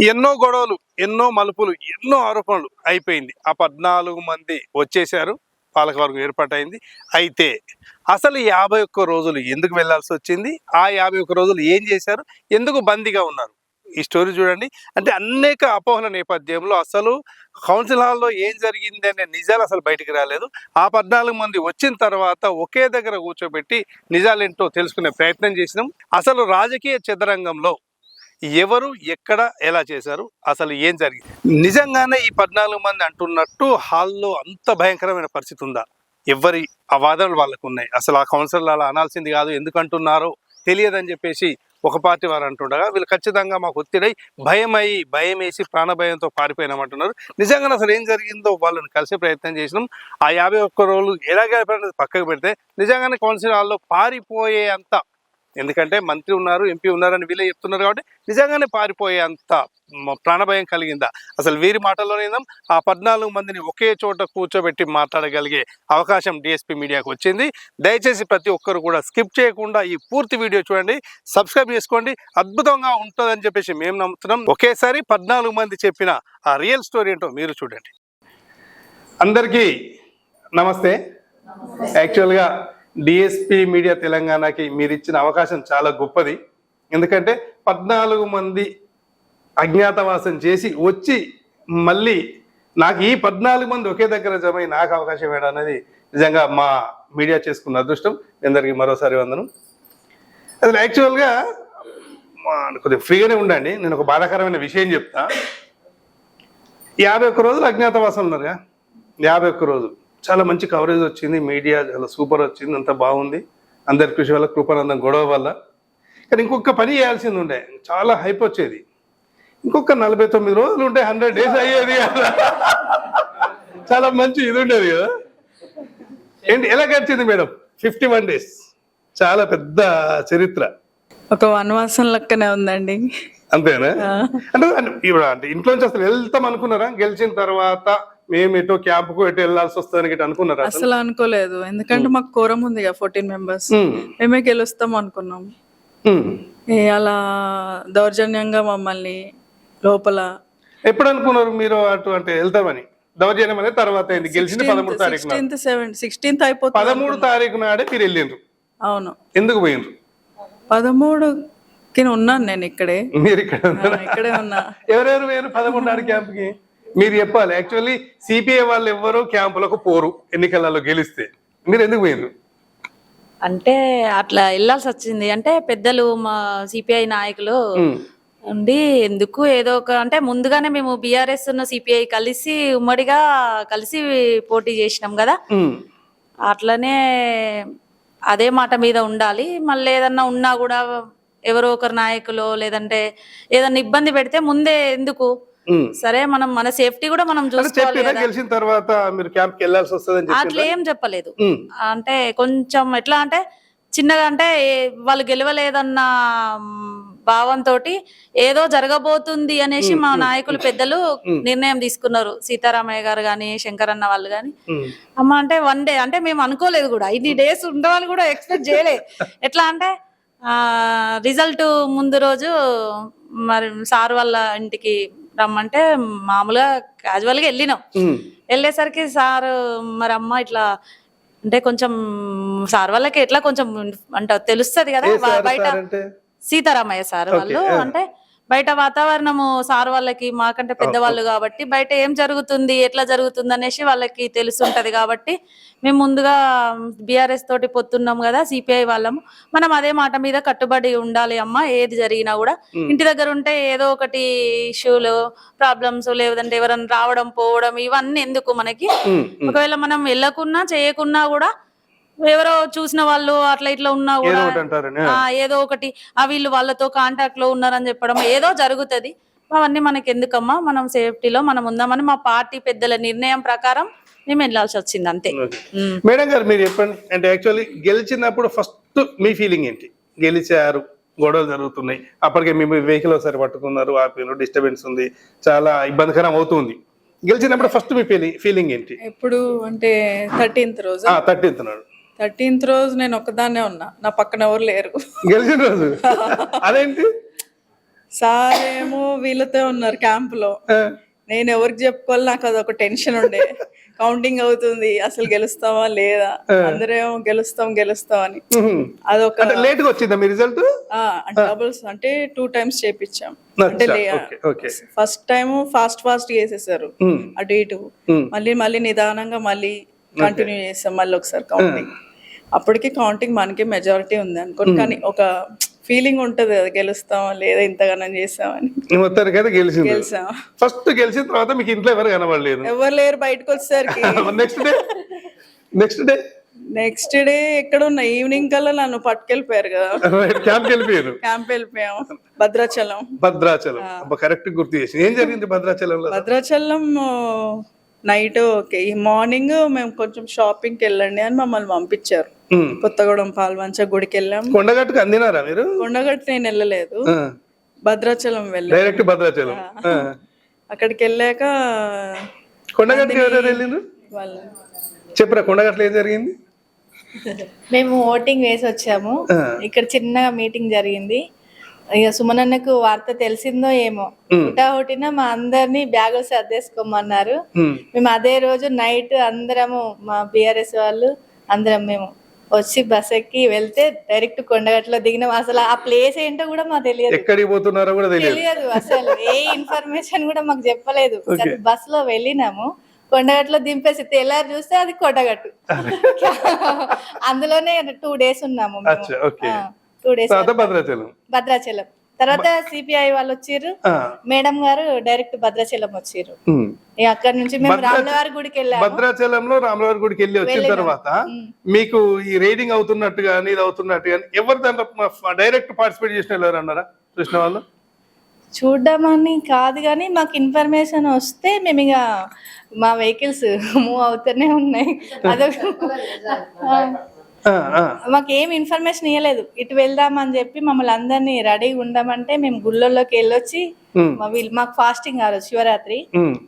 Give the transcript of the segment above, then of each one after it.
ఎన్నో గొడవలు, ఎన్నో మలుపులు, ఎన్నో ఆరోపణలు అయిపోయింది. ఆ 14 మంది వచ్చేశారు. పాలకవర్గం ఏర్పాటైంది. అయితే అసలు 51 రోజులు ఎందుకు వెళ్లాల్సి వచ్చింది? ఆ 51 రోజులు ఏం చేశారు? ఎందుకు బందీగా ఉన్నారు? ఈ స్టోరీ చూడండి. అంటే అనేక అపోహల నేపథ్యంలో అసలు కౌన్సిల్ హాల్లో ఏం జరిగింది అనే నిజాలు అసలు బయటికి రాలేదు. ఆ 14 మంది వచ్చిన తర్వాత ఒకే దగ్గర కూర్చోబెట్టి నిజాలేంటో తెలుసుకునే ప్రయత్నం చేసినాం. అసలు రాజకీయ చదరంగంలో ఎవరు ఎక్కడ ఎలా చేశారు, అసలు ఏం జరిగింది? నిజంగానే ఈ 14 మంది అంటున్నట్టు హాల్లో అంత భయంకరమైన పరిస్థితి ఉందా? ఎవరి ఆ వాదనలు వాళ్ళకు ఉన్నాయి. అసలు ఆ కౌన్సిలర్ అలా అనాల్సింది కాదు, ఎందుకు అంటున్నారో తెలియదని చెప్పేసి ఒక పార్టీ వారు అంటుండగా, వీళ్ళు ఖచ్చితంగా మాకు ఒత్తిడై భయం వేసి ప్రాణభయంతో పారిపోయినామంటున్నారు. నిజంగా అసలు ఏం జరిగిందో వాళ్ళని కలిసే ప్రయత్నం చేసినాం. ఆ 51 రోజులు ఎలా గడిపారనేది పక్కకు పెడితే నిజంగానే కౌన్సిల్ హాల్లో పారిపోయే అంత, ఎందుకంటే మంత్రి ఉన్నారు, ఎంపీ ఉన్నారని వీళ్ళే చెప్తున్నారు కాబట్టి నిజంగానే పారిపోయే అంత ప్రాణభయం కలిగిందా? అసలు వీరి మాటల్లోనే ఆ 14 మందిని ఒకే చోట కూర్చోబెట్టి మాట్లాడగలిగే అవకాశం డిఎస్పీ మీడియాకు వచ్చింది. దయచేసి ప్రతి ఒక్కరు కూడా స్కిప్ చేయకుండా ఈ పూర్తి వీడియో చూడండి, సబ్స్క్రైబ్ చేసుకోండి. అద్భుతంగా ఉంటుందని చెప్పేసి మేము నమ్ముతున్నాం. ఒకేసారి 14 మంది చెప్పిన ఆ రియల్ స్టోరీ ఏంటో మీరు చూడండి. అందరికీ నమస్తే. యాక్చువల్గా డిఎస్పీ మీడియా తెలంగాణకి మీరు ఇచ్చిన అవకాశం చాలా గొప్పది. ఎందుకంటే 14 మంది అజ్ఞాతవాసం చేసి వచ్చి మళ్ళీ నాకు ఈ 14 మంది ఒకే దగ్గర జమై నాకు అవకాశం ఇవ్వడం అనేది నిజంగా మా మీడియా చేసుకున్న అదృష్టం. అందరికీ మరోసారి వందనం. అసలు యాక్చువల్గా కొద్దిగా ఫ్రీగానే ఉండండి. నేను ఒక బాధాకరమైన విషయం చెప్తా. 51 రోజులు అజ్ఞాతవాసం ఉన్నారుగా, 51 రోజులు చాలా మంచి కవరేజ్ వచ్చింది, మీడియా చాలా సూపర్ వచ్చింది, అంత బాగుంది. అందరి కృషి వల్ల, కృపానందం గొడవ వల్ల. కానీ ఇంకొక పని చేయాల్సింది ఉండే, చాలా హైప్ వచ్చేది. ఇంకొక 49 రోజులు ఉంటే 100 days అయ్యేది కదా. చాలా మంచి ఇది ఉండేది కదా. ఏంటి ఎలా గడిచింది మేడం 51 days? చాలా పెద్ద చరిత్ర. ఒక వనవాసం లెక్కనే ఉందండి. అంతేనా? అంటే ఇప్పుడు అంటే ఇంట్లోంచి అసలు వెళ్తాం అనుకున్నారా? గెలిచిన తర్వాత మేము ఎటో క్యాంపుకు ఎటు వెళ్ళాల్సి వస్తుందని అనుకున్నారా? అసలు అనుకోలేదు. ఎందుకంటే మాకు కోరం ఉంది 14 members, మేమే గెలుస్తాం అనుకున్నాం. అలా దౌర్జన్యంగా మమ్మల్ని లోపల. ఎప్పుడు అనుకున్నారు మీరు అటు అంటే వెళ్తామని? దౌర్జన్యం అనేది తర్వాత అయింది. గెలిచింది 13వ తారీఖు, 16th అయిపోతుంది. 13వ తారీఖు నాడే మీరు వెళ్ళిండ్రు. అవును. ఎందుకు పోయిండ్రు? 13కి ఉన్నాను నేను ఇక్కడే. మీరు ఇక్కడే ఉన్నా. ఎవరెవరు వేరు 13 నాడు క్యాంప్కి? మీరు చెప్పాలి. యాక్చువల్లీ సిపిఐ వాళ్ళు ఎవ్వరూ క్యాంపులకు పోరు ఎన్నికలలో గెలిస్తే. మీరు ఎందుకు పోయిండ్రు? అంటే అట్లా వెళ్ళాల్సి వచ్చింది. అంటే పెద్దలు మా సిపిఐ నాయకులు ఉండి ఎందుకు ఏదో ఒక, అంటే ముందుగానే మేము బీఆర్ఎస్ ఉన్న సిపిఐ కలిసి ఉమ్మడిగా కలిసి పోటీ చేసినాం కదా, అట్లనే అదే మాట మీద ఉండాలి. మళ్ళీ ఏదన్నా ఉన్నా కూడా ఎవరో ఒకరు నాయకులు లేదంటే ఏదన్నా ఇబ్బంది పెడితే ముందే ఎందుకు, సరే మనం మన సేఫ్టీ కూడా మనం చూసుకోవాలి. గెలిచిన తర్వాత మీరు క్యాంప్కి వెళ్ళాల్సి వస్తుంది అట్లా ఏం చెప్పలేదు. అంటే కొంచెం ఎట్లా అంటే చిన్నగా, అంటే వాళ్ళు గెలవలేదన్న భావంతో ఏదో జరగబోతుంది అనేసి మా నాయకులు పెద్దలు నిర్ణయం తీసుకున్నారు. సీతారామయ్య గారు గాని, శంకరన్న వాళ్ళు గాని. అమ్మ అంటే 1 day, అంటే మేము అనుకోలేదు కూడా ఇన్ని డేస్ ఉండవాలని కూడా ఎక్స్పెక్ట్ చేయలేదు. ఎట్లా అంటే రిజల్ట్ ముందు రోజు మరి సార్ వాళ్ళ ఇంటికి రమ్మంటే మామూలుగా క్యాజువల్ గా వెళ్ళినాం. వెళ్ళేసరికి సార్ మరి అమ్మ ఇట్లా అంటే కొంచెం సార్ వాళ్ళకి ఎట్లా కొంచెం అంటే తెలుస్తుంది కదా బయట, సీతారామయ్య సార్ వాళ్ళు అంటే బయట వాతావరణము సార్ వాళ్ళకి మాకంటే పెద్దవాళ్ళు కాబట్టి బయట ఏం జరుగుతుంది ఎట్లా జరుగుతుంది అనేసి వాళ్ళకి తెలుసుంటది. కాబట్టి మేము ముందుగా బీఆర్ఎస్ తోటి పొత్తున్నాం కదా, సిపిఐ వాళ్ళము, మనం అదే మాట మీద కట్టుబడి ఉండాలి అమ్మ. ఏది జరిగినా కూడా ఇంటి దగ్గర ఉంటే ఏదో ఒకటి ఇష్యూలు, ప్రాబ్లమ్స్, లేదంటే ఎవరైనా రావడం పోవడం ఇవన్నీ ఎందుకు మనకి. ఒకవేళ మనం వెళ్ళకున్నా చేయకున్నా కూడా ఎవరో చూసిన వాళ్ళు అట్లా ఇట్లా ఉన్నా కూడా ఏదో ఒకటి వీళ్ళు వాళ్ళతో కాంటాక్ట్ లో ఉన్నారని చెప్పడం ఏదో జరుగుతుంది. అవన్నీ మనకి ఎందుకమ్మా, మనం సేఫ్టీలో మనం ఉందామని మా పార్టీ పెద్దల నిర్ణయం ప్రకారం మేము వెళ్ళాల్సి వచ్చింది అంతే. మేడం గారు మీరు చెప్పండి, అంటే యాక్చువల్లీ గెలిచినప్పుడు ఫస్ట్ మీ ఫీలింగ్ ఏంటి? గెలిచారు, గొడవలు జరుగుతున్నాయి, అప్పటికే మీ వెహికల్ ఒకసారి పట్టుకున్నారు, ఆపిలో డిస్టర్బెన్స్ ఉంది, చాలా ఇబ్బందికరం అవుతుంది. గెలిచినప్పుడు ఫస్ట్ మీ ఫీలింగ్ ఏంటి? ఎప్పుడు అంటే 13th రోజు. 13th నాడు. 13th రోజు నేను ఒక్కదాన్నే ఉన్నా, నా పక్కన ఎవరు లేరు. గెలిచిన రోజు అదేంటి? సార్ ఏమో వీళ్ళతో ఉన్నారు క్యాంప్ లో. నేను ఎవరికి చెప్పుకోవాలి, నాకు అదొక టెన్షన్ ఉండే. కౌంటింగ్ అవుతుంది, అసలు గెలుస్తావా లేదా, అందరేమో గెలుస్తాం గెలుస్తాం అని. అదొక లేట్ గా వచ్చిందా మీ రిజల్ట్? డబుల్స్ అంటే 2 times చేపించాం. అంటే ఫస్ట్ టైం ఫాస్ట్ వేసేసారు అటు ఇటు, మళ్ళీ నిదానంగా మళ్ళీ కంటిన్యూ చేస్తాం మళ్ళీ ఒకసారి కౌంటింగ్. అప్పటికి కౌంటింగ్ మనకి మెజారిటీ ఉంది అనుకోండి, కానీ ఒక ఫీలింగ్ ఉంటది కదా, గెలుస్తామా లేదా, ఇంతగానం చేస్తామని. మొత్తానికైతే గెలిచాం. ఫస్ట్ గెలిచిన తర్వాత మీకు ఇంట్లో ఎవరు కనబడలేదు? ఎవరు లేరు బయటకు వచ్చేసరికి. నెక్స్ట్ డే ఎక్కడ ఉన్నా, ఈవినింగ్ కల్లా నన్ను పట్టుకెళ్ళిపోయారు కదా, క్యాంప్ వెళ్ళిపోయాం. భద్రాచలం. కరెక్ట్ గుర్తు చేసి. ఏం జరిగింది భద్రాచలంలో? భద్రాచలం నైట్ ఓకే, ఈ మార్నింగ్ మేము కొంచెం షాపింగ్కి వెళ్ళండి అని మమ్మల్ని పంపించారు. కొత్తగూడెం పాల్వంచ గుడికి వెళ్ళాం. కొండగట్టుకు అందినారా మీరు? కొండగట్టు నేను వెళ్ళలేదు, భద్రాచలం వెళ్ళాం. డైరెక్ట్ భద్రాచలం. అక్కడికి వెళ్ళాక కొండగట్టుకు ఎవరెవరు వెళ్ళిండ్రు చెప్పరా? కొండగట్లో ఏం జరిగింది? మేము ఓటింగ్ వేసి వచ్చాము. ఇక్కడ చిన్నగా మీటింగ్ జరిగింది. ఇక సుమనన్నకు వార్త తెలిసిందో ఏమో, హుటాహుటిన మా అందరినీ బ్యాగులు సర్దేసుకోమన్నారు. మేము అదే రోజు నైట్ అందరము, మా బిఆర్ఎస్ వాళ్ళు అందరం మేము వచ్చి బస్ ఎక్కి వెళ్తే డైరెక్ట్ కొండగట్లో దిగినాం. అసలు ఆ ప్లేస్ ఏంటో కూడా మాకు తెలియదు, ఎక్కడికి పోతున్నారో కూడా తెలియదు. అసలు ఏ ఇన్ఫర్మేషన్ కూడా మాకు చెప్పలేదు. బస్ లో వెళ్ళినాము, కొండగట్టులో దింపేసి తెల్లారి చూస్తే అది కొండగట్టు. అందులోనే 2 days ఉన్నాము. 2 days భద్రాచలం. తర్వాత సిపిఐ వాళ్ళు వచ్చిర్రు, మేడం గారు డైరెక్ట్ భద్రాచలం వచ్చిర్రు. అక్కడ నుంచి మేము రాములవారి గుడికి వెళ్ళాము. భద్రాచలంలో రాములవారి గుడికి వెళ్ళి వచ్చిన తర్వాత మీకు ఈ రీడింగ్ అవుతున్నట్టు కానీ ఇది అవుతున్నట్టు కానీ ఎవరు దాంట్లో డైరెక్ట్ పార్టిసిపేట్ చేసిన వాళ్ళు అన్నారా? చూసిన వాళ్ళు చూడ్డామని కాదు, కానీ మాకు ఇన్ఫర్మేషన్ వస్తే మేము ఇక మా వెహికల్స్ మూవ్ అవుతూనే ఉన్నాయి. అదొక మాకు ఏం ఇన్ఫర్మేషన్ ఇవ్వలేదు. ఇటు వెళ్దామని చెప్పి మమ్మల్ని అందరినీ రెడీగా ఉండమంటే మేము గుళ్ళల్లోకి వెళ్ళొచ్చి, వీళ్ళు మాకు ఫాస్టింగ్ ఆ రోజు శివరాత్రి,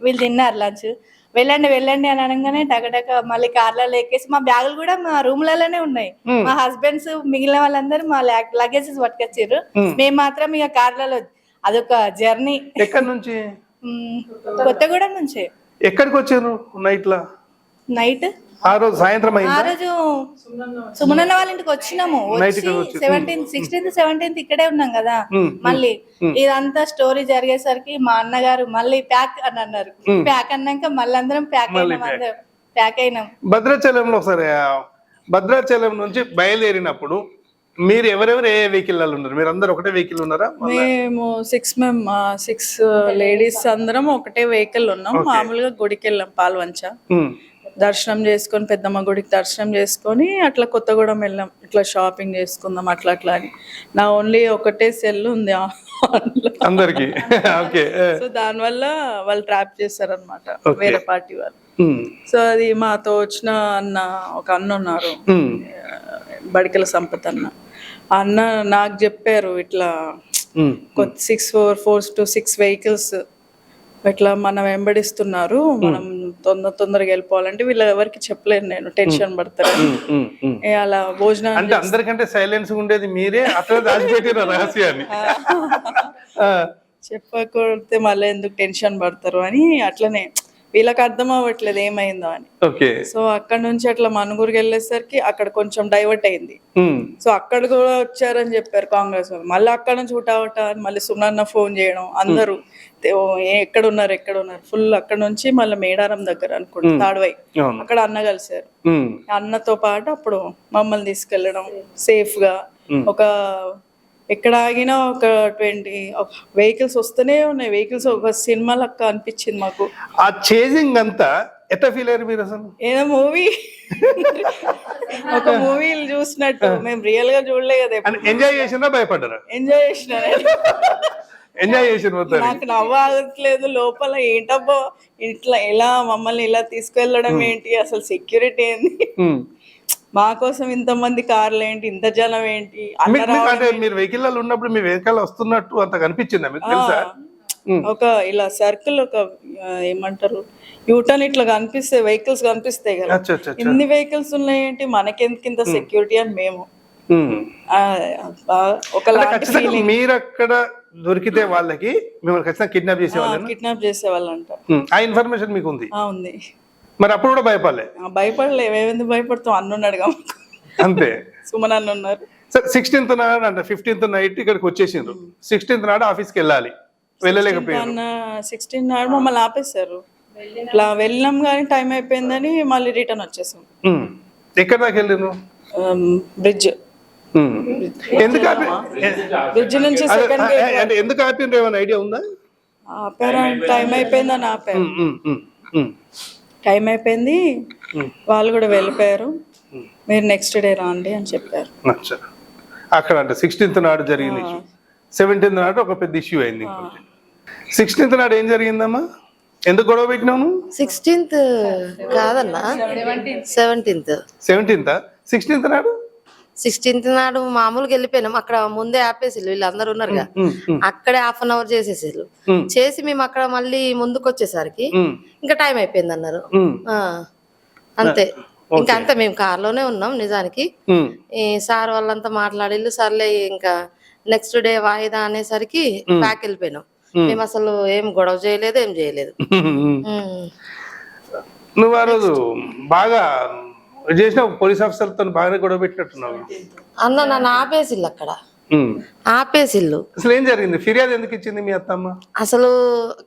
వీళ్ళు తిన్నారు లంచ్. వెళ్ళండి అని అనగానే టగటక మళ్ళీ కార్లలో ఎక్కేసి, మా బ్యాగులు కూడా మా రూమ్లలోనే ఉన్నాయి. మా హస్బెండ్స్ మిగిలిన వాళ్ళందరూ మా లగేజెస్ పట్టుకొచ్చారు, మేము మాత్రం ఇక కార్లలో. అదొక జర్నీ. ఎక్కడి నుంచి? కొత్తగూడెం నుంచి. ఎక్కడికి వచ్చారు నైట్? ఆ రోజు సాయంత్రం ఆ రోజు సుమనన్న వాళ్ళ ఇంటికి వచ్చినాము. 16th 17th ఇక్కడే ఉన్నాం కదా. మళ్ళీ ఇదంతా స్టోరీ జరిగేసరికి మా అన్నగారు మళ్ళీ ప్యాక్ అని అన్నారు. ప్యాక్ అన్నాక మళ్ళీ అందరం ప్యాక్ అయినాం. భద్రాచలంలో ఒకసారి, భద్రాచలం నుంచి బయలుదేరినప్పుడు మీరు ఎవరెవరు ఏ వెహికల్ ఉన్నారు? మీరు అందరు ఒకటే వెహికల్ ఉన్నారా? మేము 6 లేడీస్ అందరం ఒకటే వెహికల్ ఉన్నాం. మామూలుగా గుడికి వెళ్ళాం పాల్వంచ, దర్శనం చేసుకొని, పెద్దమ్మ గుడికి దర్శనం చేసుకొని అట్లా కొత్తగూడెం వెళ్ళాం. ఇట్లా షాపింగ్ చేసుకుందాం అట్లా అని. నా ఓన్లీ ఒకటే సెల్ ఉంది అందరికి. సో దానివల్ల వాళ్ళు ట్రాప్ చేశారు అనమాట, వేరే పార్టీ వాళ్ళు. సో అది మాతో వచ్చిన ఒక అన్న ఉన్నారు, బడికల సంపత్ అన్న నాకు చెప్పారు, ఇట్లా 6 వెహికల్స్ ఇట్లా మనం వెంబడిస్తున్నారు, మనం తొందరగా వెళ్ళిపోవాలంటే వీళ్ళు ఎవరికి చెప్పలేను, నేను టెన్షన్ పడతారు. అలా భోజనం అంటే అందరికంటే సైలెన్స్ ఉండేది మీరే, అట్లా దాచిపెట్టిన రహస్యాన్ని చెప్పకపోతే మళ్ళీ ఎందుకు టెన్షన్ పడతారు అని అట్లనే వీళ్ళకి అర్థం అవ్వట్లేదు ఏమైందో అని. సో అక్కడ నుంచి అట్లా మనుగురికి వెళ్ళేసరికి అక్కడ కొంచెం డైవర్ట్ అయింది. సో అక్కడ కూడా వచ్చారని చెప్పారు కాంగ్రెస్ వాళ్ళు. మళ్ళీ అక్కడ నుంచి హుటాహుట అని మళ్ళీ సుమనన్న ఫోన్ చేయడం, అందరూ ఎక్కడున్నారు ఫుల్. అక్కడ నుంచి మళ్ళీ మేడారం దగ్గర అనుకుంటా తాడవై, అక్కడ అన్న కలిసారు. అన్నతో పాటు అప్పుడు మమ్మల్ని తీసుకెళ్లడం సేఫ్ గా. ఒక ఎక్కడ ఆగినా ఒక 20 వెహికల్స్ వస్తూనే ఉన్నాయి. వెహికల్స్ ఒక సినిమా లెక్క అనిపించింది మాకు. ఆ చేజింగ్ అంతా ఎట్లా ఫీల్ అయ్యారు మీరు? అసలు ఏదో మూవీ, ఒక మూవీ చూసినట్టు. మేము రియల్ గా చూడలే కదా. ఎంజాయ్ చేసినా భయపడ్డారా? ఎంజాయ్ చేసిన, నాకు నవ్వు ఆగట్లేదు లోపల. ఏంటబ్బో ఇట్లా ఎలా మమ్మల్ని ఇలా తీసుకెళ్లడం ఏంటి, అసలు సెక్యూరిటీ ఏంది, మా కోసం ఇంతమంది కార్లు ఏంటి, ఇంత జనం ఏంటి. మీరు వెహికల్ ఉన్నప్పుడు మీ వెహికల్ వస్తున్నట్టు అంత కనిపించిందా మీకు? తెలుసా, ఒక ఇలా సర్కిల్, ఒక ఏమంటారు యూటర్న్ ఇట్లా కనిపిస్తాయి, వెహికల్స్ కనిపిస్తాయి కదా. ఇన్ని వెహికల్స్ ఉన్నాయి ఏంటి, మనకెందుకు ఇంత సెక్యూరిటీ అని మేము ఒకలాంటి ఖచ్చితంగా మీరు అక్కడ దొరికితే వాళ్ళకి మిమ్మల్ని ఖచ్చితంగా కిడ్నాప్ చేసేవాళ్ళు. కిడ్నాప్ చేసేవాళ్ళంట. ఆ ఇన్ఫర్మేషన్ మీకు ఉంది? ఉంది. మరి అప్పుడు కూడా భయపడలే? భయపడలే, ఎందుకు భయపడతాం, అన్నున్నాడుగా అంతే. సుమన్ అన్న ఉన్నారు. సార్ 16th నాడు అంటే 15th నైట్ ఇక్కడికి వచ్చేసిండ్రు, 16th నాడు ఆఫీస్కి వెళ్ళాలి, వెళ్ళలేకపోయారు. 16 నాడు మమ్మల్ని ఆపేశారు. ఇట్లా వెళ్ళినాం కానీ టైం అయిపోయిందని మళ్ళీ రిటర్న్ వచ్చేసాం. ఎక్కడ దాకా వెళ్ళిండ్రు? బ్రిడ్జ్. ఎందుకు బ్రిడ్జ్ నుంచి అంటే ఎందుకు ఆపిండ్రు, ఏమైనా ఐడియా ఉందా? ఆపారా, టైం అయిపోయిందని ఆపారు. టైం అయిపోయింది, వాళ్ళు కూడా వెళ్ళిపోయారు, మీరు నెక్స్ట్ డే రాండి అని చెప్పారు. అక్కడ అంటే 16th నాడు జరిగింది. 17th నాడు ఒక పెద్ద ఇష్యూ అయింది. 16th నాడు ఏం జరిగిందమ్మా, ఎందుకు గొడవ పెట్టినావు? 16th కాదన్నా, 17th. 16th నాడు 16th నాడు మామూలుగా వెళ్ళిపోయినాం. అక్కడ ముందే ఆపేసి వీళ్ళందరూ ఉన్నారుగా, అక్కడే 1/2 అవర్ చేసేసారు. చేసి మేము అక్కడ మళ్ళీ ముందుకు వచ్చేసరికి ఇంకా టైం అయిపోయింది అన్నారు. అంతే, ఇంకా అంతే. మేము కార్లోనే ఉన్నాం నిజానికి. ఈ సార్ వాళ్ళంతా మాట్లాడిల్లు, సర్లే ఇంకా నెక్స్ట్ డే వాయిదా అనేసరికి బ్యాక్ వెళ్ళిపోయినాం. మేము అసలు ఏం గొడవ చేయలేదు, ఏం చేయలేదు. నువ్వు ఆ రోజు బాగా చేసిన పోలీస్ ఆఫీసర్ తో బాగా గొడవ పెట్టినట్టున్నావు అన్న. నన్ను ఆపేసిల్లు అక్కడ, ఆపేసిల్లు. అసలు ఏం జరిగింది, ఫిర్యాదు ఎందుకు ఇచ్చింది మీ అత్తమ్మ? అసలు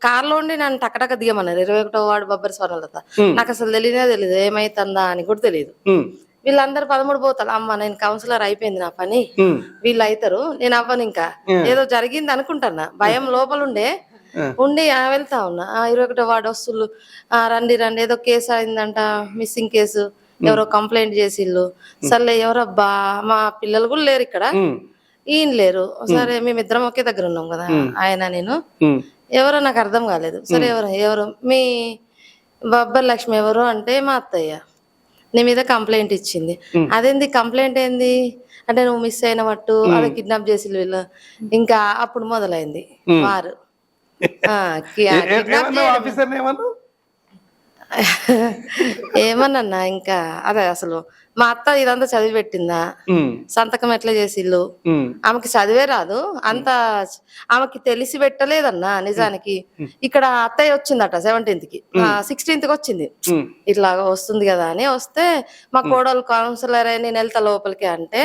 కార్లో ఉండి నన్ను టక్కటక్క దిగమన్నారు. 21వ వార్డు బొబ్బరి స్వర్ణలత. నాకు అసలు తెలియదు ఏమైతుందా అని కూడా తెలియదు. వీళ్ళందరూ 13 పోతారు. అమ్మ నేను కౌన్సిలర్ అయిపోయింది నా పని, వీళ్ళు అవుతారు, నేను అవ్వను, ఇంకా ఏదో జరిగింది అనుకుంటున్నా. భయం లోపల ఉండి వెళ్తా ఉన్నా. 21వ వార్డు వస్తువులు రండి ఏదో కేసు అయిందంట, మిస్సింగ్ కేసు, ఎవరో కంప్లైంట్ చేసిళ్ళు. సర్లే ఎవరబ్బా, మా పిల్లలు కూడా లేరు ఇక్కడ, ఈయన లేరు. సరే మేమిద్దరం ఒకే దగ్గర ఉన్నాం కదా, ఆయన నేను. ఎవరో నాకు అర్థం కాలేదు. సరే ఎవరు మీ బొబ్బరి లక్ష్మి ఎవరు అంటే మా అత్తయ్య నీ మీద కంప్లైంట్ ఇచ్చింది. అదేంది కంప్లైంట్ ఏంది అంటే నువ్వు మిస్ అయిన మట్టు, అదే కిడ్నాప్ చేసి వీళ్ళు. ఇంకా అప్పుడు మొదలైంది వారు. ఏమన్నా ఇంకా అదే అసలు మా అత్త ఇదంతా చదివి పెట్టిందా, సంతకం ఎట్లా చేసిళ్ళు, ఆమెకి చదివే రాదు అంత, ఆమెకి తెలిసి పెట్టలేదన్నా. నిజానికి ఇక్కడ అత్తయ్య వచ్చిందట 17th కి, 16th కి వచ్చింది. ఇట్లా వస్తుంది కదా అని వస్తే, మా కోడలు కౌన్సిలర్ నేను వెళ్తా లోపలికి అంటే,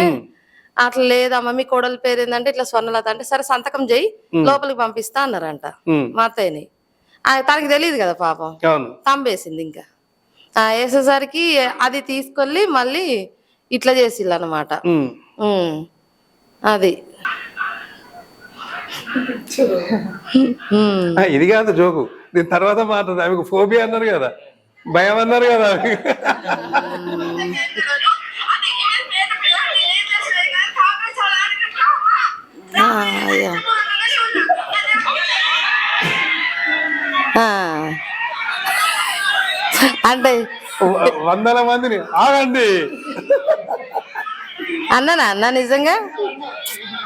అట్లా లేదమ్మా మీ కోడలి పేరు ఏంటంటే ఇట్లా స్వర్ణలత అంటే, సరే సంతకం చేయి లోపలికి పంపిస్తా అన్నారంట మా అత్తయ్యని. తనకి తెలియదు కదా పాపం, తంబేసింది. ఇంకా వేసేసరికి అది తీసుకెళ్ళి మళ్ళీ ఇట్లా చేసిల్లు అన్నమాట. అది ఇది కాదు జోకు, దీని తర్వాత మాట్లాడు. ఆమెకు ఫోబియా అన్నారు కదా, భయం అన్నారు కదా. అంటే 100 మందిని ఆగండి అన్న నిజంగా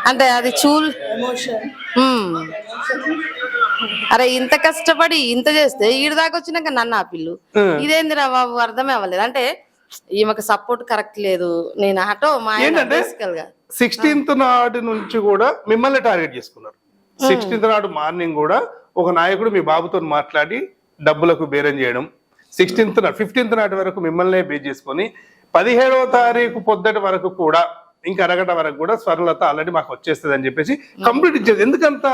అంటే అది అరే ఇంత కష్టపడి ఇంత చేస్తే ఈడు దాకా వచ్చినాక నన్ను ఆపిల్లు, ఇదేందిరా బాబు అర్థమే అవ్వలేదు. అంటే ఈమెకు సపోర్ట్ కరెక్ట్ లేదు. నేను ఆటో మా బేసికల్ గా 16th నాడు నుంచి కూడా మిమ్మల్ని టార్గెట్ చేసుకున్నారు. 16th నాడు మార్నింగ్ కూడా ఒక నాయకుడు మీ బాబుతో మాట్లాడి డబ్బులకు బేరం చేయడం, 15th నాటి వరకు మిమ్మల్నే బేస్ చేసుకొని 17వ తారీఖు పొద్దుటి వరకు కూడా ఇంకా అరగట వరకు కూడా స్వర్ణలత ఆల్రెడీ మాకు వచ్చేస్తుంది అని చెప్పేసి కంప్లీట్ ఇచ్చేది. ఎందుకంత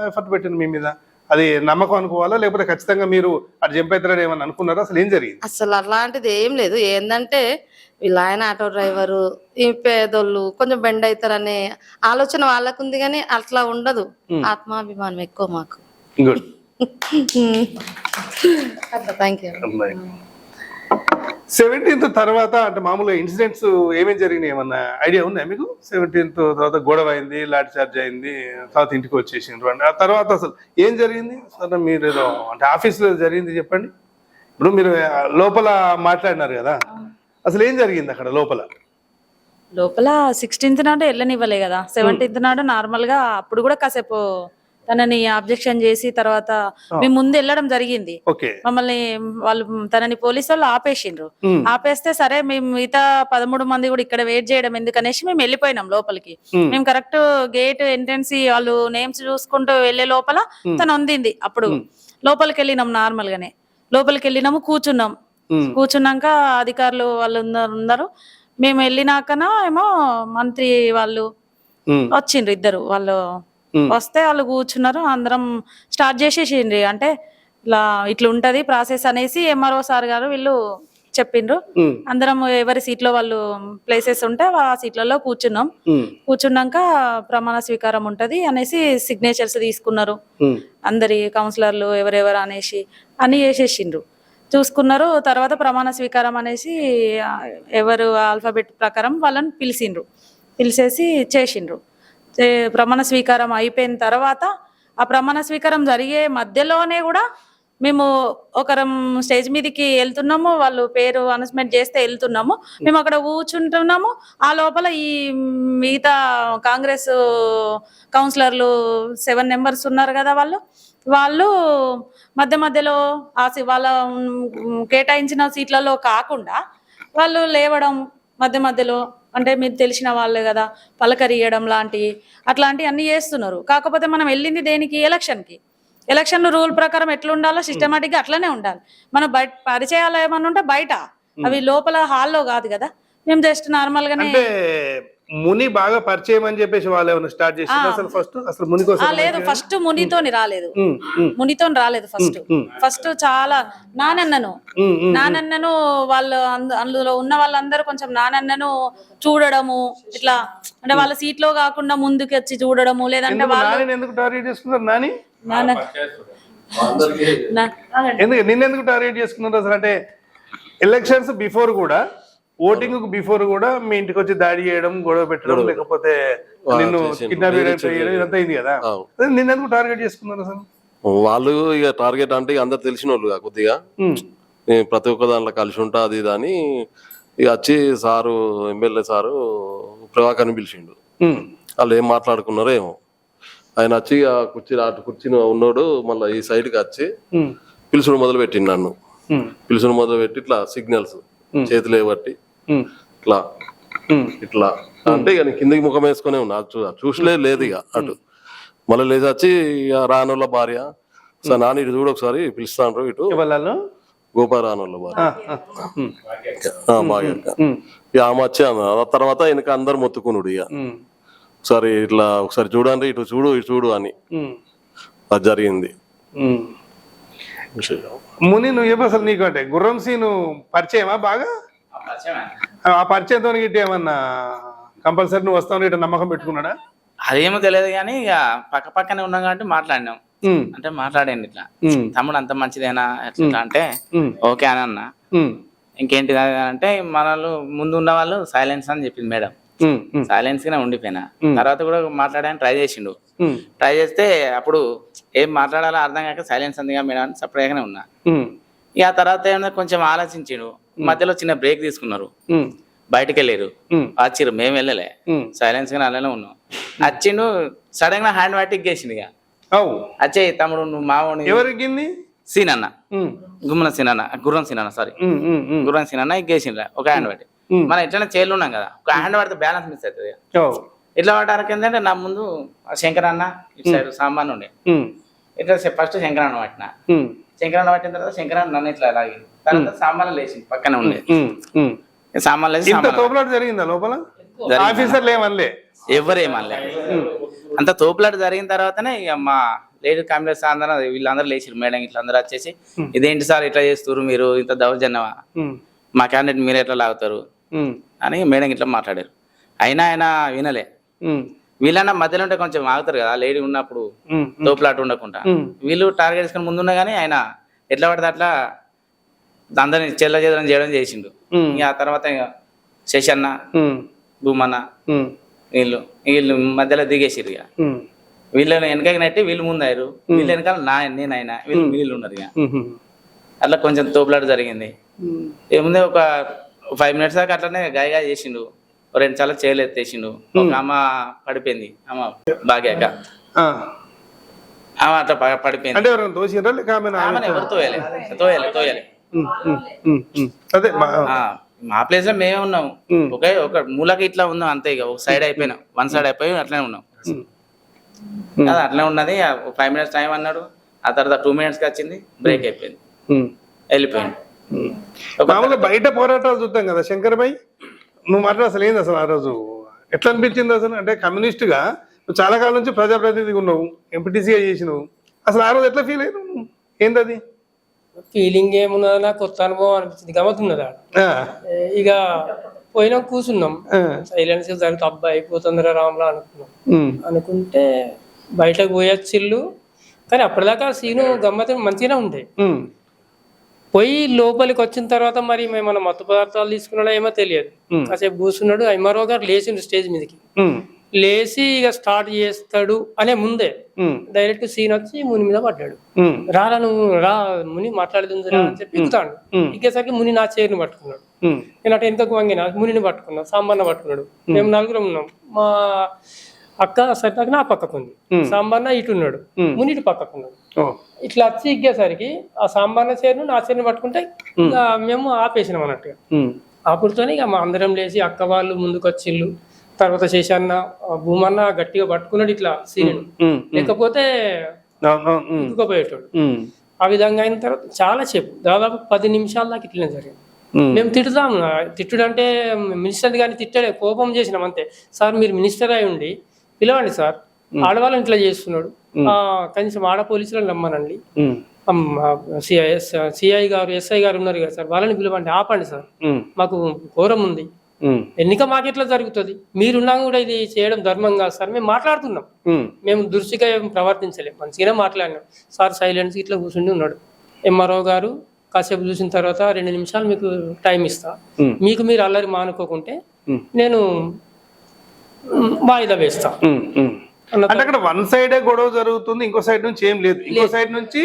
ఎఫర్ట్ పెట్టింది మీ మీద? అది నమ్మకం అనుకోవాలా, లేకపోతే ఖచ్చితంగా మీరు అది జంపైతారని ఏమని అనుకున్నారా? అసలు ఏం జరిగింది? అసలు అలాంటిది ఏం లేదు. ఏంటంటే వీళ్ళు ఆయన ఆటో డ్రైవరు, ఈ పేదోళ్ళు కొంచెం బెండ్ అవుతారనే ఆలోచన వాళ్ళకు ఉంది, కానీ అట్లా ఉండదు. ఆత్మాభిమానం ఎక్కువ మాకు. Good, thank you. 17th తర్వాత అంటే మామూలుగా ఇన్సిడెంట్స్ ఏమేమి జరిగినాయి ఏమన్నా ఐడియా ఉందా మీకు? 17th తర్వాత గొడవ అయింది, లాఠీ చార్జ్ అయింది, తర్వాత ఇంటికి వచ్చేసిండ్రు. అంటే ఆ తర్వాత అసలు ఏం జరిగింది? సరే మీరు ఏదో అంటే ఆఫీస్లో జరిగింది చెప్పండి. ఇప్పుడు మీరు లోపల మాట్లాడినారు కదా, అసలు ఏం జరిగింది అక్కడ లోపల? 16th నాడు వెళ్ళనివ్వలే కదా, 17th నాడు నార్మల్ గా అప్పుడు కూడా కాసేపు తనని అబ్జెక్షన్ చేసి తర్వాత మేము ముందు వెళ్ళడం జరిగింది. ఓకే. మమ్మల్ని వాళ్ళు తనని పోలీసు వాళ్ళు ఆపేసిండ్రు. ఆపేస్తే సరే మేము మిగతా 13 మంది కూడా ఇక్కడ వెయిట్ చేయడం ఎందుకనేసి మేము వెళ్ళిపోయినాం లోపలికి. మేము కరెక్ట్ గేట్ ఎంట్రన్స్ వాళ్ళు నేమ్స్ చూసుకుంటూ వెళ్లే లోపల తను అందింది. అప్పుడు లోపలికి వెళ్ళినాం, నార్మల్ గానే లోపలికి వెళ్ళినాము, కూర్చున్నాక అధికారులు వాళ్ళు ఉన్నారు. మేము వెళ్ళినాకన ఏమో మంత్రి వాళ్ళు వచ్చిండ్రు, ఇద్దరు వాళ్ళు వస్తే వాళ్ళు కూర్చున్నారు. అందరం స్టార్ట్ చేసేసిండ్రి, అంటే ఇట్లా ఉంటది ప్రాసెస్ అనేసి ఎంఆర్ఓ సార్ గారు వీళ్ళు చెప్పిండ్రు. అందరం ఎవరి సీట్లో వాళ్ళు ప్లేసెస్ ఉంటే ఆ సీట్లలో కూర్చున్నాక ప్రమాణ స్వీకారం ఉంటది అనేసి సిగ్నేచర్స్ తీసుకున్నారు. అందరి కౌన్సిలర్లు ఎవరెవరు అనేసి అన్ని చేసేసిండ్రు, చూసుకున్నారు. తర్వాత ప్రమాణ స్వీకారం అనేసి ఎవరు ఆల్ఫాబెట్ ప్రకారం వాళ్ళని పిలిచేసి చేసిండ్రు. ప్రమాణ స్వీకారం అయిపోయిన తర్వాత ఆ ప్రమాణ స్వీకారం జరిగే మధ్యలోనే కూడా మేము ఒకరం స్టేజ్ మీదకి వెళ్తున్నాము, వాళ్ళు పేరు అనౌన్స్మెంట్ చేస్తే వెళ్తున్నాము, మేము అక్కడ కూర్చుంటున్నాము. ఆ లోపల ఈ మిగతా కాంగ్రెస్ కౌన్సిలర్లు 7 మెంబర్స్ ఉన్నారు కదా, వాళ్ళు మధ్యలో వాళ్ళ కేటాయించిన సీట్లలో కాకుండా వాళ్ళు లేవడం మధ్యలో, అంటే మీరు తెలిసిన వాళ్ళే కదా, పలకరియడం అట్లాంటివి అన్ని చేస్తున్నారు. కాకపోతే మనం వెళ్ళింది దేనికి? ఎలక్షన్ రూల్ ప్రకారం ఎట్లా ఉండాలో సిస్టమేటిక్ గా అట్లనే ఉండాలి. మన బయట పరిచయాలు ఏమన్నా ఉంటే బయట, అవి లోపల హాల్లో కాదు కదా. మేము జస్ట్ నార్మల్ గానే ముని బాగా పరిచయం అని చెప్పేసి వాళ్ళు ఏమైనా స్టార్ట్ చేసిండ్రా? అసలు ముని కోసం లేదు, ఫస్ట్ మునితోని రాలేదు. ఫస్ట్ చాలా నానన్నను వాళ్ళు అందులో ఉన్న వాళ్ళందరూ కొంచెం నానన్నను చూడడము, ఇట్లా అంటే వాళ్ళ సీట్ లో కాకుండా ముందుకు వచ్చి చూడడము, లేదంటే వాళ్ళు ఎందుకు టార్గెట్ చేసుకున్నారు? నిన్నెందుకు టార్గెట్ చేసుకున్నారు అసలు? అంటే ఎలక్షన్స్ బిఫోర్ కూడా, ఓటింగ్ బిఫోర్ కూడా మీ ఇంటికి వచ్చి దాడి చేయడం, గొడవ పెట్టడం, లేకపోతే నిన్ను కిడ్నాప్ చేయడం ఇదంతా అయింది కదా. నిన్నెందుకు టార్గెట్ చేసుకున్నారు అసలు? వాళ్ళు ఇక టార్గెట్ అంటే అందరు తెలిసిన వాళ్ళు కొద్దిగా, ప్రతి ఒక్క దాంట్లో కలిసి ఉంటా అది ఇది అని ఇక వచ్చి సారు ఎమ్మెల్యే సారు ప్రభాకర్ని పిలిచిండు. వాళ్ళు ఏం మాట్లాడుకున్నారో ఏమో, ఆయన వచ్చి ఆ కుర్చీని ఉన్నాడు మళ్ళీ ఈ సైడ్కి వచ్చి పిలుచుడు మొదలు పెట్టిండు. నన్ను పిలుచుడు మొదలు పెట్టి ఇట్లా సిగ్నల్స్ చేతులు బట్టి ఇట్లా అంటే ఇక కిందికి ముఖం వేసుకునే ఉన్నా, చూసలే లేదు ఇక అటు. మళ్ళీ లేచి వచ్చి ఇక రానోళ్ళ భార్య, సార్ నాన్న ఇటు చూడు ఒకసారి పిలుస్తాను ఇటు, గోపా రానోళ్ళ భార్య బాగా ఇక ఆమె వచ్చి అన్న తర్వాత వెనక అందరు మొత్తుకున్నాడు. ఇక ఒకసారి ఇట్లా ఒకసారి చూడండి, ఇటు చూడు అని అది జరిగింది. ముని నువ్వు చెప్పు అసలు, నీకు అంటే గుర్రం సీను పరిచయమా బాగా? ఆ పరిచయంతో గిట్ట ఏమన్నా కంపల్సరీ నువ్వు వస్తావు ఇట్లా నమ్మకం పెట్టుకున్నాడా? అదేమో తెలియదు కానీ ఇక పక్కనే ఉన్నాం కాబట్టి మాట్లాడినాం. అంటే మాట్లాడండి ఇట్లా, తమ్ముడు అంత మంచిదేనా ఎట్లా అంటే ఓకే అని అన్న. ఇంకేంటి అంటే మనలు ముందు ఉన్న వాళ్ళు సైలెన్స్ అని చెప్పింది మేడం. సైలెన్స్ గానే ఉండిపోయినా. తర్వాత కూడా మాట్లాడడానికి ట్రై చేసిండు. ట్రై చేస్తే అప్పుడు ఏం మాట్లాడాలో అర్థం కాక సైలెన్స్ అందిగా మేడం అని సపరేట్గానే ఉన్నా. ఇక ఆ తర్వాత ఏమన్నా కొంచెం ఆలోచించిండు. మధ్యలో చిన్న బ్రేక్ తీసుకున్నారు, బయటకు వెళ్ళారు, వచ్చిర్రు. మేము వెళ్ళలే, సైలెన్స్ గానే అలానే ఉన్నాం. వచ్చిండు, సడన్ గా హ్యాండ్ పట్టి ఎగ్గేసిండు. ఇక వచ్చే తమ్ముడు నువ్వు మావోని సీనన్న, గుమ్మన సీనన్న, గుర్రం సీనన్న ఎగ్గేసిండ్రా ఒక హ్యాండ్ పట్టి. మనం ఎట్లయినా చైర్లు ఉన్నాం కదా, ఒక హ్యాండ్ పడితే బ్యాలెన్స్ మిస్ అవుతుంది. ఇట్లా పడడానికి ఏంటంటే నా ముందు శంకరన్న, ఇటు సైడ్ సామాన్ ఉండే. ఇట్లా ఫస్ట్ శంకరన్న పట్టిన, శంకరన్న పట్టిన తర్వాత శంకరన్న నన్ను ఇట్లా లాగి, తర్వాత సామాన్లు లేచింది పక్కనే ఉండే. సామాన్లు లేచి జరిగిందా లోపల? ఆఫీసర్లు ఏమనలే, ఎవరేమనలే. అంత తోపులాట జరిగిన తర్వాతనే ఇక మా లేడీ కాంగ్రెస్ అందరూ వీళ్ళందరూ లేచిరు. మేడం ఇట్లా అందరూ వచ్చేసి ఇదేంటి సార్ ఇట్లా చేస్తారు మీరు, ఇంత దౌర్జన్యమా, మా క్యాండిడేట్ మీరు ఎట్లా లాగుతారు అని మేడం ఇట్లా మాట్లాడారు. అయినా ఆయన వినలే. వీళ్ళన్నా మధ్యలో ఉంటే కొంచెం ఆగుతారు కదా, లేడీ ఉన్నప్పుడు తోపులాట ఉండకుండా. వీళ్ళు టార్గెట్ చేసుకుని ముందున్నా కానీ ఆయన ఎట్లా పడితే అట్లా అందరిని చెల్లజేదనం చేయడం చేసిండు. ఇక ఆ తర్వాత ఇక శశన్న, భూమన్న వీళ్ళు మధ్యలో దిగేసిరు. ఇక వీళ్ళని వెనకకి నెట్టి వీళ్ళు ముందయ్యారు, వీళ్ళు వెనకాల నేనైనా వీళ్ళు వీళ్ళు ఉన్నారు. ఇక అట్లా కొంచెం తోపులాట జరిగింది. ఏముంది ఒక 5 minutes దాకా అట్లనే గాయగా చేసిండు. 2 సార్లు చేయలు ఎత్తేసిండు. ఒక అమ్మ పడిపోయింది, అమ్మ బాగాక. ఆమె అట్లా పడిపోయింది. అంటే ఎవరైనా తోసినరా లేక ఆమెను ఎవరు తోయాలి. అదే మా ప్లేస్ లో మేమే ఉన్నాము. ఒక మూలకి ఇట్లా ఉన్నాం అంతే, ఇక ఒక సైడ్ అయిపోయినాం, వన్ సైడ్ అయిపోయి అట్లనే ఉన్నాం. అది అట్లనే ఉన్నది. 5 minutes టైం అన్నాడు, ఆ తర్వాత 2 minutes వచ్చింది, బ్రేక్ అయిపోయింది, వెళ్ళిపోయింది. మామూలుగా బయట పోరాటాలు చూద్దాం కదా శంకర్ భాయ్, నువ్వు మాట్లాడు అసలు ఏంది అసలు ఆ రోజు ఎట్లా అనిపించింది అసలు? అంటే కమ్యూనిస్ట్గా నువ్వు చాలా కాలం నుంచి ప్రజాప్రతినిధిగా ఉన్నావు, ఎంపీటీసీగా చేసినావు, అసలు ఆ రోజు ఎట్లా ఫీల్ అయినావు నువ్వు? ఏంది అది ఫీలింగ్ ఏమున్నదా, నాకు కొత్త అనుభవం అనిపించింది, గమ్మతున్నదా. ఇక పోయినాం, కూర్చున్నాం, సైలెన్స్ జరుగుతూ అబ్బాయి అయిపోతుందిరా రామ్లా అనుకుంటే బయటకు పోయొచ్చిళ్ళు. కానీ అప్పటిదాకా సీను గమ్మత్ మంచిగానే ఉండే. పోయి లోపలికి వచ్చిన తర్వాత మరి మేము మత్తు పదార్థాలు తీసుకున్నాడో ఏమో తెలియదు. కాసేపు కూర్చున్నాడు, ఎంఆర్ఓ గారు లేచిండు స్టేజ్ మీదకి. లేచి ఇక స్టార్ట్ చేస్తాడు అనే ముందే డైరెక్ట్ సీన్ వచ్చి ముని మీద పడ్డాడు. రారా నువ్వు రా, ముని మాట్లాడుతుంది రా అని చెప్పి ఎక్కుతాడు. ఎక్కేసరికి ముని నా చైర్ని పట్టుకున్నాడు. నేను అటు వెనుకకు వంగిన, మునిని పట్టుకున్నాను, సాంబార్న పట్టుకున్నాడు. మేము 4 ఉన్నాం. మా అక్క సరిదాకా నా పక్కకుంది, సాంబార్న ఇటు ఉన్నాడు, ముని ఇటు పక్కకున్నాడు. ఇట్లా వచ్చి ఎక్కేసరికి ఆ సాంబార్న చైర్ను నా చైర్ని పట్టుకుంటే మేము ఆపేసినాం అన్నట్టుగా. అప్పుడుతోనే ఇక మా అందరం లేచి అక్క వాళ్ళు ముందుకు వచ్చిళ్ళు. తర్వాత శేషన్న భూమన్న గట్టిగా పట్టుకున్నాడు ఇట్లా సీన్, లేకపోతే ఇంకుపోయేటోడు. ఆ విధంగా అయిన తర్వాత చాలా సేపు, దాదాపు 10 నిమిషాల దాకా ఇట్లనే జరిగింది. మేము తిట్టుదాం, తిట్టుడు అంటే మినిస్టర్ కానీ తిట్టాడే, కోపం చేసినాం అంతే. సార్ మీరు మినిస్టర్ అయి ఉండి పిలవండి సార్, ఆడవాళ్ళని ఇట్లా చేస్తున్నాడు, కనీసం ఆడ పోలీసులను రమ్మనండి, సిఐ గారు ఎస్ఐ గారు ఉన్నారు కదా సార్, వాళ్ళని పిలవండి, ఆపండి సార్, మాకు ఘోరం ఉంది, ఎన్నిక మాకెట్లా జరుగుతుంది, మీరున్నా కూడా ఇది చేయడం ధర్మం కాదు సార్. మేము మాట్లాడుతున్నాం, మేము దురుసుగా ప్రవర్తించలేం, మంచిగానే మాట్లాడినాం సార్. సైలెన్స్ ఇట్లా కూర్చుండి ఉన్నాడు. ఎంఆర్ఓ గారు కాసేపు చూసిన తర్వాత 2 నిమిషాలు మీకు టైం ఇస్తా, మీకు మీరు అల్లరి మానుకోకుంటే నేను వాయిదా వేస్తా. అంటే అక్కడ వన్ సైడే గొడవ జరుగుతుంది, ఇంకో సైడ్ నుంచి ఏం లేదు, ఇంకో సైడ్ నుంచి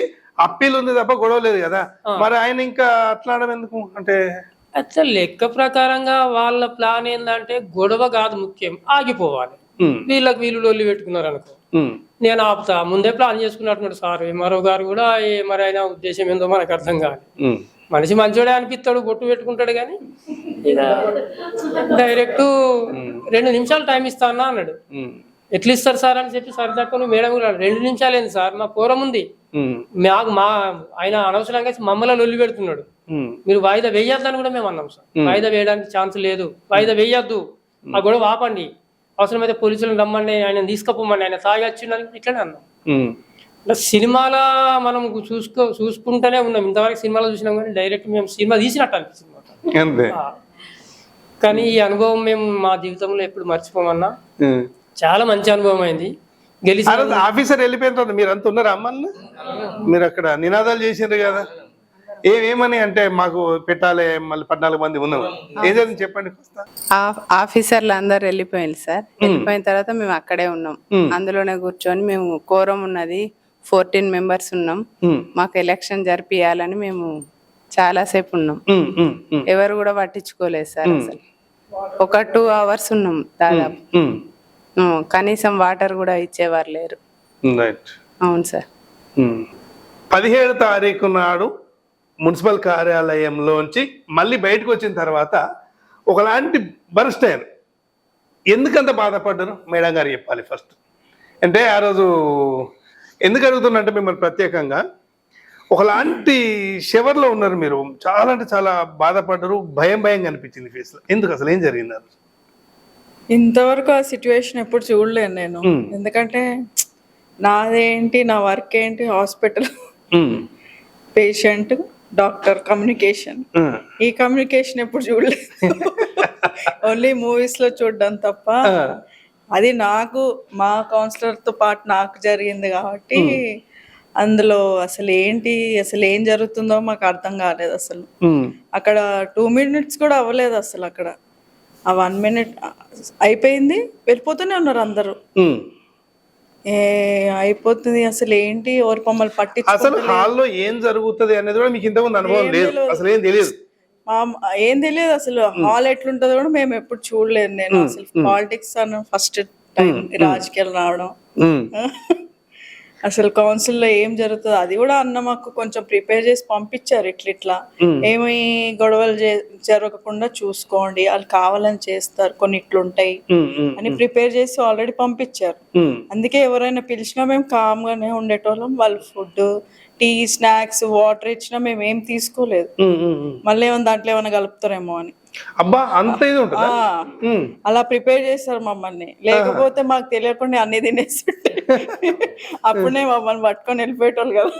అప్పీల్ ఉంది తప్ప గొడవ లేదు కదా. మరి ఆయన ఇంకా అట్లా అనడం ఎందుకు? అంటే అసలు లెక్క ప్రకారంగా వాళ్ళ ప్లాన్ ఏంటంటే గొడవ కాదు ముఖ్యం, ఆగిపోవాలి. వీళ్ళకి వీళ్ళు లొల్లి పెట్టుకున్నారు అనుకో, నేను ఆపుతా, ముందే ప్లాన్ చేసుకున్నట్టున్నాడు సార్. ఎంఆర్ఓ గారు కూడా మరి ఆయన ఉద్దేశం ఏందో మనకు అర్థం కాదు. మనిషి మంచోడే అనిపిస్తాడు, బొట్టు పెట్టుకుంటాడు, కానీ ఇక డైరెక్ట్ 2 నిమిషాలు టైం ఇస్తా అన్నాడు. ఎట్లా ఇస్తారు సార్ అని చెప్పి సరిదక్కువ మేడం కూడా 2 నిమిషాలు ఏంది సార్, మా పూర్వం ఉంది, మా ఆయన అనవసరంగా మమ్మల్ని లొల్లి పెడుతున్నాడు, మీరు వాయిదా వేయొద్దని కూడా మేము అన్నాం సార్. వాయిదా వేయడానికి ఛాన్స్ లేదు, వాయిదా వేయొద్దు, ఆ గొడవ ఆపండి, అవసరమైతే పోలీసులను రమ్మండి, ఆయన తీసుకపోమండి, ఆయన తాగి వచ్చిందని ఇట్లనే అన్నాం. అంటే సినిమాలో మనం చూసుకుంటూనే ఉన్నాం, ఇంతవరకు సినిమాలో చూసినాం, కానీ డైరెక్ట్ మేము సినిమా తీసినట్టు అనిపిస్తుంది. కానీ ఈ అనుభవం మేము మా జీవితంలో ఎప్పుడు మర్చిపోమన్నా, చాలా మంచి అనుభవం అయింది. గెలిచి ఆఫీసర్ వెళ్ళిపోయిన తర్వాత మీరు అంత ఉన్నారా అమ్మల్ని? మీరు అక్కడ నినాదాలు చేసిండ్రు కదా, ఏమని అంటే మాకు పెట్టాలి, మళ్ళీ 14 మంది ఉన్నాం, ఏదైనా చెప్పండి. ఆఫీసర్లు అందరు వెళ్ళిపోయింది సార్. వెళ్ళిపోయిన తర్వాత మేము అక్కడే ఉన్నాం, అందులోనే కూర్చొని మేము కోరం ఉన్నది 14 మెంబర్స్ ఉన్నాం, మాకు ఎలక్షన్ జరిపియాలని మేము చాలా సేపు ఉన్నాం. ఎవరు కూడా పట్టించుకోలేదు సార్. అసలు ఒక 2 hours ఉన్నాం దాదాపు, కనీసం వాటర్ కూడా ఇచ్చేవారు లేరు. అవును సార్. 17వ తారీఖు నాడు మున్సిపల్ కార్యాలయంలోంచి మళ్ళీ బయటకు వచ్చిన తర్వాత ఒకలాంటి బర్స్ట్ అయ్యారు. ఎందుకంత బాధపడ్డారు మేడం గారు చెప్పాలి ఫస్ట్. అంటే ఆ రోజు ఎందుకు అడుగుతున్నట్టే మిమ్మల్ని ప్రత్యేకంగా, ఒకలాంటి షెవర్లో ఉన్నారు మీరు, చాలా అంటే చాలా బాధపడ్డారు, భయంగా అనిపించింది ఫేస్లో. ఎందుకు అసలు ఏం జరిగింది? ఇంతవరకు ఆ సిచ్యువేషన్ ఎప్పుడు చూడలేను నేను, ఎందుకంటే నాదేంటి, నా వర్క్ ఏంటి, హాస్పిటల్, పేషెంట్, డాక్టర్, కమ్యూనికేషన్. ఈ కమ్యూనికేషన్ ఎప్పుడు చూడలేదు, ఓన్లీ మూవీస్ లో చూడడం తప్ప. అది నాకు మా కౌన్సిలర్ తో పాటు నాకు జరిగింది కాబట్టి అందులో అసలు ఏం జరుగుతుందో మాకు అర్థం కాలేదు అసలు. అక్కడ 2 minutes కూడా అవ్వలేదు అసలు. అక్కడ ఆ 1 minute అయిపోయింది, వెళ్ళిపోతూనే ఉన్నారు అందరూ. అయిపోతుంది అసలు ఏంటి, ఎవరు మమ్మల్ని పట్టించు. అసలు హాల్లో ఏం జరుగుతుంది అనేది కూడా మీకు ఇంతకుముందు అనుభవం లేదు, అసలు ఏం తెలియదు. ఏం తెలియదు అసలు. హాల్ ఎట్లుంటుందో కూడా మేము ఎప్పుడు చూడలేదు. నేను అసలు పాలిటిక్స్ అన్న ఫస్ట్ టైం రాజకీయాలు రావడం, అసలు కౌన్సిల్ లో ఏం జరుగుతుంది అది కూడా అన్న మాకు కొంచెం ప్రిపేర్ చేసి పంపించారు. ఇట్లా ఏమి గొడవలు జరగకుండా చూసుకోండి, వాళ్ళు కావాలని చేస్తారు, కొన్ని ఇట్లుంటాయి అని ప్రిపేర్ చేసి ఆల్రెడీ పంపించారు. అందుకే ఎవరైనా పిలిచినా మేము కామ్ గానే ఉండేటోళ్ళం. వాళ్ళు ఫుడ్, టీ, స్నాక్స్, వాటర్ ఇచ్చినా మేము ఏం తీసుకోలేదు. మళ్ళీ ఏమైనా దాంట్లో ఏమైనా కలుపుతారేమో అని. అబ్బా, అంత ఇది ఉంటుందా? అలా ప్రిపేర్ చేస్తారు మమ్మల్ని. లేకపోతే మాకు తెలియకుండా అన్ని తినేస్తుంటే అప్పుడే మమ్మల్ని పట్టుకొని వెళ్ళిపోయేటోళ్ళు కదా.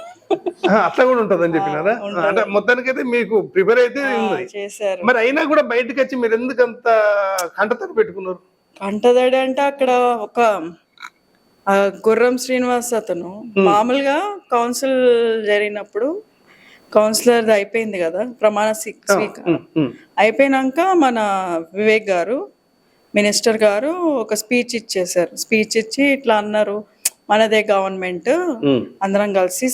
అట్లా కూడా ఉంటది అని చెప్పినారా? అంటే మొత్తానికైతే మీకు ప్రిపేర్ అయితే ఉంది. చేశారు. మరి అయినా కూడా బయటకు వచ్చి మీరు ఎందుకు అంత కంటతడి పెట్టుకున్నారు? కంటదడి అంటే అక్కడ ఒక గుర్రం శ్రీనివాస్ అతను మామూలుగా కౌన్సిల్ జరిగినప్పుడు కౌన్సిలర్ అయిపోయింది కదా ప్రమాణ స్వీకారం అయిపోయినాక మన వివేక్ గారు మినిస్టర్ గారు ఒక స్పీచ్ ఇచ్చేసారు. స్పీచ్ ఇచ్చి ఇట్లా అన్నారు, మనదే గవర్నమెంట్, అందరం కలిసి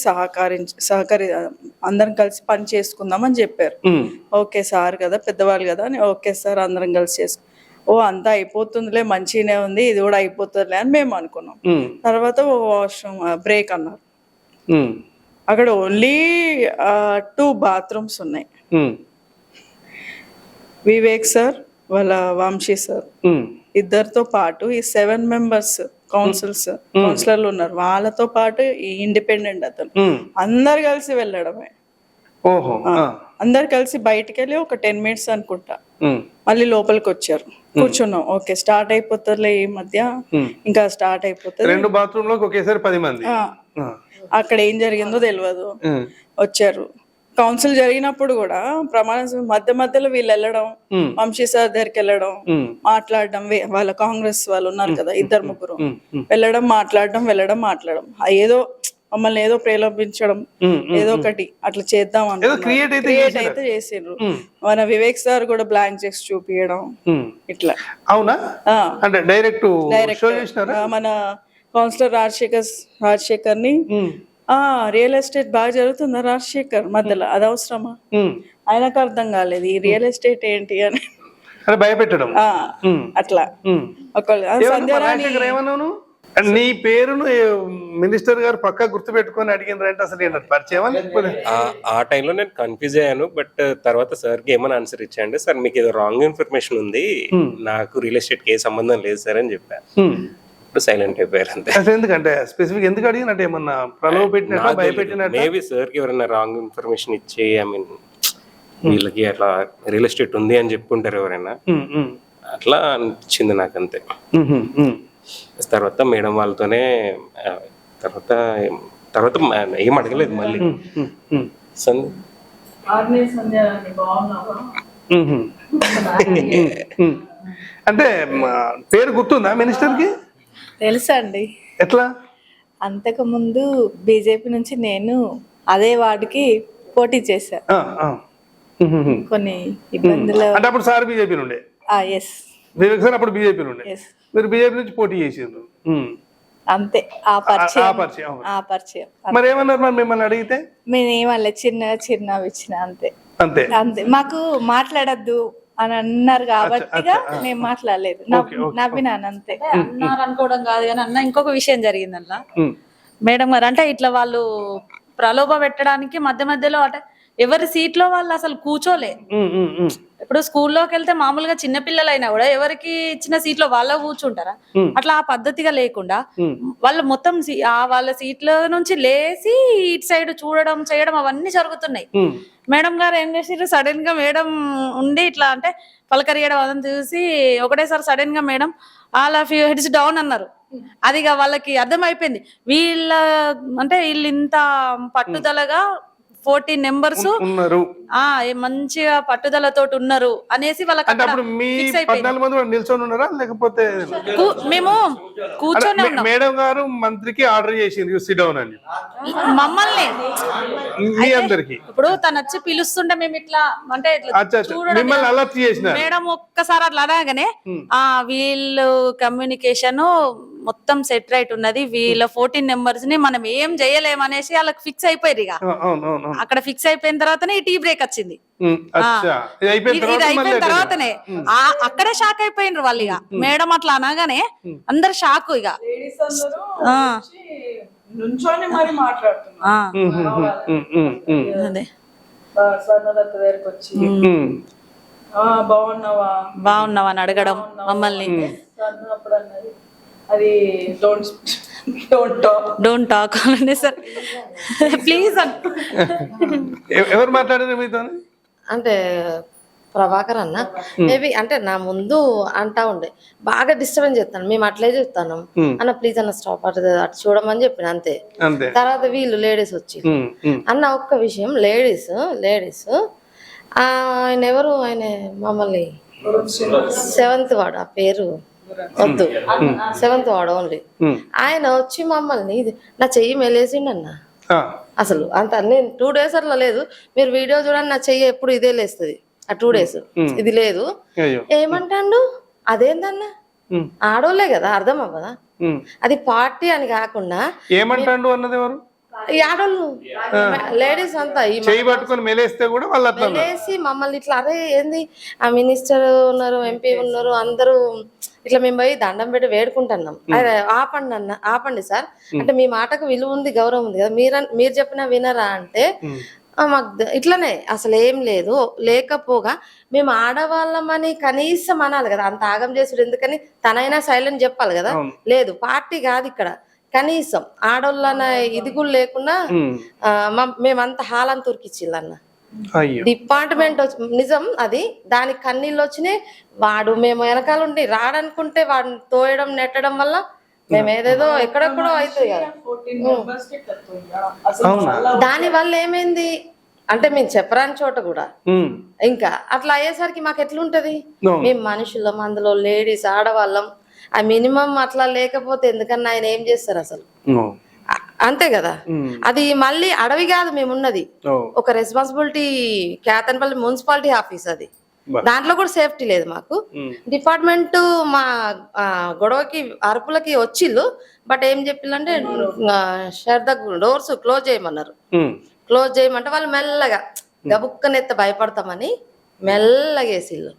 అందరం కలిసి పని చేసుకుందాం అని చెప్పారు. ఓకే సార్ కదా, పెద్దవాళ్ళు కదా అని ఓకే సార్ అందరం కలిసి అంతా అయిపోతుందిలే, మంచిగానే ఉంది, ఇది కూడా అయిపోతుందిలే అని మేము అనుకున్నాం. తర్వాత వాష్రూమ్ బ్రేక్ అన్నారు. అక్కడ ఓన్లీ 2 bathrooms ఉన్నాయి. వివేక్ సార్ వాళ్ళ వంశీ సార్ ఇద్దరితో పాటు ఈ 7 members కౌన్సిలర్లు ఉన్నారు. వాళ్ళతో పాటు ఈ ఇండిపెండెంట్ అతను అందరు కలిసి వెళ్ళడమే. అందరు కలిసి బయటికి వెళ్ళి ఒక 10 minutes అనుకుంటా మళ్ళీ లోపలికి వచ్చారు. కూర్చున్నాం. ఓకే స్టార్ట్ అయిపోతుందిలే, ఈ మధ్య ఇంకా స్టార్ట్ అయిపోతుంది. 2 bathrooms లోకి ఒకేసారి 10 మంది. అక్కడ ఏం జరిగిందో తెలియదు. వచ్చారు. కౌన్సిల్ జరిగినప్పుడు కూడా ప్రమాణ మధ్యలో వీళ్ళు వెళ్ళడం, వంశీ సార్ దగ్గరికి వెళ్ళడం, మాట్లాడడం, వాళ్ళ కాంగ్రెస్ వాళ్ళు ఉన్నారు కదా 2-3 వెళ్ళడం, మాట్లాడడం ఏదో మమ్మల్ని ఏదో ప్రేరేపించడం, ఏదో ఒకటి అట్లా చేద్దాం అని క్రియేట్ అయితే చేసిండ్రు. మన వివేక్ సార్ కూడా బ్లాంక్ చెక్స్ చూపించడం ఇట్లా. అవునా? అంటే డైరెక్ట్ మన కౌన్సిలర్ రాజశేఖర్ ని రియల్ ఎస్టేట్ బాగా జరుగుతుందా రాజశేఖర్ మధ్యలో, అది అవసరమా? ఆయనకు అర్థం కాలేదు ఈ రియల్ ఎస్టేట్ ఏంటి అని భయపెట్టడం అట్లా. నీ పేరును మినిస్టర్ గారు పక్కా గుర్తు పెట్టుకొని అడిగినారంటే అసలు పరిచయం? ఆ టైంలో నేను కన్ఫ్యూజ్ అయ్యాను. బట్ తర్వాత సార్ కి ఏమైనా ఆన్సర్ ఇచ్చాండి, సార్ మీకు ఏదో రాంగ్ ఇన్ఫర్మేషన్ ఉంది, నాకు రియల్ ఎస్టేట్ కి ఏ సంబంధం లేదు సార్ అని చెప్పాను. సైలెంట్ అయిపోయారు అంతే. ఎందుకంటే స్పెసిఫిక్ ఎందుకు అడిగినట్టు ఏమన్నా ప్రలోభ పెట్టినట్టు భయపెట్టినట్టు? మేబీ సార్ కి ఎవరైనా రాంగ్ ఇన్ఫర్మేషన్ ఇచ్చి వీళ్ళకి అట్లా రియల్ ఎస్టేట్ ఉంది అని చెప్పుకుంటారు ఎవరైనా, అట్లా అనిపించింది నాకు అంతే. తర్వాత మేడం వాళ్ళతోనే తర్వాత ఏం అడగలేదు మళ్ళీ. అంటే పేరు గుర్తుందా మినిస్టర్ కి? తెలుసా అండి. ఎట్లా? అంతకు ముందు బీజేపీ నుంచి నేను అదే వార్డుకి పోటీ చేశా. కొన్ని ఇబ్బందులు. అంటే అప్పుడు సార్ బీజేపీ నుండే? ఎస్. వివేక్ సార్ అప్పుడు బీజేపీ నుండే, మీరు బీజేపీ నుంచి పోటీ చేసిండ్రు అంతే. ఆ పరిచయం. మరి ఏమన్నారు మరి మిమ్మల్ని అడిగితే? మేము ఏమన్నా చిన్న ఇచ్చిన అంతే అంతే. మాకు మాట్లాడద్దు అని అన్నారు కాబట్టి నేను మాట్లాడలేదు, నవ్వినాను అంతే. అన్నారు అనుకోవడం కాదు కానీ అన్న ఇంకొక విషయం జరిగిందన్న. మేడం గారు అంటే ఇట్లా వాళ్ళు ప్రలోభ పెట్టడానికి మధ్యలో అంటే ఎవరి సీట్ లో వాళ్ళు అసలు కూర్చోలే. ఇప్పుడు స్కూల్లోకి వెళ్తే మామూలుగా చిన్నపిల్లలైనా కూడా ఎవరికి ఇచ్చిన సీట్ లో వాళ్ళ కూర్చుంటారా, అట్లా ఆ పద్ధతిగా లేకుండా వాళ్ళు మొత్తం వాళ్ళ సీట్ల నుంచి లేచి ఇటు సైడ్ చూడడం చేయడం అవన్నీ జరుగుతున్నాయి. మేడం గారు ఏం చేసారు, సడన్ గా మేడం ఉండి ఇట్లా అంటే పలకరియడం అదని చూసి ఒకటేసారి సడన్ గా madam all of you heads down అన్నారు. అది వాళ్ళకి అర్థమైపోయింది వీళ్ళ అంటే వీళ్ళు ఇంత పట్టుదలగా 14 members ఉన్నారు, మంచిగా పట్టుదలతో ఉన్నారు అనేసి వాళ్ళకి మేము కూర్చొని ఉన్నాం. మేడం గారు మంత్రికి ఆర్డర్ చేసింది సిట్ డౌన్ అని మమ్మల్ని. ఇప్పుడు తను వచ్చి పిలుస్తుంటే మేము ఇట్లా అంటే మేడం ఒక్కసారి అట్లా అనగానే వీళ్ళు కమ్యూనికేషన్ మొత్తం సెట్ రైట్ ఉన్నది, వీళ్ళ 14 members ని మనం ఏం చేయలేమనేసి వాళ్ళకి ఫిక్స్ అయిపోయారు. ఇక అక్కడ ఫిక్స్ అయిపోయిన తర్వాతనే ఈ టీ బ్రేక్ వచ్చింది. ఇది అయిపోయిన తర్వాతనే అక్కడే షాక్ అయిపోయినారు వాళ్ళు. ఇక మేడం అట్లా అనగానే అందరు షాక్. ఇక నుంచోని మరి మాట్లాడుతున్నా ఆ, అదే స్వర్ణదత్త దగ్గరికి వచ్చి బాగున్నావా బాగున్నావు అని అడగడం మమ్మల్ని. స్వర్ణ అప్పుడు అన్నది అది డోంట్ టాక్ అనండి సార్ ప్లీజ్. ఎవరు మాట్లాడారు మీతో? అంటే ప్రభాకర్ అన్న మేబీ అంటే నా ముందు అంటా ఉండే బాగా డిస్టర్బెన్స్ చేస్తాను, మేము అట్లే చెప్తాను అన్న ప్లీజ్ అన్న స్టాప్ అటు చూడమని చెప్పిన అంతే. తర్వాత వీళ్ళు లేడీస్ వచ్చి అన్న ఒక్క విషయం, లేడీస్ ఆయన ఎవరు, ఆయన మమ్మల్ని 7th వార్డ్, ఆ పేరు వద్దు, 7th వార్డ్ ఓన్లీ, ఆయన వచ్చి మమ్మల్ని నా చెయ్యి మెలేసిండన్న. అసలు అంత నేను 2 days అట్లా లేదు, మీరు వీడియో చూడండి, నా చెయ్యి ఎప్పుడు ఇదే లేస్తుంది, ఆ 2 days ఇది లేదు. ఏమంటాడు అదేందన్నా, ఆడోళ్ళే కదా అర్థం అవ్వదా, అది పార్టీ అని కాకుండా ఏమంటాడు అన్నది ఎవరు? ఈ ఆడోళ్ళు లేడీస్ అంతా చేయి పట్టుకొని మెలేస్తే కూడా వాళ్ళు అట్లా మెలేసి మమ్మల్ని ఇట్లా, అరే ఏంది ఆ మినిస్టర్ ఉన్నారు, ఎంపీ ఉన్నారు, అందరూ ఇట్లా మేము పోయి దండం పెట్టి వేడుకుంటున్నాం. అరే ఆపండి అన్న, ఆపండి సార్ అంటే మీ మాటకు విలువ ఉంది, గౌరవం ఉంది కదా, మీరు చెప్పినా వినరా అంటే మాకు ఇట్లనే అసలు ఏం లేదు. లేకపోగా మేము ఆడవాళ్ళమని కనీసం అనాలి కదా, అంత ఆగం చేసుడు ఎందుకని, తనైనా సైలెంట్ చెప్పాలి కదా. లేదు పార్టీ కాదు ఇక్కడ, కనీసం ఆడోళ్ళన ఇది కూడా లేకుండా మేమంతా హాలని తురికిచ్చిల్లన్న. డిపార్ట్మెంట్ నిజం అది, దానికి కన్నీళ్ళు వచ్చినాయి. వాడు మేము వెనకాల ఉండి రాడనుకుంటే వాడిని తోయడం నెట్టడం వల్ల మేము ఏదేదో ఎక్కడెక్కడో అవుతుంది కదా. దాని వల్ల ఏమైంది అంటే మేము చెప్పరాని చోట కూడా ఇంకా అట్లా అయ్యేసరికి మాకు ఎట్లుంటది, మేము మనుషులం, అందులో లేడీస్ ఆడవాళ్ళం, ఆ మినిమం అట్లా లేకపోతే ఎందుకన్నా ఆయన ఏం చేస్తారు అసలు, అంతే కదా. అది మళ్ళీ అడవి కాదు మేమున్నది, ఒక రెస్పాన్సిబిలిటీ కేతన్పల్లి మున్సిపాలిటీ ఆఫీస్, అది దాంట్లో కూడా సేఫ్టీ లేదు మాకు. డిపార్ట్మెంట్ మా గొడవకి అరుపులకి వచ్చిళ్ళు, బట్ ఏం చెప్పిల్లంటే డోర్స్ క్లోజ్ చేయమన్నారు. క్లోజ్ చేయమంటే వాళ్ళు మెల్లగా గబుక్కనెత్త భయపడతామని మెల్లగేసిళ్ళు.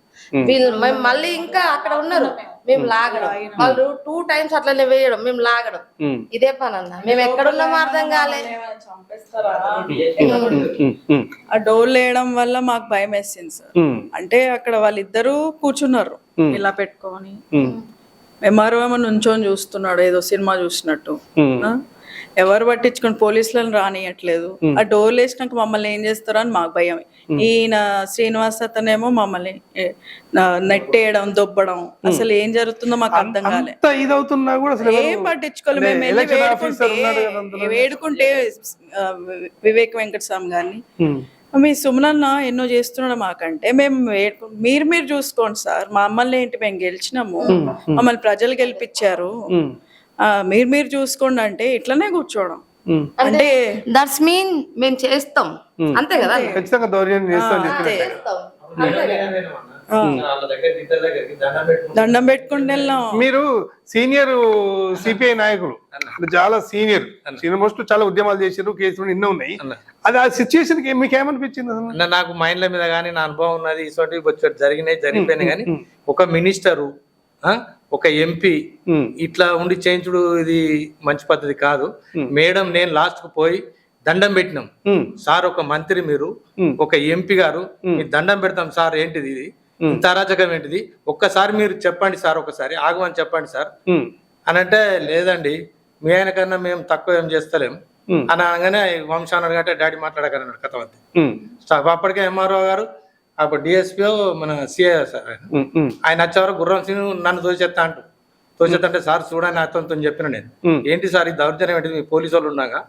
వీళ్ళు మేము మళ్ళీ ఇంకా అక్కడ ఉన్నారు, మేము లాగడం, వాళ్ళు 2 times అట్లనే వేయడం, మేము లాగడం, ఇదే పని అన్న. మేము ఎక్కడున్నామో అర్థం కాలే. ఆ డోర్ వేయడం వల్ల మాకు భయం వేసింది సార్. అంటే అక్కడ వాళ్ళిద్దరూ కూర్చున్నారు ఇలా పెట్టుకొని, ఎంఆర్ఓ ఏమో నుంచొని చూస్తున్నాడు ఏదో సినిమా చూసినట్టు. ఎవరు పట్టించుకొని పోలీసులను రానియట్లేదు. ఆ డోర్లు వేసినాక మమ్మల్ని ఏం చేస్తారో అని మాకు భయం. ఈయన శ్రీనివాస్ అతనేమో మమ్మల్ని నెట్టేయడం, దొబ్బడం, అసలు ఏం జరుగుతుందో మాకు అర్థం కాలే. ఏం పట్టించుకోలేదు. మేము వెళ్ళి వేడుకుంటే వివేక్ వెంకటస్వామి గారిని, మీ సుమనన్న ఎన్నో చేస్తున్నాడు మాకంటే, మేము మీరు చూసుకోండి సార్, మమ్మల్ని ఏంటి, మేము గెలిచినాము, మమ్మల్ని ప్రజలు గెలిపించారు, మీరు చూసుకోండి అంటే ఇట్లనే కూర్చోవడం అంటే దట్స్ మీన్ మేము చేస్తాం అంతే కదా. దండం పెట్టుకుంటే వెళ్ళాం. మీరు సీనియర్ సిపిఐ నాయకులు, చాలా సీనియర్ మోస్ట్, చాలా ఉద్యమాలు చేశారు, కేసులు ఎన్నో ఉన్నాయి. అది ఆ సిచ్యువేషన్ మీకు ఏమనిపించింది? నాకు మైండ్ల మీద కానీ నా అనుభవం ఉన్నది, ఇటువంటి జరిగిపోయినాయి కానీ ఒక మినిస్టరు, ఒక ఎంపీ ఇట్లా ఉండి చేయించుడు ఇది మంచి పద్ధతి కాదు మేడం. నేను లాస్ట్ కు పోయి దండం పెట్టినాం సార్, ఒక మంత్రి మీరు, ఒక ఎంపీ గారు, మీరు దండం పెడతాం సార్, ఏంటిది ఇది, ఇంత అరాచకం ఏంటిది, ఒక్కసారి మీరు చెప్పండి సార్, ఒకసారి ఆగమని చెప్పండి సార్ అని అంటే, లేదండి మీ ఆయన కన్నా మేము తక్కువ ఏం చేస్తలేం అని అనగానే వంశాన అంటే డాడీ మాట్లాడగలన్నాడు కథ అంతే. అప్పటికే ఎంఆర్ఓ గారు, అప్పుడు డిఎస్పీ మన సిఐ సార్ ఆయన వచ్చేవారు గుర్రం సింగ్ నన్ను తోచేస్తా అంటే, సార్ చూడని అతనితో చెప్పిన నేను, ఏంటి సార్ ఈ దౌర్జన్యం ఏంటిది, మీ పోలీసు వాళ్ళు ఉన్నాగా,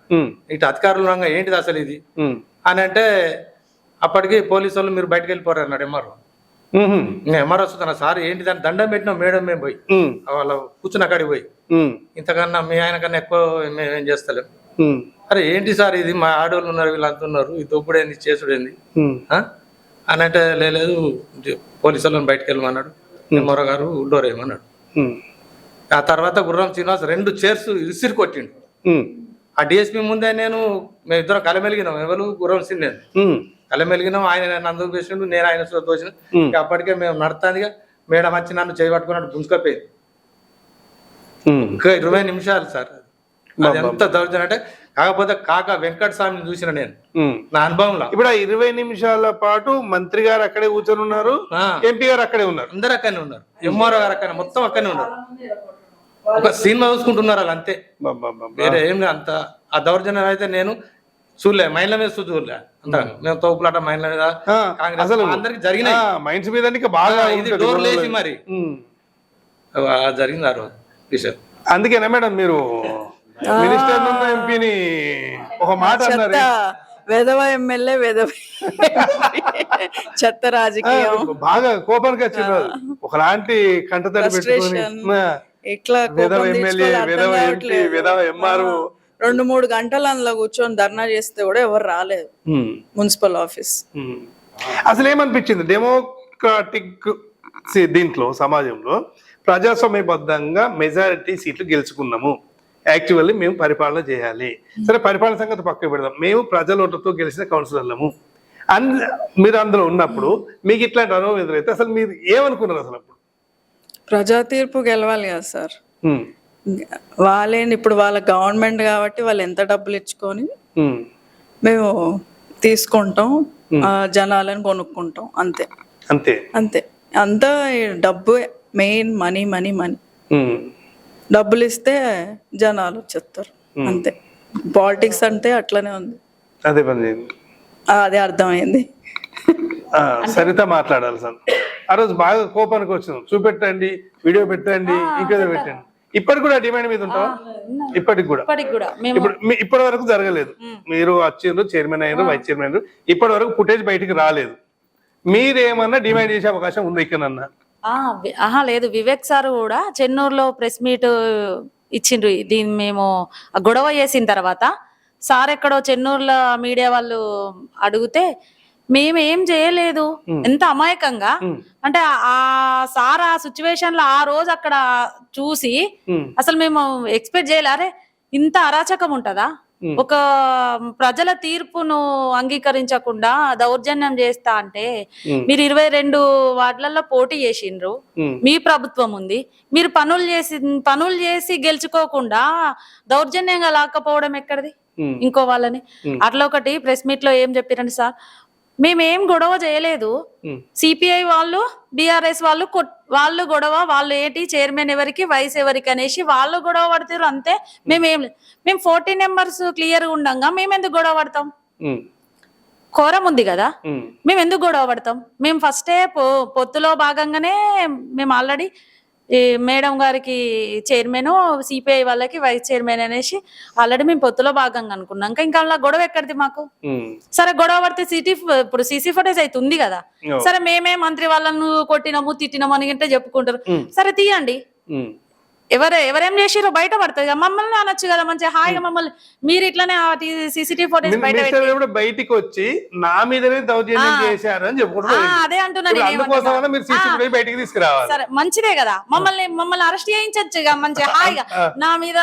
ఇటు అధికారులు ఉన్నాగా, ఏంటిది అసలు ఇది అని అంటే, అప్పటికి పోలీసు వాళ్ళు మీరు బయటకు వెళ్ళిపోరు అన్నాడు ఎంఆర్ఓ. ఎంఆర్ఓ వస్తున్నా సార్ ఏంటి దాన్ని దండం పెట్టినాం మేడం, మేము పోయి వాళ్ళ కూర్చున్న కాడికి పోయి, ఇంతకన్నా మీ ఆయన కన్నా ఎక్కువ మేము ఏం చేస్తలేం. అరే ఏంటి సార్ ఇది, మా ఆడవాళ్ళు ఉన్నారు, వీళ్ళంతా ఉన్నారు, ఈ దొబ్బుడేంది చేసుడేంది అని అంటే, లేదు పోలీసు వాళ్ళని బయటకు వెళ్ళమన్నాడు ఎంఆర్ఓ గారు, డోర్ వేయమన్నాడు. ఆ తర్వాత గుర్రం శ్రీనివాస్ 2 చైర్స్ విసిరి కొట్టిండు. ఆ డిఎస్పీ ముందే మేమిద్దరం కలమెలిగినాం, ఎవరు గుర్రం సింగ్ నేను కలమెలిగినాం, ఆయన నన్ను వేసిండు, నేను ఆయన తోసిన. అప్పటికే మేము నడుతాదిగా మేడం వచ్చి నన్ను చేయబట్టుకున్నట్టు గుంజుకపోయింది. ఇంకా 20 నిమిషాలు సార్, అది ఎంత దౌర్జన్యం అంటే, కాకపోతే కాక వెంకట స్వామిని చూసిన నేను నా అనుభవంలో. ఇప్పుడు ఆ 20 నిమిషాల పాటు మంత్రి గారు అక్కడే కూర్చొని ఉన్నారు, ఎంపీ గారు అక్కడే ఉన్నారు, అందరు అక్కడనే ఉన్నారు, ఎంఆర్ఓ గారు అక్కడ మొత్తం అక్కడనే ఉన్నారు. ఒక సినిమా చూసుకుంటున్నారు వాళ్ళు అంతే, వేరే ఏం లేదు. అంత ఆ దౌర్జన్యం అయితే నేను చూడలే, మైండ్ల మీద చూడలే. అంత మేము తోపులాట మైండ్ల మీద కాంగ్రెస్ అసలు అందరికి జరిగినాయి. మైండ్స్ మీద ఇంకా బాగా ఇది డోర్ లేచి మరి జరిగింది ఆ రోజు విషయం. అందుకేనా మేడం మీరు మినిస్టర్ ఎంపీని ఒక మాట అన్నారు, వెధవ ఎమ్మెల్యే వెధవ చెత్త రాజకీయం, బాగా కోపానికి వచ్చిన ఒకలాంటి కంటతడి పెట్టుకొని ఇట్లా వెధవ ఎమ్మెల్యే, వెధవ ఎంపీ, వెధవ ఎంఆర్ఓ 2-3 గంటలు అందులో కూర్చొని ధర్నా చేస్తే కూడా ఎవరు రాలేదు మున్సిపల్ ఆఫీస్. అసలు ఏమనిపించింది డెమోక్రాటిక్ దీంట్లో సమాజంలో ప్రజాస్వామ్యబద్ధంగా మెజారిటీ సీట్లు గెలుచుకున్నాము, యాక్చువల్లీ మేము పరిపాలన చేయాలి, సరే పరిపాలన సంగతి పక్కకు పెడదాం, మేము ప్రజల ఓట్లతో గెలిచిన కౌన్సిలర్లము మీరు అందులో ఉన్నప్పుడు మీకు ఇట్లాంటి అనుభవం ఎదురైతే అసలు మీరు ఏమనుకున్నారు అసలు అప్పుడు? ప్రజా తీర్పు గెలవాలి కదా సార్, వాళ్ళేంటి ఇప్పుడు వాళ్ళ గవర్నమెంట్ కాబట్టి వాళ్ళు ఎంత డబ్బులు ఇచ్చుకొని మేము తీసుకుంటాం, జనాలను కొనుక్కుంటాం, అంతే అంతే అంతే. అంతా డబ్బు మెయిన్, మనీ మనీ మనీ. డబ్బులు ఇస్తే జనాలు వచ్చేస్తారు అంతే. పాలిటిక్స్ అంటే అట్లనే ఉంది, అదే పని. అదే అర్థమైంది. సరిత మాట్లాడాలి సార్, ఆ రోజు బాగా కోపానికి వచ్చినాం, చూపెట్టండి, వీడియో పెట్టండి, ఇంకేదో పెట్టండి. ఇప్పటికి కూడా డిమాండ్ మీద ఉంటావా? ఇప్పటికి కూడా ఇప్పుడు ఇప్పటి వరకు జరగలేదు, మీరు వచ్చిండ్రు, చైర్మన్ అయ్యారు, వైస్ చైర్మన్ అయ్యారు, ఇప్పటి వరకు ఫుటేజ్ బయటికి రాలేదు, మీరేమన్నా డిమాండ్ చేసే అవకాశం ఉంది ఇక్కడన్నా? లేదు, వివేక్ సార్ కూడా చెన్నూరులో ప్రెస్ మీట్ ఇచ్చిండ్రు. దీన్ని మేము గొడవ చేసిన తర్వాత సార్ ఎక్కడో చెన్నూరులో మీడియా వాళ్ళు అడిగితే మేమేం చేయలేదు, ఎంత అమాయకంగా అంటే ఆ సార్ ఆ సిచ్యువేషన్ లో ఆ రోజు అక్కడ చూసి అసలు మేము ఎక్స్పెక్ట్ చేయలే, అరే ఇంత అరాచకం ఉంటదా, ఒక ప్రజల తీర్పును అంగీకరించకుండా దౌర్జన్యం చేస్తా అంటే, మీరు 22 వార్డులలో పోటీ చేసిండ్రు, మీ ప్రభుత్వం ఉంది, మీరు పనులు చేసి గెలుచుకోకుండా దౌర్జన్యంగా లాక్కపోవడం ఎక్కడిది ఇంకో వాళ్ళని? అట్లా ఒకటి ప్రెస్ మీట్ లో ఏం చెప్పారండి సార్, మేమేం గొడవ చేయలేదు, సిపిఐ వాళ్ళు బీఆర్ఎస్ వాళ్ళు గొడవ, వాళ్ళు ఏంటి చైర్మన్ ఎవరికి వైస్ ఎవరికి అనేసి వాళ్ళు గొడవ పడతారు అంతే, మేము 40 నెంబర్స్ క్లియర్ గా ఉండంగా మేము ఎందుకు గొడవ పడతాం? కోరం ఉంది కదా, మేము ఎందుకు గొడవ పడతాం? మేము ఫస్టే పొత్తులో భాగంగానే మేము ఆల్రెడీ మేడం గారికి చైర్మన్, సిపిఐ వాళ్ళకి వైస్ చైర్మన్ అనేసి ఆల్రెడీ మేము పొత్తులో భాగంగా అనుకున్నాం. ఇంకా అలా గొడవ ఎక్కడిది మాకు? సరే గొడవ పడితే ఇప్పుడు సీసీ ఫుటేజ్ అయితే ఉంది కదా, సరే మేమే మంత్రి వాళ్ళను కొట్టినాము తిట్టినాము అని అంటే చెప్పుకుంటారు, సరే తీయండి, ఎవరేం చేసిరో బయట పడుతుంది, మమ్మల్ని అనొచ్చు కదా మంచిగా హాయిగా, మమ్మల్ని మీరు ఇట్లానే సీసీటీవీ ఫోటేజ్ బయటికి వచ్చి నా మీదనే దౌర్జన్యం చేశారు అని చెప్పుకుంటారు. అదే అంటున్నాను, సరే మంచిదే కదా, మమ్మల్ని అరెస్ట్ చేయించచ్చు మంచిగా హాయిగా, నా మీద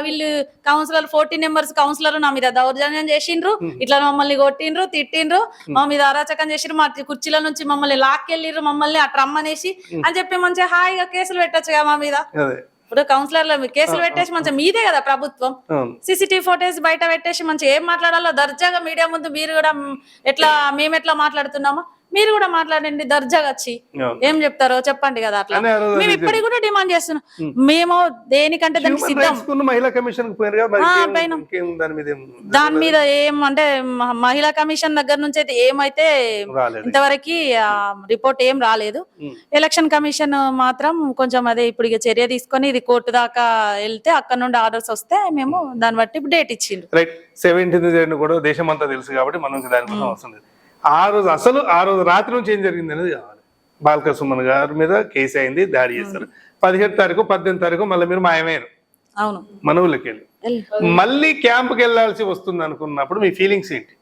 వీళ్ళు కౌన్సిలర్ 40 నెంబర్స్ కౌన్సిలర్ నా మీద దౌర్జన్యం చేసిండ్రు, ఇట్లా మమ్మల్ని కొట్టిండ్రు తిట్టిండ్రు, మా మీద అరాచకం చేసిండ్రు, మా కుర్చీల నుంచి మమ్మల్ని లాక్కెళ్ళిర్రు, మమ్మల్ని అట్లా రమ్మనేసి అని చెప్పి మంచిగా హాయిగా కేసులు పెట్టచ్చుగా మా మీద. ఇప్పుడు కౌన్సిలర్ల కేసులు పెట్టేసి మంచిగా మీదే కదా ప్రభుత్వం, సీసీటీవీ ఫోటేజ్ బయట పెట్టేసి మంచిగా ఏం మాట్లాడాలో దర్జాగా మీడియా ముందు మీరు కూడా మేము ఎట్లా మాట్లాడుతున్నామో మీరు కూడా మాట్లాడండి దర్జాగా వచ్చి, ఏం చెప్తారో చెప్పండి కదా. అట్లా మేము ఇప్పటికి కూడా డిమాండ్ చేస్తున్నాం, మేము దేనికంటే దానికి సిద్ధం. దాని మీద ఏం అంటే మహిళా కమిషన్ దగ్గర నుంచి అయితే ఏమైతే ఇంతవరకు రిపోర్ట్ ఏం రాలేదు. ఎలక్షన్ కమిషన్ మాత్రం కొంచెం అదే ఇప్పుడు ఇక చర్య తీసుకొని ఇది కోర్టు దాకా వెళ్తే అక్కడ నుండి ఆర్డర్స్ వస్తే మేము దాన్ని బట్టి డేట్ ఇచ్చిండు. 17th కూడా దేశం అంతా తెలుసు కాబట్టి మనం దానికోసం అవసరం లేదు. ఆ రోజు రాత్రి నుంచి ఏం జరిగింది అనేది కావాలి. బాల్క సుమన్ గారి మీద కేసు అయింది, దాడి చేస్తారు. 17 తారీఖు 18 తారీఖు మళ్ళీ మీరు మాయమయ్యారు మన ఊళ్ళకి వెళ్ళి, మళ్ళీ క్యాంప్కి వెళ్ళాల్సి వస్తుంది అనుకున్నప్పుడు మీ ఫీలింగ్స్ ఏంటి?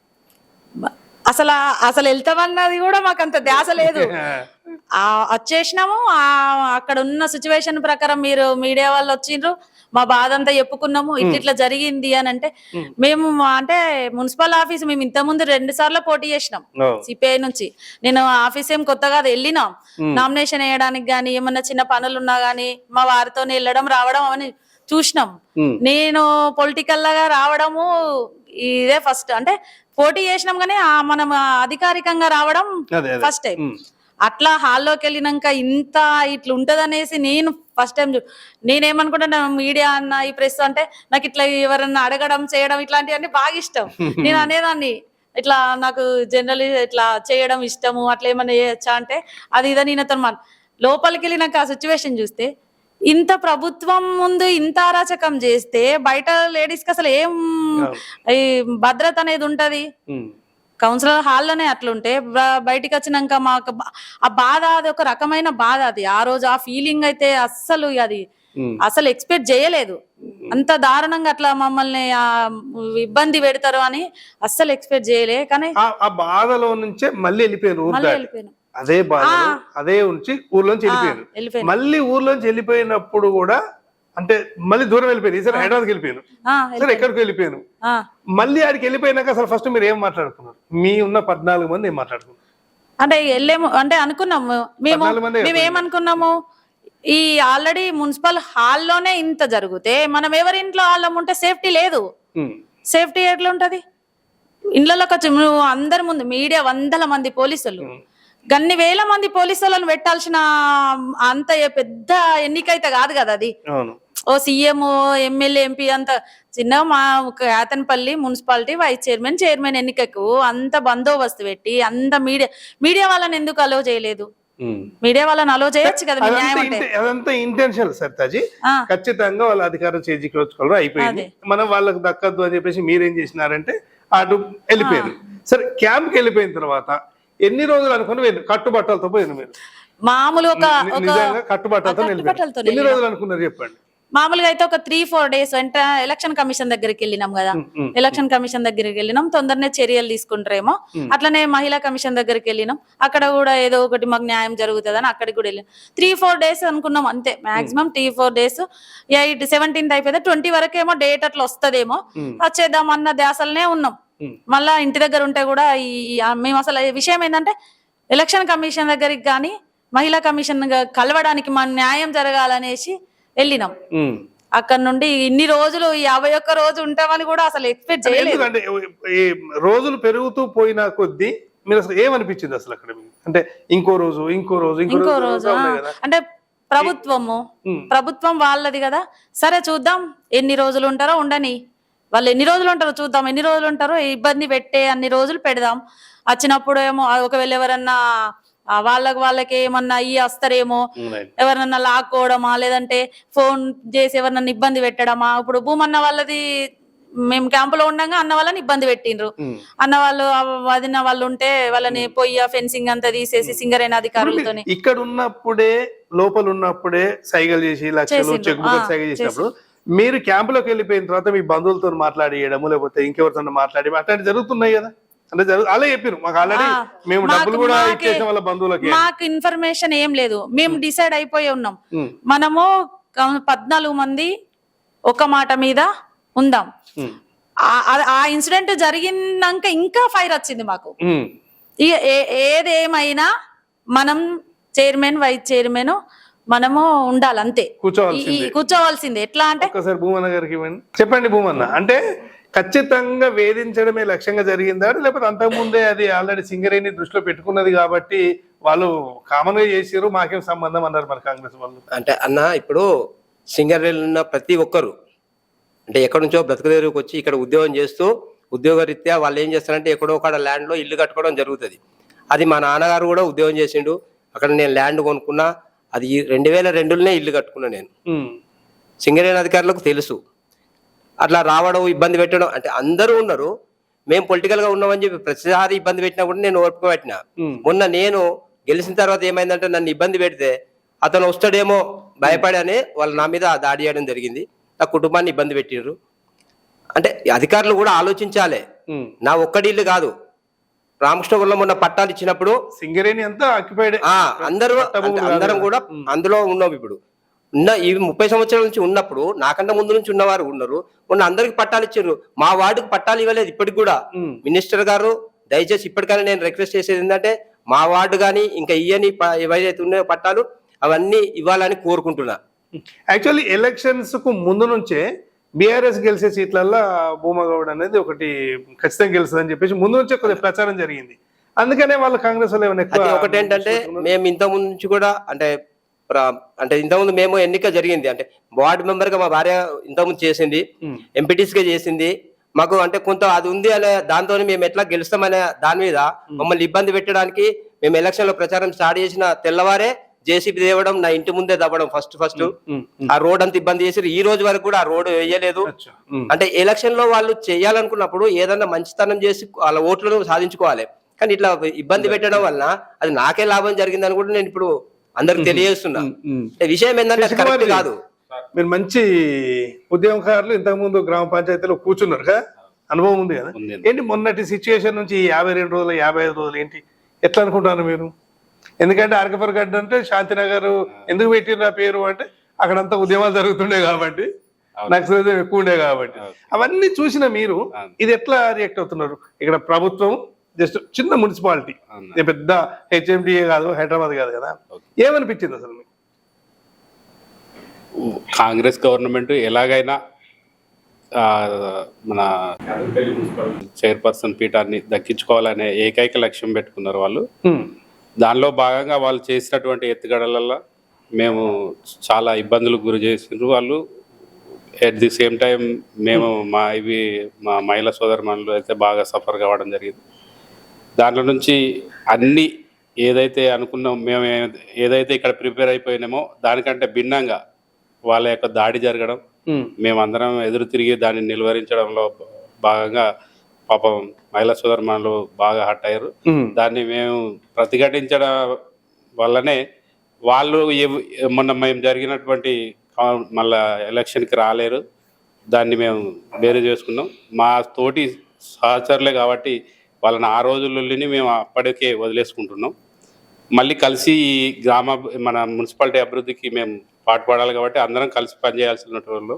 అసలు వెళ్తామన్నది కూడా మాకు అంత ధ్యాస లేదు, వచ్చేసినాము. అక్కడ ఉన్న సిచ్యువేషన్ ప్రకారం మీరు మీడియా వాళ్ళు వచ్చిండ్రు, మా బాధ అంతా చెప్పుకున్నాము, ఇట్లా జరిగింది అని అంటే మేము అంటే మున్సిపల్ ఆఫీస్ మేము ఇంత ముందు 2 సార్లు పోటీ చేసినాం సిపిఐ నుంచి. నేను ఆఫీస్ ఏం కొత్తగా వెళ్ళినాం, నామినేషన్ వేయడానికి గానీ ఏమన్నా చిన్న పనులు ఉన్నా గానీ మా వారితో వెళ్ళడం రావడం అని చూసినాం. నేను పొలిటికల్ గా రావడము ఇదే ఫస్ట్, అంటే పోటీ చేసినాం కానీ మనం అధికారికంగా రావడం ఫస్ట్ టైం. అట్లా హాల్లోకి వెళ్ళినాక ఇంత ఇట్లా ఉంటదనేసి నేను ఫస్ట్ టైం నేనేమనుకుంటున్నా, మీడియా అన్న ఈ ప్రెస్ అంటే నాకు ఇట్లా ఎవరన్నా అడగడం చేయడం ఇట్లాంటివన్నీ బాగా ఇష్టం. నేను అనేదాన్ని ఇట్లా నాకు జనరల్ ఇట్లా చేయడం ఇష్టము, అట్లా ఏమన్నా చేయొచ్చా అంటే అది ఇదని ఈయనతో లోపలికి వెళ్ళి నాకు ఆ సిచ్యువేషన్ చూస్తే ఇంత ప్రభుత్వం ముందు ఇంత అరాచకం చేస్తే బయట లేడీస్ కి అసలు ఏం ఈ భద్రత అనేది ఉంటది. కౌన్సిలర్ హాల్లోనే అట్లుంటే బయటికి వచ్చినాక మాకు ఆ బాధ, అది ఒక రకమైన బాధ. అది ఆ రోజు ఆ ఫీలింగ్ అయితే అసలు ఎక్స్పెక్ట్ చేయలేదు. అంత దారుణంగా అట్లా మమ్మల్ని ఇబ్బంది పెడతారు అని అస్సలు ఎక్స్పెక్ట్ చేయలే. కానీ ఆ బాధలో నుంచే మళ్ళీ వెళ్ళిపోయాను. అదే బాధ అదే ఉంచి ఊర్లోంచి వెళ్ళిపోయాను. మళ్ళీ ఊర్లోంచి వెళ్ళిపోయినప్పుడు కూడా అంటే మళ్ళీ దూరం వెళ్ళిపోయాను. ఈసారి హైదరాబాద్కి వెళ్ళిపోయాను, సరే ఎక్కడికి వెళ్ళిపోయాను. మళ్ళీ ఆడికి వెళ్ళిపోయినాక అసలు ఫస్ట్ మీరు ఏం మాట్లాడుకున్నారు? మీ ఉన్న 14 మంది ఏం మాట్లాడుకున్నారు? అంటే వెళ్ళేము అంటే అనుకున్నాము మేము ఏమనుకున్నాము, ఈ ఆల్రెడీ మున్సిపల్ హాల్లోనే ఇంత జరిగితే మనం ఎవరింట్లో హాల్లో ఉంటే సేఫ్టీ లేదు. సేఫ్టీ ఎట్లా ఉంటది? ఇళ్లలోకి వచ్చి నువ్వు అందరి ముందు మీడియా 100 మంది పోలీసులు, గన్ని వేల మంది పోలీసులను పెట్టాల్సిన అంత పెద్ద ఎన్నికైతే కాదు కదా అది. ఓ సీఎం, ఎమ్మెల్యే, ఎంపీ అంత చిన్న మా యాతన్పల్లి మున్సిపాలిటీ వైస్ చైర్మన్ ఎన్నికకు అంత బందోబస్తు పెట్టి అంత మీడియా వాళ్ళని ఎందుకు అలో చేయలేదు? మీడియా వాళ్ళని అలో చేయొచ్చు కదా. అదంతా ఇంటెన్షన్ సర్తాజీ. ఖచ్చితంగా వాళ్ళ అధికారం చేజిక్కోవాలి అయిపోయింది, మనం వాళ్ళకి దక్కద్దు అని చెప్పేసి మీరేం చేసినారంటే అటు వెళ్ళిపోయారు. సరే క్యాంప్కి వెళ్ళిపోయిన తర్వాత ఎన్ని రోజులు అనుకుని కట్టుబట్టలతో పోయింది మీరు? మామూలు కట్టుబట్టలతో ఎన్ని రోజులు అనుకున్నారు చెప్పండి? మామూలుగా అయితే ఒక 3-4 డేస్ వెంట ఎలక్షన్ కమిషన్ దగ్గరికి వెళ్ళినాం కదా. ఎలక్షన్ కమిషన్ దగ్గరికి వెళ్ళినాం, తొందరనే చర్యలు తీసుకుంటారేమో. అట్లనే మహిళా కమిషన్ దగ్గరికి వెళ్ళినాం, అక్కడ కూడా ఏదో ఒకటి మాకు న్యాయం జరుగుతుందని అక్కడికి కూడా వెళ్ళినాం. 3-4 డేస్ అనుకున్నాం అంతే మాక్సిమం. 3-4 డేస్ 17th అయిపోతే 20 వరకేమో డేట్ అట్లా వస్తుందేమో, వచ్చేద్దాం అన్న ధ్యాసలనే ఉన్నాం. మళ్ళా ఇంటి దగ్గర ఉంటే కూడా మేము అసలు విషయం ఏంటంటే ఎలక్షన్ కమిషన్ దగ్గరికి కానీ మహిళా కమిషన్ కలవడానికి మన న్యాయం జరగాలనేసి వెళ్ళినాం. అక్కడ నుండి ఇన్ని రోజులు 51 రోజు ఉంటామని కూడా అసలు ఎక్స్పెక్ట్ చేయలేదు. అంటే ఈ రోజులు పెరుగుతూ పోయిన కొద్దీ మీరు అసలు ఏమనిపించింది అసలు అక్కడ? అంటే ఇంకో రోజు అంటే ప్రభుత్వం వాళ్ళది కదా, సరే చూద్దాం ఎన్ని రోజులు ఉంటారో ఉండని, వాళ్ళు ఎన్ని రోజులు ఉంటారో చూద్దాం, ఎన్ని రోజులు ఉంటారో ఇబ్బంది పెట్టే అన్ని రోజులు పెడదాం. వచ్చినప్పుడు ఏమో ఒకవేళ ఎవరన్నా వాళ్ళకి ఏమన్నా వస్తారేమో, ఎవరన్నా లాక్కోవడమా, లేదంటే ఫోన్ చేసి ఎవరన్నా ఇబ్బంది పెట్టడమా. ఇప్పుడు భూమన్న వాళ్ళది మేము క్యాంపులో ఉండగా అన్న వాళ్ళని ఇబ్బంది పెట్టిండ్రు. అన్న వాళ్ళు వదిన వాళ్ళు ఉంటే వాళ్ళని పొయ్యి ఫెన్సింగ్ అంతా తీసేసి సింగరేణ అధికారులతో ఇక్కడ ఉన్నప్పుడే లోపల ఉన్నప్పుడే సైగలు చేసి లక్షలు చెక్ బుక్ సైగలు చేసినప్పుడు మీరు క్యాంపులోకి వెళ్ళిపోయిన తర్వాత మీ బంధువులతో మాట్లాడియడము లేకపోతే ఇంకెవరితో మాట్లాడి అట్లాంటి జరుగుతున్నాయి కదా? అంటే అలా చెప్పారు మాకు ఆల్రెడీ, మేము డబ్బులు కూడా ఇచ్చేసాం వాళ్ళ బంధువులకి. మాకు ఇన్ఫర్మేషన్ ఏం లేదు, మేము డిసైడ్ అయిపోయి ఉన్నాం. మనము 14 మంది ఒక మాట మీద ఉందాం. ఆ ఇన్సిడెంట్ జరిగినాక ఇంకా ఫైర్ వచ్చింది మాకు. ఏదేమైనా మనం చైర్మన్ వైస్ చైర్మన్ మనము ఉండాలి అంతే, కూర్చోవాల్సిందే. ఎట్లా అంటే ఒకసారి భూమన్న గారికి చెప్పండి. భూమన్న అంటే ఖచ్చితంగా వేధించడమే లక్ష్యంగా జరిగిందా, లేకపోతే అంతకుముందే అది ఆల్రెడీ సింగరేణి దృష్టిలో పెట్టుకున్నది కాబట్టి వాళ్ళు కామన్ గా చేసారు మాకేం సంబంధం అన్నారు మరి కాంగ్రెస్ వాళ్ళు? అంటే అన్న ఇప్పుడు సింగరేణి ఉన్న ప్రతి ఒక్కరు అంటే ఎక్కడి నుంచో బ్రతకదేరుకు వచ్చి ఇక్కడ ఉద్యోగం చేస్తూ ఉద్యోగరీత్యా వాళ్ళు ఏం చేస్తారంటే ఎక్కడో ఒక ల్యాండ్ లో ఇల్లు కట్టుకోవడం జరుగుతుంది. అది మా నాన్నగారు కూడా ఉద్యోగం చేసిండు, అక్కడ నేను ల్యాండ్ కొనుక్కున్నా, అది 2002లోనే ఇల్లు కట్టుకున్నా నేను. సింగరేణి అధికారులకు తెలుసు అట్లా రావడం ఇబ్బంది పెట్టడం. అంటే అందరూ ఉన్నారు, మేము పొలిటికల్ గా ఉన్నామని చెప్పి ప్రతిసారి ఇబ్బంది పెట్టినా కూడా నేను ఓర్పు పెట్టినా. మొన్న నేను గెలిచిన తర్వాత ఏమైందంటే నన్ను ఇబ్బంది పెడితే అతను వస్తాడేమో భయపడి అని వాళ్ళు నా మీద దాడి చేయడం జరిగింది. నా కుటుంబాన్ని ఇబ్బంది పెట్టిర్రు. అంటే అధికారులు కూడా ఆలోచించాలి, నా ఒక్కడి ఇల్లు కాదు. రామకృష్ణపురంలో మొన్న పట్టాలు ఇచ్చినప్పుడు సింగరేణి అంతా అందరం కూడా అందులో ఉన్నాం. ఇప్పుడు ఈ 30 సంవత్సరాల నుంచి ఉన్నప్పుడు నాకంటే ముందు నుంచి ఉన్నవారు ఉన్నారు. మొన్న అందరికి పట్టాలు ఇచ్చారు, మా వార్డుకు పట్టాలు ఇవ్వలేదు ఇప్పటికి కూడా. మినిస్టర్ గారు దయచేసి ఇప్పటికైనా నేను రిక్వెస్ట్ చేసేది ఏంటంటే మా వార్డు కానీ ఇంకా ఇయ్యని ఏవైతే ఉన్నాయో పట్టాలు అవన్నీ ఇవ్వాలని కోరుకుంటున్నా. యాక్చువల్లీ ఎలక్షన్స్ కు ముందు నుంచే బీఆర్ఎస్ గెలిచే సీట్లల్లో భూమగౌడ్ అనేది ఒకటి ఖచ్చితంగా గెలుస్తుందని చెప్పేసి ముందు నుంచే కొద్దిగా ప్రచారం జరిగింది. అందుకనే వాళ్ళు కాంగ్రెస్ వాళ్ళు ఏమైనా అది ఒకటి ఏంటంటే మేము ఇంతకుముందు నుంచి కూడా అంటే ఇంతకుముందు మేము ఎన్నిక జరిగింది అంటే వార్డు మెంబర్ గా మా భార్య ఇంతకుముందు చేసింది, ఎంపీటీస్ గా చేసింది. మాకు అంటే కొంత అది ఉంది అనే దాంతో మేము ఎట్లా గెలుస్తామనే దాని మీద మమ్మల్ని ఇబ్బంది పెట్టడానికి మేము ఎలక్షన్ లో ప్రచారం స్టార్ట్ చేసిన తెల్లవారే జేసీబీ తేవడం, నా ఇంటి ముందే తవ్వడం ఫస్ట్ ఆ రోడ్ అంత ఇబ్బంది చేసి ఈ రోజు వరకు కూడా ఆ రోడ్ వేయలేదు. అంటే ఎలక్షన్ లో వాళ్ళు చేయాలనుకున్నప్పుడు ఏదన్నా మంచితనం చేసి వాళ్ళ ఓట్లను సాధించుకోవాలి. కానీ ఇట్లా ఇబ్బంది పెట్టడం వల్ల అది నాకే లాభం జరిగిందని కూడా నేను ఇప్పుడు అందరికి తెలియజేస్తున్నా. విషయం ఏంటంటే అది కరెక్ట్ కాదు. మీరు మంచి ఉద్యమకారులు, ఇంతకు ముందు గ్రామ పంచాయతీలో కూర్చున్నారు కదా, అనుభవం ఉంది కదా. ఏంటి మొన్నటి సిచ్యువేషన్ నుంచి 52 రోజులు 55 రోజులు ఏంటి ఎట్లా అనుకుంటున్నారు మీరు? ఎందుకంటే అరకపర గడ్డ అంటే శాంతినగర్ ఎందుకు పెట్టిన పేరు అంటే అక్కడంతా ఉద్యమాలు జరుగుతుండే కాబట్టి, నక్సలిజం ఎక్కువ ఉండే కాబట్టి, అవన్నీ చూసిన మీరు ఇది ఎట్లా రియాక్ట్ అవుతున్నారు? ఇక్కడ ప్రభుత్వం జస్ట్ చిన్న మున్సిపాలిటీ, పెద్ద హెచ్ఎండిఏ కాదు, హైదరాబాద్ కాదు కదా, ఏమనిపించింది అసలు మీకు? కాంగ్రెస్ గవర్నమెంట్ ఎలాగైనా మన చైర్పర్సన్ పీఠాన్ని దక్కించుకోవాలనే ఏకైక లక్ష్యం పెట్టుకున్నారు వాళ్ళు. దానిలో భాగంగా వాళ్ళు చేసినటువంటి ఎత్తుగడలలో మేము చాలా ఇబ్బందులకు గురి చేసిండ్రు వాళ్ళు. ఎట్ ది సేమ్ టైం మేము మా మహిళా సోదరుమణులు అయితే బాగా సఫర్ కావడం జరిగింది. దాంట్లో నుంచి అన్ని ఏదైతే అనుకున్నాం, మేము ఏదైతే ఇక్కడ ప్రిపేర్ అయిపోయినామో దానికంటే భిన్నంగా వాళ్ళ యొక్క దాడి జరగడం, మేమందరం ఎదురు తిరిగి దాన్ని నిలువరించడంలో భాగంగా పాపం మహిళా సోదరుమణులు బాగా హర్ట్ అయ్యారు. దాన్ని మేము ప్రతిఘటించడం వల్లనే వాళ్ళు మొన్న మేము జరిగినటువంటి మళ్ళా ఎలక్షన్కి రాలేరు. దాన్ని మేము వేరే చేసుకున్నాం. మా తోటి సహచరులే కాబట్టి వాళ్ళని ఆ రోజుల్లోని మేము అప్పటికే వదిలేసుకుంటున్నాం. మళ్ళీ కలిసి ఈ మన మున్సిపాలిటీ అభివృద్ధికి మేము పాటుపడాలి కాబట్టి అందరం కలిసి పనిచేయాల్సిన వాళ్ళు.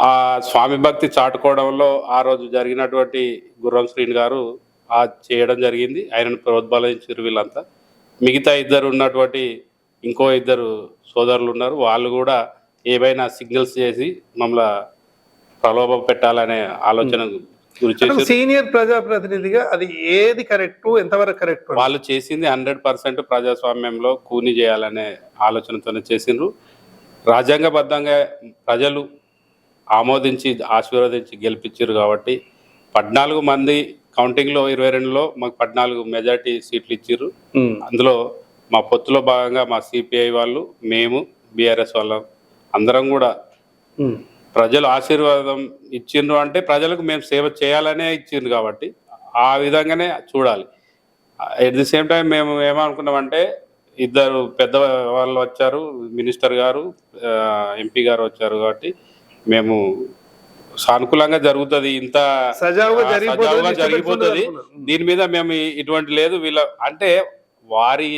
ఆ స్వామి భక్తి చాటుకోవడంలో ఆ రోజు జరిగినటువంటి గుర్రం శ్రీని గారు చేయడం జరిగింది. ఆయనను ప్రోద్బలించారు వీళ్ళంతా. మిగతా ఇద్దరు ఉన్నటువంటి ఇంకో ఇద్దరు సోదరులు ఉన్నారు, వాళ్ళు కూడా ఏవైనా సిగ్నల్స్ చేసి మమ్మల్ని ప్రలోభ పెట్టాలనే ఆలోచన గురి చేసి, సీనియర్ ప్రజాప్రతినిధిగా అది ఏది కరెక్ట్, ఎంతవరకు కరెక్ట్? వాళ్ళు చేసింది 100% ప్రజాస్వామ్యంలో కూని చేయాలనే ఆలోచనతోనే చేసిండ్రు. రాజ్యాంగబద్ధంగా ప్రజలు ఆమోదించి ఆశీర్వదించి గెలిపించారు కాబట్టి 14 మంది కౌంటింగ్లో 22లో మాకు 14 మెజార్టీ సీట్లు ఇచ్చారు. అందులో మా పొత్తులో భాగంగా మా సిపిఐ వాళ్ళు, మేము బీఆర్ఎస్ వాళ్ళం అందరం కూడా ప్రజలు ఆశీర్వాదం ఇచ్చిండ్రు అంటే ప్రజలకు మేము సేవ చేయాలనే ఇచ్చిండ్రు కాబట్టి ఆ విధంగానే చూడాలి. ఎట్ ది సేమ్ టైం మేము ఏమనుకున్నామంటే ఇద్దరు పెద్ద వాళ్ళు వచ్చారు, మినిస్టర్ గారు, ఎంపీ గారు వచ్చారు కాబట్టి మేము సానుకూలంగా జరుగుతుంది, ఇంత సజావుగా జరిగిపోతుంది, దీని మీద మేము ఇటువంటి లేదు వీళ్ళ అంటే వారి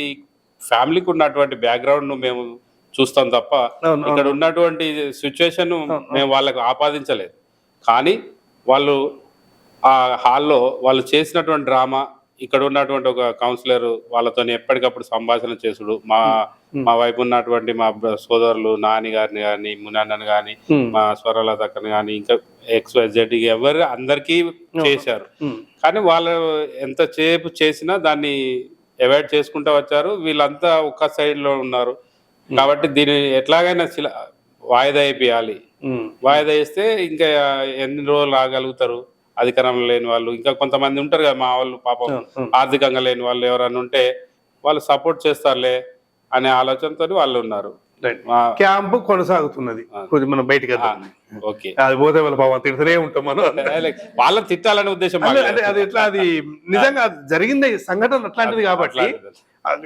ఫ్యామిలీకి ఉన్నటువంటి బ్యాక్గ్రౌండ్ మేము చూస్తాం తప్ప ఇక్కడ ఉన్నటువంటి సిచ్యువేషన్ మేము వాళ్ళకు ఆపాదించలేదు. కానీ వాళ్ళు ఆ హాల్లో వాళ్ళు చేసినటువంటి డ్రామా, ఇక్కడ ఉన్నటువంటి ఒక కౌన్సిలర్ వాళ్ళతో ఎప్పటికప్పుడు సంభాషణ చేసుడు, మా వైపు ఉన్నటువంటి మా సోదరులు నాని గారిని కానీ, మునన్నను కానీ, మా స్వరలతక్కని కానీ, ఇంకా XYZ ఎవరు అందరికీ చేశారు. కానీ వాళ్ళు ఎంతసేపు చేసినా దాన్ని అవాయిడ్ చేసుకుంటూ వచ్చారు. వీళ్ళంతా ఒక్క సైడ్లో ఉన్నారు కాబట్టి దీన్ని ఎట్లాగైనా వాయిదా అయిపోయాలి. వాయిదా వేస్తే ఇంకా ఎన్ని రోజులు ఆగలుగుతారు అధికారంలో లేని వాళ్ళు? ఇంకా కొంతమంది ఉంటారు కదా మా వాళ్ళు, పాపం ఆర్థికంగా లేని వాళ్ళు ఎవరైనా ఉంటే వాళ్ళు సపోర్ట్ చేస్తారులే అనే ఆలోచనతో వాళ్ళు ఉన్నారు. క్యాంపు కొనసాగుతున్నది, మనం బయటకు ఓకే, అది పోతే వాళ్ళ పాపం తిడుతూనే ఉంటాం మనం. వాళ్ళని తిట్టాలనే ఉద్దేశం అది ఎట్లా, అది నిజంగా జరిగింది సంఘటన అట్లాంటిది కాబట్టి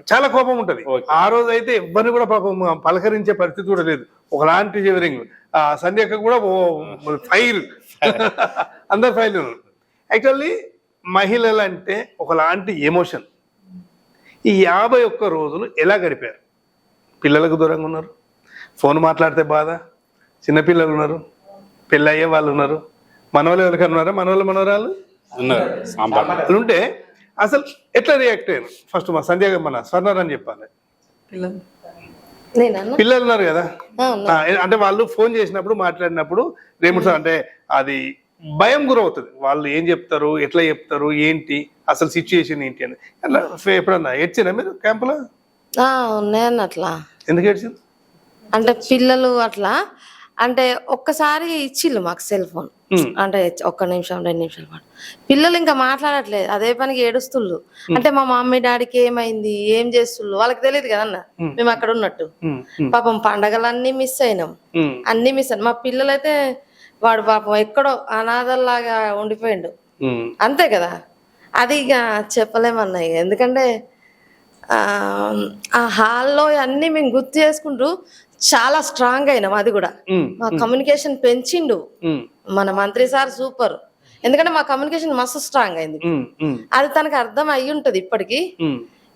చాలా కోపం ఉంటది. ఆ రోజు అయితే ఎవరిని కూడా పాపం పలకరించే పరిస్థితి కూడా లేదు. ఒకలాంటి చివరింగ్ సంధ్యక్క కూడా ఫైర్ అందరు ఫైర్. యాక్చువల్లీ మహిళలు అంటే ఒకలాంటి ఎమోషన్. ఈ 51 రోజులు ఎలా గడిపారు? పిల్లలకు దూరంగా ఉన్నారు, ఫోన్ మాట్లాడితే బాధ, చిన్నపిల్లలు ఉన్నారు, పెళ్ళి అయ్యే వాళ్ళు ఉన్నారు, మనవాళ్ళు ఎవరికైనా ఉన్నారా, మనవరాలు ఉన్నారు ఉంటే అసలు ఎట్లా రియాక్ట్ అయ్యారు? ఫస్ట్ మా సంధ్య మన స్వర్ణర్ అని చెప్పాలి. నేనన్నా పిల్లలు ఉన్నారు కదా, ఉన్నా. అంటే వాళ్ళు ఫోన్ చేసినప్పుడు మాట్లాడినప్పుడు రేముడు సార్ అంటే అది భయం గురవుతుంది. వాళ్ళు ఏం చెప్తారు, ఎట్లా చెప్తారు, ఏంటి అసలు సిచ్యుయేషన్ ఏంటి అని. అట్లా ఎప్పుడన్నా ఏడ్చినా మీరు క్యాంపులో? ఉన్నాయన్న అట్లా. ఎందుకు ఏడ్చింది? అంటే పిల్లలు అట్లా అంటే ఒక్కసారి ఇచ్చిళ్ళు మాకు సెల్ ఫోన్, అంటే 1 నిమిషం 2 నిమిషాల పాటు. పిల్లలు ఇంకా మాట్లాడట్లేదు, అదే పనికి ఏడుస్తుళ్ళు. అంటే మా మమ్మీ డాడీకి ఏమైంది, ఏం చేస్తుళ్ళు వాళ్ళకి తెలియదు కదన్న మేము అక్కడ ఉన్నట్టు. పాపం పండగలన్నీ మిస్ అయినాం, అన్ని మిస్ అయినాం. మా పిల్లలైతే వాడు పాపం ఎక్కడో అనాథల్లాగా ఉండిపోయిండు, అంతే కదా. అది ఇక చెప్పలేమన్నాయి, ఎందుకంటే ఆ హాల్లో అన్ని మేము గుర్తు చేసుకుంటూ చాలా స్ట్రాంగ్ అయినాం. అది కూడా మా కమ్యూనికేషన్ పెంచిండు మన మంత్రి సార్, సూపర్. ఎందుకంటే మా కమ్యూనికేషన్ మస్తు స్ట్రాంగ్ అయింది. అది తనకు అర్థం అయ్యి ఉంటది ఇప్పటికి,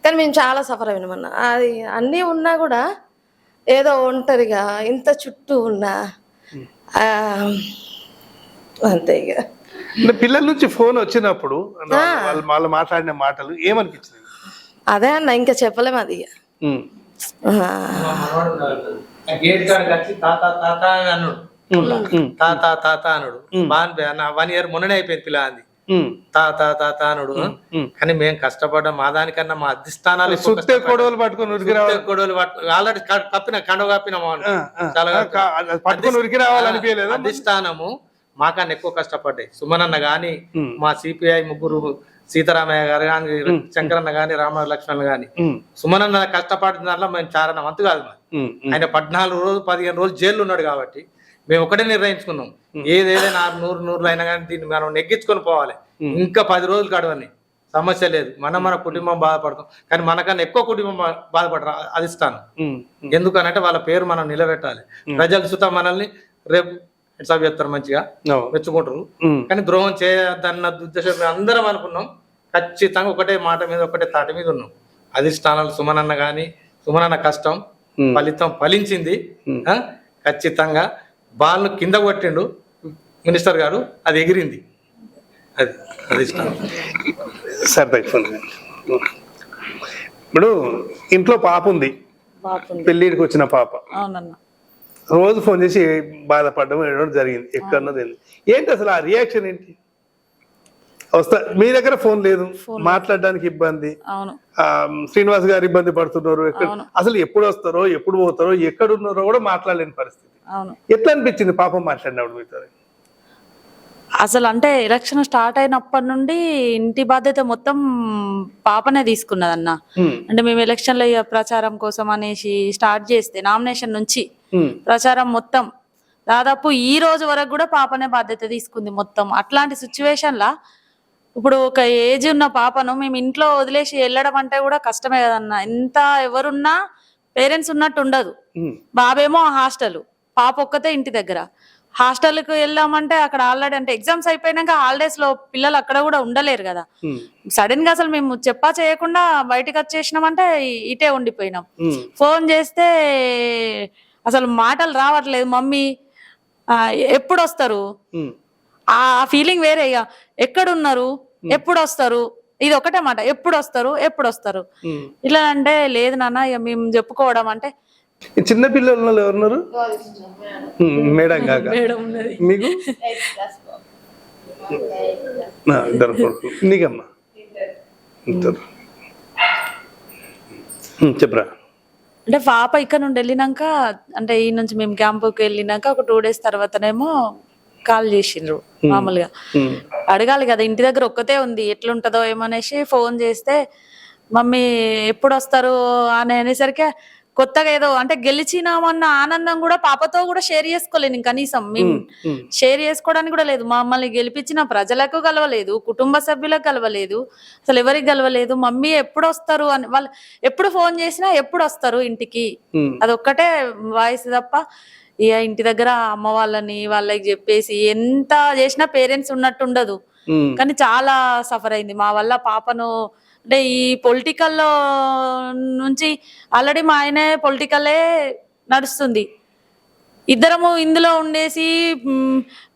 కానీ మేము చాలా సఫర్ అయినామన్న. అది అన్నీ ఉన్నా కూడా ఏదో ఒంటరిగా ఇంత చుట్టూ ఉన్నా అంతే. ఇక పిల్లల నుంచి ఫోన్ వచ్చినప్పుడు వాళ్ళు మాట్లాడిన మాటలు ఏమనిపించింది? అదే అన్న, ఇంకా చెప్పలేము అది. గేట్ కాడికి వచ్చి తాత తాత అన్నాడు, తాత తాత అన్నాడు. బాగా 1 year మొన్ననే అయిపోయింది పిల్ల అంది, తాత తాత అన్నాడు. కానీ మేము కష్టపడ్డాం, మా దానికన్నా మా అధిష్టానాలు గొడవలు పట్టుకుని ఆల్రెడీ కప్పిన కండ కప్పినాము, అధిష్టానము మాకన్నా ఎక్కువ కష్టపడ్డాయి. సుమనన్న గాని, మా సిపిఐ ముగ్గురు, సీతారామయ్య గారు కానీ, శంకరన్న గాని, రామ లక్ష్మణ్ గాని, సుమనన్న కష్టపడిన దాంట్లో మేము చారణ వంతు కాదు. ఆయన 14 రోజులు 15 రోజులు జైల్లో ఉన్నాడు కాబట్టి మేము ఒకటే నిర్ణయించుకున్నాం, ఏదైనా 100 అయినా కానీ దీన్ని మనం నెగ్గించుకొని పోవాలి. ఇంకా 10 రోజులు గడవని సమస్య లేదు, మన కుటుంబం బాధపడతాం, కానీ మనకన్నా ఎక్కువ కుటుంబం బాధపడరు అధిష్టానం. ఎందుకనంటే వాళ్ళ పేరు మనం నిలబెట్టాలి. ప్రజలు సుతా మనల్ని రేపు సభ చేస్తారు, మంచిగా మెచ్చుకుంటారు. కానీ ద్రోహం చేయద్దన్న ఉద్దేశం మేము అందరం అనుకున్నాం. ఖచ్చితంగా ఒకటే మాట మీద, ఒకటే తాటి మీద ఉన్నాం. అధిష్టానాలు సుమనన్న గాని, సుమనన్న కష్టం ఫలితం ఫలించింది. ఖచ్చితంగా బాల్ను కింద కొట్టిండు మినిస్టర్ గారు, అది ఎగిరింది. అది అధిష్టానం. సరే, ఇప్పుడు ఇంట్లో పాప ఉంది, పెళ్ళిడికి వచ్చిన పాప, రోజు ఫోన్ చేసి బాధపడడం ఏడవడం జరిగింది. ఎక్కడన్నది ఏంటి అసలు ఆ రియాక్షన్ ఏంటి? మీ దగ్గర ఫోన్ లేదు, మాట్లాడడానికి ఇబ్బంది, శ్రీనివాస్ గారు ఇబ్బంది పడుతున్నారు, అసలు ఎప్పుడు వస్తారో ఎప్పుడు పోతారో ఎక్కడున్నారో కూడా మాట్లాడలేని పరిస్థితి. ఎట్లా అనిపించింది పాపం మాట్లాడినప్పుడు మీతో? అసలు అంటే ఎలక్షన్ స్టార్ట్ అయినప్పటి నుండి ఇంటి బాధ్యత మొత్తం పాపనే తీసుకున్నదన్న. అంటే మేము ఎలక్షన్ల ప్రచారం కోసం అనేసి స్టార్ట్ చేస్తే నామినేషన్ నుంచి ప్రచారం మొత్తం దాదాపు ఈ రోజు వరకు కూడా పాపనే బాధ్యత తీసుకుంది మొత్తం. అట్లాంటి సిచ్యువేషన్ లా ఇప్పుడు ఒక ఏజ్ ఉన్న పాపను మేము ఇంట్లో వదిలేసి వెళ్ళడం అంటే కూడా కష్టమే కదన్న. ఎంత ఎవరున్నా పేరెంట్స్ ఉన్నట్టు ఉండదు. బాబేమో హాస్టల్, పాప ఒక్కతే ఇంటి దగ్గర. హాస్టల్కి వెళ్ళామంటే అక్కడ ఆల్రెడీ అంటే ఎగ్జామ్స్ అయిపోయినాక హాలిడేస్ లో పిల్లలు అక్కడ కూడా ఉండలేరు కదా. సడన్ గా అసలు మేము చెప్పా చేయకుండా బయటకు వచ్చేసినామంటే ఇటే ఉండిపోయినాం. ఫోన్ చేస్తే అసలు మాటలు రావట్లేదు, మమ్మీ ఎప్పుడు వస్తారు, ఆ ఫీలింగ్ వేరే. ఇక ఎక్కడున్నారు, ఎప్పుడు వస్తారు, ఇది ఒకటే మాట, ఎప్పుడు వస్తారు ఎప్పుడు వస్తారు. ఇట్లా అంటే లేదు నాన్న ఇక మేము చెప్పుకోవడం అంటే. చిన్న పిల్లలు ఎవరున్నారు మేడం కాక? మీకు ఇద్దరు కొడుకు, నీకమ్మా ఇద్దరు. చెప్పరా? అంటే పాప ఇక్కడ నుండి వెళ్ళినాక, అంటే ఈ నుంచి మేము క్యాంపుకి వెళ్ళినాక ఒక 2 days తర్వాతనేమో కాల్ చేసిండ్రు. మామూలుగా అడగాలి కదా, ఇంటి దగ్గర ఒక్కతే ఉంది ఎట్లుంటదో ఏమనేసి ఫోన్ చేస్తే మమ్మీ ఎప్పుడు వస్తారు అని అనేసరికి కొత్తగా ఏదో అంటే గెలిచినామన్న ఆనందం కూడా పాపతో కూడా షేర్ చేసుకోలేను. కనీసం మేము షేర్ చేసుకోవడానికి కూడా లేదు. మమ్మల్ని గెలిపించిన ప్రజలకు కలవలేదు, కుటుంబ సభ్యులకు కలవలేదు, అసలు ఎవరికి కలవలేదు. మమ్మీ ఎప్పుడు వస్తారు అని వాళ్ళు ఎప్పుడు ఫోన్ చేసినా ఎప్పుడు వస్తారు ఇంటికి, అదొక్కటే వాయిస్ తప్ప. ఇక ఇంటి దగ్గర అమ్మ వాళ్ళకి చెప్పేసి ఎంత చేసినా పేరెంట్స్ ఉన్నట్టు ఉండదు. కానీ చాలా సఫర్ అయింది మా వల్ల పాపను. అంటే ఈ పొలిటికల్లో నుంచి ఆల్రెడీ మా ఆయనే పొలిటికలే నడుస్తుంది, ఇద్దరము ఇందులో ఉండేసి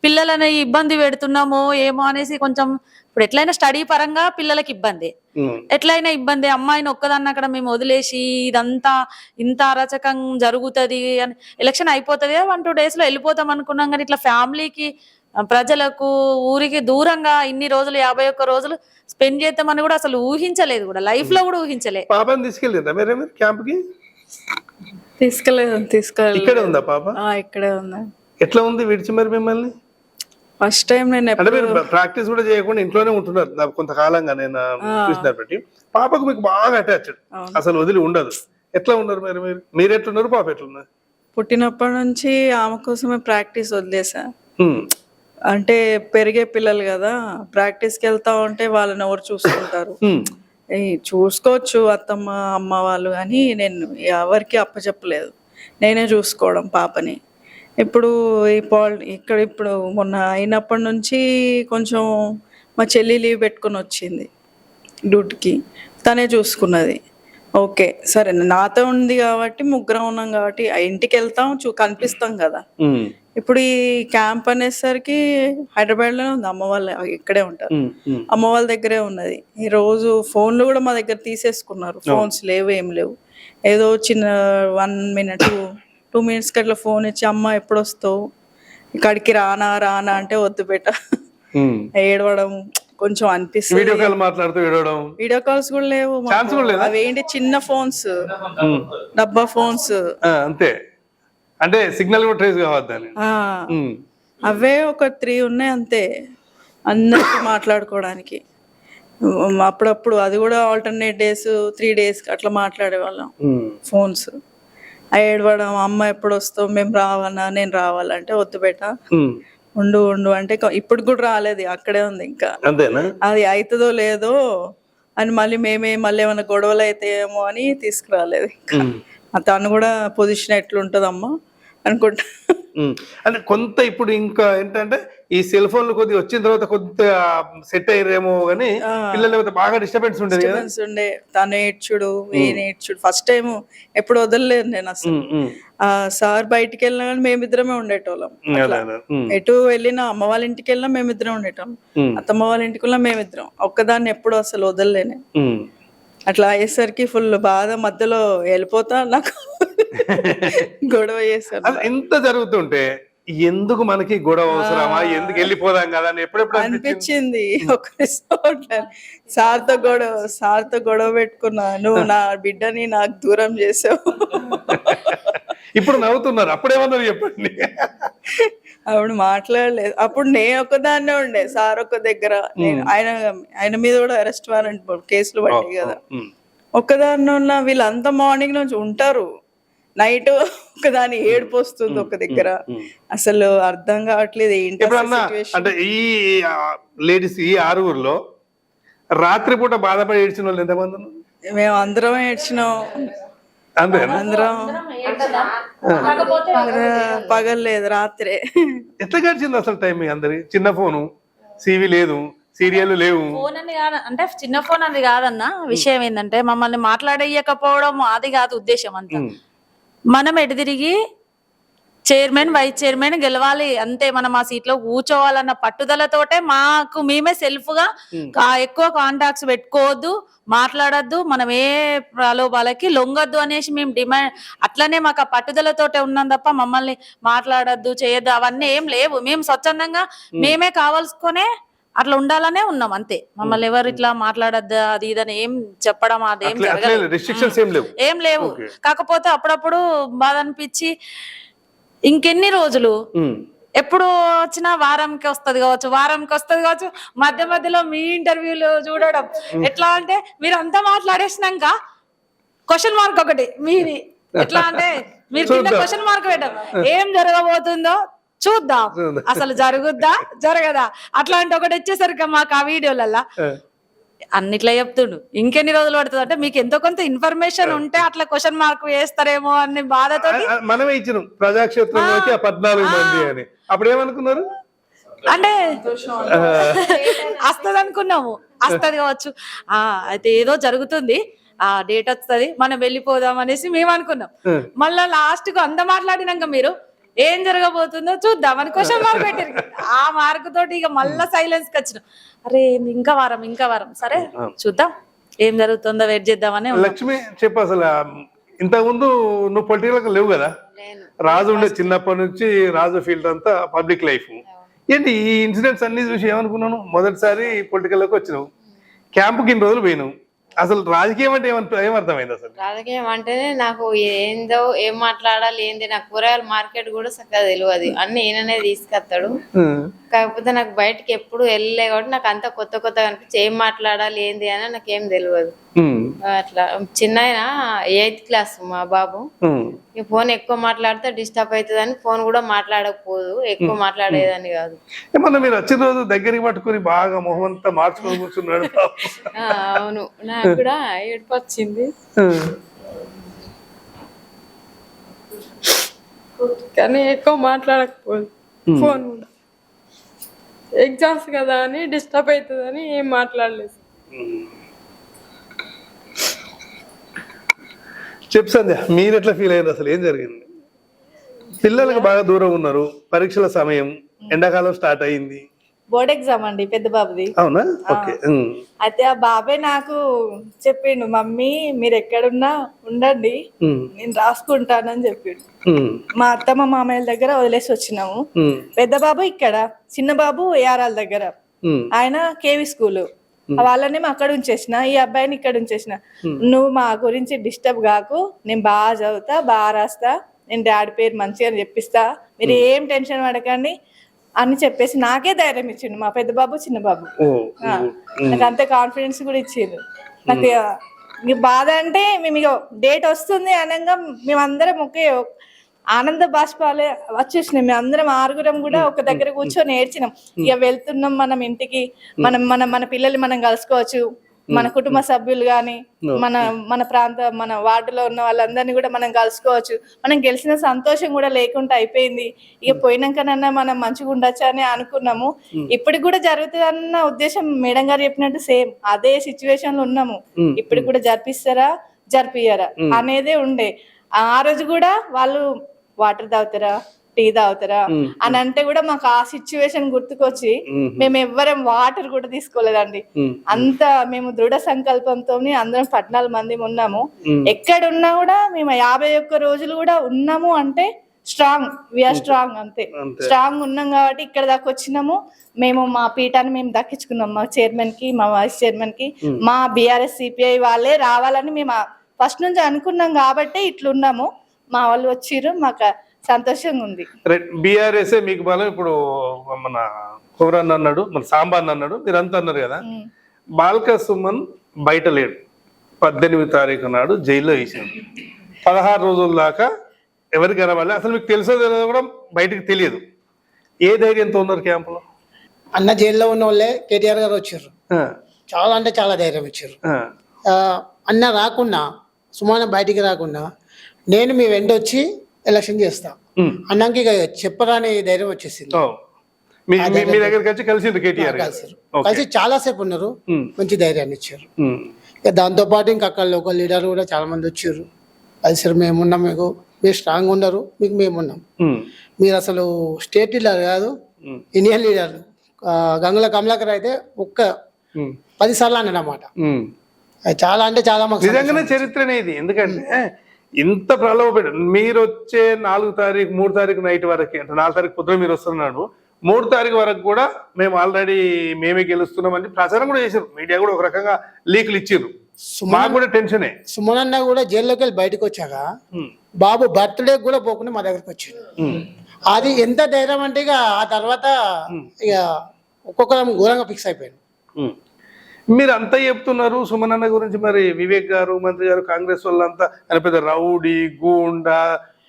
పిల్లలని ఇబ్బంది పెడుతున్నాము ఏమో అనేసి కొంచెం ఇప్పుడు ఎట్లయినా స్టడీ పరంగా పిల్లలకి ఇబ్బంది, ఎట్లయినా ఇబ్బంది. అమ్మాయిని ఒక్కదాన్ని అక్కడ మేము వదిలేసి ఇదంతా ఇంత అరాచకం జరుగుతుంది అని ఎలక్షన్ అయిపోతుంది 1-2 days లో వెళ్ళిపోతాం అనుకున్నాం. కానీ ఇట్లా ఫ్యామిలీకి, ప్రజలకు, ఊరికి దూరంగా ఇన్ని రోజులు 51 రోజులు స్పెండ్ చేద్దామని కూడా అసలు ఊహించలేదు, కూడా లైఫ్ లో కూడా ఊహించలేదు. పాపని తీసుకెళ్ళిందా మీరు క్యాంప్ కి? తీసుకెళ్ళలేదు. ఇక్కడే ఉందా పాప? ఇక్కడే ఉందా. ఎట్లా ఉంది విడిచి మరి మిమ్మల్ని? ఫస్ట్ టైం నేను అంటే మీరు ప్రాక్టీస్ కూడా చేయకుండా ఇంట్లోనే ఉంటున్నారు కొంతకాలంగా నేను చూసినారు బట్టి. పాపకు మీకు బాగా అటాచ్డ్, అసలు వదిలి ఉండదు. ఎట్లా ఉన్నారు మరి మీరు ఎట్లున్నారు, పాప ఎట్లున్నారు? పుట్టినప్పటి నుంచి ఆమె కోసమే ప్రాక్టీస్ వదిలేసా. అంటే పెరిగే పిల్లలు కదా, ప్రాక్టీస్కి వెళ్తా ఉంటే వాళ్ళని ఎవరు చూసుకుంటారు? చూసుకోవచ్చు అత్తమ్మ అమ్మ వాళ్ళు, కానీ నేను ఎవరికి అప్పచెప్పలేదు, నేనే చూసుకోవడం పాపని. ఇప్పుడు ఇక్కడ ఇప్పుడు మొన్న అయినప్పటి నుంచి కొంచెం మా చెల్లి లీవ్ పెట్టుకొని వచ్చింది డ్యూటీకి, తనే చూసుకున్నది. ఓకే సరే, నాతో ఉంది కాబట్టి ముగ్గురం ఉన్నాం కాబట్టి ఇంటికి వెళ్తాం, కనిపిస్తాం కదా. ఇప్పుడు ఈ క్యాంప్ అనేసరికి హైదరాబాద్ లోనే ఉంది, అమ్మ వాళ్ళ ఇక్కడే ఉంటారు, అమ్మ వాళ్ళ దగ్గరే ఉన్నది. ఈ రోజు ఫోన్లు కూడా మా దగ్గర తీసేసుకున్నారు, ఫోన్స్ లేవు ఏం లేవు. ఏదో చిన్న 1 minute 2 minutes అట్లా ఫోన్ ఇచ్చి అమ్మ ఎప్పుడు వస్తావు, ఇక్కడికి రానా అంటే వద్దు బెట, ఏడవడం కొంచెం అనిపిస్తుంది. వీడియో కాల్ మాట్లాడుతూ ఏడవడం. వీడియో కాల్స్ కూడా లేవు, అవేంటి చిన్న ఫోన్స్, డబ్బా ఫోన్స్ అంతే. అంటే సిగ్నల్ కూడా ట్రేస్ కావద్దని అవే ఒక 3 ఉన్నాయి అంతే, అందరికి మాట్లాడుకోవడానికి. అప్పుడప్పుడు అది కూడా ఆల్టర్నేట్ డేస్ 3 days అట్లా మాట్లాడేవాళ్ళం ఫోన్స్. ఏడవడం, అమ్మ ఎప్పుడు వస్తావు, మేము రావాలా, నేను రావాలంటే వద్దు బెట, ఉండు అంటే ఇప్పుడు కూడా రాలేదు, అక్కడే ఉంది ఇంకా. అది అవుతుందో లేదో అని మళ్ళీ మళ్ళీ ఏమైనా గొడవలు అవుతాయేమో అని తీసుకురాలేదు ఇంకా. తను కూడా పొజిషన్ ఎట్లుంటదమ్మా అనుకుంటా. అంటే కొంత ఇప్పుడు ఇంకా ఏంటంటే ఈ సెల్ ఫోన్లు కొద్దిగా వచ్చిన తర్వాత కొంత సెట్ అయ్యారేమో, కానీ పిల్లలు బాగా డిస్టర్బెన్స్ ఉండేది కదా. ఉండే తను ఏడ్చుడు, ఏడ్చుడు. ఫస్ట్ టైం ఎప్పుడు వదలలేదు నేను అసలు. సార్ బయటికి వెళ్ళినా కానీ మేమిద్దరమే ఉండేటోళ్ళం. ఎటు వెళ్ళినా అమ్మ వాళ్ళ ఇంటికి వెళ్ళినా మేమిద్దరం ఉండేటోళ్ళం, అత్తమ్మ వాళ్ళ ఇంటికి వెళ్ళినా మేమిద్దరం. ఒక్కదాన్ని ఎప్పుడు అసలు వదలలేనే. అట్లా అయ్యేసరికి ఫుల్ బాధ, మధ్యలో వెళ్ళిపోతా నాకు గొడవ చేశాను. ఎంత జరుగుతుంటే ఎందుకు మనకి గొడవ అవసరమా, ఎందుకు వెళ్ళిపోదాం కదా అని ఎప్పుడెప్పుడు అనిపించింది. సార్తో గొడవ పెట్టుకున్నా, నువ్వు నా బిడ్డని నాకు దూరం చేసావు. ఇప్పుడు నవ్వుతున్నారు, అప్పుడేమన్నారు చెప్పండి. అప్పుడు మాట్లాడలేదు, అప్పుడు నేను ఒక్కదాన్నే ఉండే, సార్ ఒక్క దగ్గర. ఆయన మీద కూడా అరెస్ట్ వారెంట్ కేసులు పడ్డాయి కదా. ఒక్కదాన్ని ఉన్న, వీళ్ళంతా మార్నింగ్ నుంచి ఉంటారు, నైట్ ఒకదాని ఏడుపు వస్తుంది ఒక దగ్గర. అసలు అర్థం కావట్లేదు ఏంటి అంటే ఈ లేడీస్ ఈ 6 రాత్రిపూట బాధపడి ఏడ్చిన వాళ్ళు ఎంతమంది? మేము అందరం ఏడ్చినాం, అందరం. పగలేదు, రాత్రే. ఎట్లా గడిచింది అసలు టైం? అందరి చిన్న ఫోను, సివి లేదు, సీరియల్ లేవు. ఫోన్ అని కాదు అంటే చిన్న ఫోన్ అది కాదన్న విషయం ఏంటంటే, మమ్మల్ని మాట్లాడేయకపోవడం అది కాదు ఉద్దేశం అంతా. మనం ఎటు తిరిగి చైర్మన్ వైస్ చైర్మన్ గెలవాలి అంతే, మనం ఆ సీట్ లో కూర్చోవాలన్న పట్టుదలతోటే మాకు మేమే సెల్ఫ్ గా ఎక్కువ కాంటాక్ట్స్ పెట్టుకోవద్దు, మాట్లాడద్దు, మనం ఏ ప్రలోభాలకి లొంగద్దు అనేసి మేము డిమాండ్. అట్లనే మాకు ఆ పట్టుదలతోటే ఉన్నాం తప్ప మమ్మల్ని మాట్లాడద్దు చేయొద్దు అవన్నీ ఏం లేవు. మేము స్వచ్ఛందంగా మేమే కావాల్సుకునే అట్లా ఉండాలనే ఉన్నాం అంతే. మమ్మల్ని ఎవరు ఇట్లా మాట్లాడద్దు అది ఇదని ఏం చెప్పడం అదేం జరగలేదు, ఏం లేవు. కాకపోతే అప్పుడప్పుడు బాధ అనిపించి ఇంకెన్ని రోజులు ఎప్పుడు వచ్చినా వారంకి వస్తుంది కావచ్చు, మధ్య మధ్యలో మీ ఇంటర్వ్యూలు చూడడం. ఎట్లా అంటే మీరు అంతా మాట్లాడేసినాక క్వశ్చన్ మార్క్ ఒకటి మీది, ఎట్లా అంటే మీరు కింద క్వశ్చన్ మార్క్ పెట్టడం, ఏం జరగబోతుందో చూద్దాం, అసలు జరుగుద్దా జరగదా అట్లాంటి ఒకటి వచ్చేసరికి మాకు ఆ వీడియోలల్లా అన్నిట్లా చెప్తుండు. ఇంకెన్ని రోజులు పడుతుంది అంటే మీకు ఎంతో కొంత ఇన్ఫర్మేషన్ ఉంటే అట్లా క్వశ్చన్ మార్క్ వేస్తారేమో అని బాధతో మనమే ఇచ్చినాం ప్రజాక్షేత్రంలోకి 14 మంది అని. అప్పుడు ఏమనుకున్నారు అంటే వస్తుంది అనుకున్నాము, వస్తుంది కావచ్చు, అయితే ఏదో జరుగుతుంది, ఆ డేట్ వస్తుంది, మనం వెళ్ళిపోదాం అనేసి మేము అనుకున్నాం. మళ్ళా లాస్ట్ కు అంత మాట్లాడినాక మీరు ఏం జరగబోతుందో చూద్దాం అని క్వశ్చన్ మార్క్ పెట్టారు. ఆ మార్క్ తోటి ఇక మళ్ళా సైలెన్స్ కి వచ్చిన. అరే ఇంకా వారం సరే చూద్దాం ఏం జరుగుతుందో వెయిట్ చేద్దామని. లక్ష్మి చెప్పు, అసలు ఇంతకుముందు నువ్వు పొలిటికల్ లేవు కదా, రాజు ఉండే చిన్నప్పటి నుంచి రాజు ఫీల్డ్ అంతా పబ్లిక్ లైఫ్. ఏంటి ఈ ఇన్సిడెంట్స్ అన్ని చూసి ఏమనుకున్నాను, మొదటిసారి పొలిటికల్లోకి వచ్చినావు, క్యాంపుకి ఇన్ని రోజులు పోయినావు, అసలు రాజకీయం అంటే ఏమర్థమైంది అసలు? రాజకీయం అంటేనే నాకు ఏందో ఏం మాట్లాడాలి ఏంది, నాకు కూరగాయల మార్కెట్ కూడా చక్కగా తెలియదు, అన్ని ఈయననే తీసుకొస్తాడు. కాకపోతే నాకు బయటకి ఎప్పుడు వెళ్ళలే కాబట్టి నాకు అంతా కొత్త అనిపించి ఏం మాట్లాడాలి ఏంది అని నాకేం తెలియదు. అట్లా చిన్న 8th క్లాస్ మా బాబు, ఈ ఫోన్ ఎక్కువ మాట్లాడితే డిస్టర్బ్ అవుతుంది అని ఫోన్ కూడా మాట్లాడకపోదు, ఎక్కువ మాట్లాడేదని కాదు. ఏమన్నా మీరు వచ్చిన రోజు దగ్గరికి పట్టుకుని బాగా మొహం అంతా మార్చుకొని కూర్చున్నాడు. అవును, నాకు కూడా ఏడుపు వచ్చింది. కానీ ఎక్కువ మాట్లాడకపోదు, ఫోన్ కూడా ఎగ్జామ్స్ కదా అని డిస్టర్బ్ అవుతుందని ఏం మాట్లాడలేదు. చెప్పు సంధ్య, మీరు ఎట్లా ఫీల్ అయ్యారు, అసలు ఏం జరిగింది? పిల్లలకు బాగా దూరం ఉన్నారు, పరీక్షల సమయం, ఎండాకాలం స్టార్ట్ అయింది, బోర్డ్ ఎగ్జామ్ అండి పెద్ద బాబుది. అవునా? ఓకే. అయితే ఆ బాబే నాకు చెప్పిండు, మమ్మీ మీరు ఎక్కడున్నా ఉండండి నేను రాసుకుంటానని చెప్పిండు. మా అత్తమ్మ మామయ్యల దగ్గర వదిలేసి వచ్చినాము. పెద్ద బాబు ఇక్కడ, చిన్న బాబు ఏఆర్ఆర్ దగ్గర, ఆయన కేవీ స్కూల్, వాళ్ళని అక్కడ ఉంచేసిన, ఈ అబ్బాయిని ఇక్కడ ఉంచేసిన. నువ్వు మా గురించి డిస్టర్బ్ కాకు, నేను బాగా చదువుతా, బాగా రాస్తా, నేను డాడీ పేరు మంచిగా చెప్పిస్తా, మీరు ఏం టెన్షన్ పడకండి అని చెప్పేసి నాకే ధైర్యం ఇచ్చిండు మా పెద్ద బాబు చిన్న బాబు. నాకు అంతే కాన్ఫిడెన్స్ కూడా ఇచ్చిండు. నాకు బాధ అంటే మేము ఇక డేట్ వస్తుంది అనగా మేమందరం ఒకే ఆనంద బాష్పాలే వచ్చేసినాం. మేము అందరం 6 కూడా ఒక దగ్గర కూర్చొని ఏడ్చినాం. ఇక వెళ్తున్నాం మనం ఇంటికి, మన పిల్లల్ని మనం కలుసుకోవచ్చు, మన కుటుంబ సభ్యులు గాని మన మన వార్డులో ఉన్న వాళ్ళందరినీ కూడా మనం కలుసుకోవచ్చు. మనం గెలిచిన సంతోషం కూడా లేకుండా అయిపోయింది. ఇక పోయినాకనన్నా మనం మంచిగా ఉండొచ్చు అని అనుకున్నాము. ఇప్పటికి కూడా జరుగుతుందన్న ఉద్దేశం మేడం గారు చెప్పినట్టు సేమ్ అదే సిచ్యువేషన్ లో ఉన్నాము. ఇప్పటికి కూడా జరిపిస్తారా జరిపియ్యారా అనేదే ఉండే. ఆ రోజు కూడా వాళ్ళు వాటర్ తాగుతారా టీ తాగుతారా అని అంటే కూడా మాకు ఆ సిచ్యువేషన్ గుర్తుకొచ్చి మేము ఎవ్వరం వాటర్ కూడా తీసుకోలేదండి. అంత మేము దృఢ సంకల్పంతో అందరం 14 మంది ఉన్నాము. ఎక్కడున్నా కూడా మేము 51 రోజులు కూడా ఉన్నాము అంటే స్ట్రాంగ్, వీఆర్ స్ట్రాంగ్, అంతే స్ట్రాంగ్ ఉన్నాం కాబట్టి ఇక్కడ దాకా వచ్చినాము. మేము మా పీఠాన్ని మేము దక్కించుకున్నాం. మా చైర్మన్ కి, మా వైస్ చైర్మన్ కి, మా బీఆర్ఎస్ సిపిఐ వాళ్ళే రావాలని మేము ఫస్ట్ నుంచి అనుకున్నాం కాబట్టి ఇట్లున్నాము. మా వాళ్ళు వచ్చిర్రు, మాకు సంతోషంగా ఉంది. బీఆర్ఎస్ మీకు బలం. ఇప్పుడు మన కుమరన్ అన్నాడు, మన సాంబాన్ అన్నాడు, మీరంతా అన్నారు కదా. బాల్క సుమన్ బయట లేడు, 18వ తారీఖు నాడు జైల్లో వేసాడు. 16 రోజుల దాకా ఎవరికి కనవాలి, అసలు మీకు తెలుసో తెలియదు కూడా బయటకు తెలియదు. ఏ ధైర్యంతో ఉన్నారు క్యాంపులో? అన్న జైల్లో ఉన్న వాళ్ళే కేటీఆర్ గారు వచ్చారు, చాలా అంటే చాలా ధైర్యం ఇచ్చారు. అన్న రాకుండా, సుమాన బయటికి రాకుండా నేను మీ వెంట వచ్చి ఎలక్షన్ చేస్తా అన్నాక ఇక చెప్పరాని ధైర్యం వచ్చేసింది. మీ దగ్గరికి వచ్చి కలిసి కేటీఆర్ కలిసి చాలా సేపు ఉన్నారు, మంచి ధైర్యాన్ని ఇచ్చారు. ఇక దాంతో పాటు ఇంకా అక్కడ లోకల్ లీడర్లు కూడా చాలా మంది వచ్చారు. కలిసి మేమున్నాం, మీకు మీరు స్ట్రాంగ్ ఉన్నారు, మీకు మేమున్నాం. మీరు అసలు స్టేట్ లీడర్ కాదు, ఇండియన్ లీడర్. గంగుల కమలాకర్ అయితే 10 సార్లు అన్నాడు అన్నమాట. చాలా అంటే చాలా మాకు నిజంగానే చరిత్రనే ఇది. ఎందుకంటే ఇంత ప్రలోభ మీరు వచ్చే 4 తారీఖు 3 తారీఖు నైట్ వరకు, అంటే 4 తారీఖు పొద్దున మీరు వస్తున్నాడు, 3 తారీఖు వరకు కూడా మేము ఆల్రెడీ మేమే గెలుస్తున్నామని ప్రచారం కూడా చేశారు. మీడియా కూడా ఒక రకంగా లీకులు ఇచ్చారు. మాకు కూడా టెన్షనే. సుమన్ అన్న కూడా జైల్లోకి వెళ్ళి బయటకు వచ్చాక బాబు బర్త్డే కూడా పోకుండా మా దగ్గరకు వచ్చాడు. అది ఎంత ధైర్యం అంటే ఇక ఆ తర్వాత ఇక ఒక్కొక్కరం ఘోరంగా ఫిక్స్ అయిపోయాడు. మీరు అంతా చెప్తున్నారు సుమన్ అన్న గురించి, మరి వివేక్ గారు, మంత్రి గారు, కాంగ్రెస్ వాళ్ళంతా ఆయన పెద్ద రౌడీ గూండా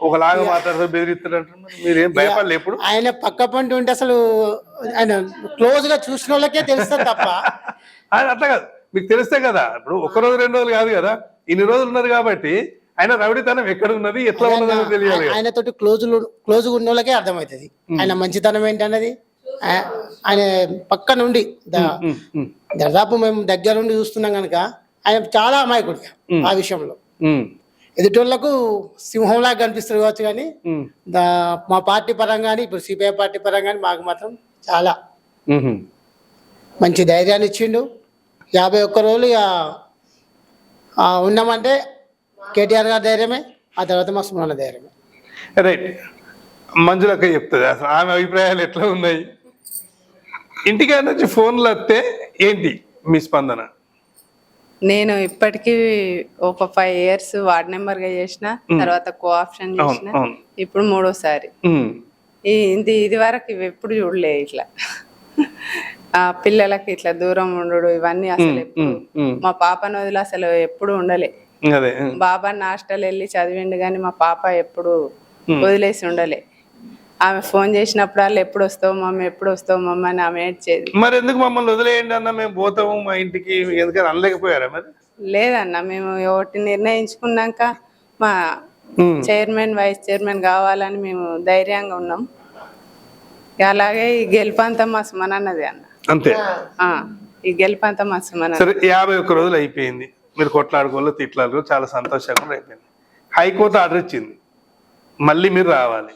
ఒకలాగా మాట్లాడుతూ బెదిరిస్తున్నారు. మీరేం భయపడలే? ఎప్పుడు ఆయన పక్క పంట ఉంటే అసలు ఆయన క్లోజ్ గా చూసిన వాళ్ళకే తెలుస్తుంది తప్ప అట్లా కాదు, మీకు తెలిస్తే కదా. ఇప్పుడు 1 రోజు 2 రోజులు కాదు కదా, ఇన్ని రోజులు ఉన్నారు కాబట్టి ఆయన రౌడీతనం ఎక్కడ ఉన్నది, ఎట్లా ఉన్నది తెలియాలి. ఆయనతోటి క్లోజ్ ఉన్న వాళ్ళకే అర్థమవుతుంది ఆయన మంచితనం ఏంటన్నది. ఆయన పక్క నుండి దాదాపు మేము దగ్గర నుండి చూస్తున్నాం కనుక ఆయన చాలా అమాయకుడు ఆ విషయంలో. ఎదుటోళ్లకు సింహంలాగా కనిపిస్తారు కావచ్చు, కానీ మా పార్టీ పరంగా కానీ ఇప్పుడు సిపిఐ పార్టీ పరంగా కానీ మాకు మాత్రం చాలా మంచి ధైర్యాన్ని ఇచ్చిండు. 51 రోజులు ఇక ఉన్నామంటే కేటీఆర్ గారి ధైర్యమే, ఆ తర్వాత మా సుమన్న ధైర్యమే. రైట్. మంజులక్క చెప్తుంది అసలు ఆమె అభిప్రాయాలు ఎట్లా ఉన్నాయి. ఇంటికాడ నుంచి ఫోన్లు వస్తే ఏంటి మీ స్పందన? నేను ఇప్పటికీ ఒక 5 years వార్డ్ మెంబర్గా చేసిన, తర్వాత కోఆప్షన్ చేసిన, ఇప్పుడు 3వసారి. ఇది వరకు ఇవి ఎప్పుడు చూడలే ఇట్లా. ఆ పిల్లలకి ఇట్లా దూరం ఉండడు ఇవన్నీ అసలు ఎప్పుడు, మా పాపను వదిలి అసలు ఎప్పుడు ఉండలే. బాబాని హాస్టల్ వెళ్ళి చదివిండు కానీ మా పాప ఎప్పుడు వదిలేసి ఉండలే. ఆమె ఫోన్ చేసినప్పుడు వాళ్ళు ఎప్పుడు వస్తావు మమ్మీ, ఎప్పుడు వస్తావు మమ్మీ అని ఆమె ఏడ్చేది. మరి ఎందుకు మమ్మల్ని వదిలేయండి అన్న, మేము పోతాము మా ఇంటికి, ఎందుకని అనలేకపోయారా మరి? లేదన్న, మేము ఒకటి నిర్ణయించుకున్నాక మా చైర్మన్ వైస్ చైర్మన్ కావాలని మేము ధైర్యంగా ఉన్నాం. అలాగే ఈ గెలుపంతా మా సుమనన్నది అన్న. అంతే, ఈ గెలుపంతా మా సుమన. సరే, 51 రోజులు అయిపోయింది, మీరు కొట్లాడుకోవాలి, తిట్లాడుకో, చాలా సంతోషంగా అయిపోయింది. హైకోర్టు ఆర్డర్ ఇచ్చింది, మళ్ళీ మీరు రావాలి.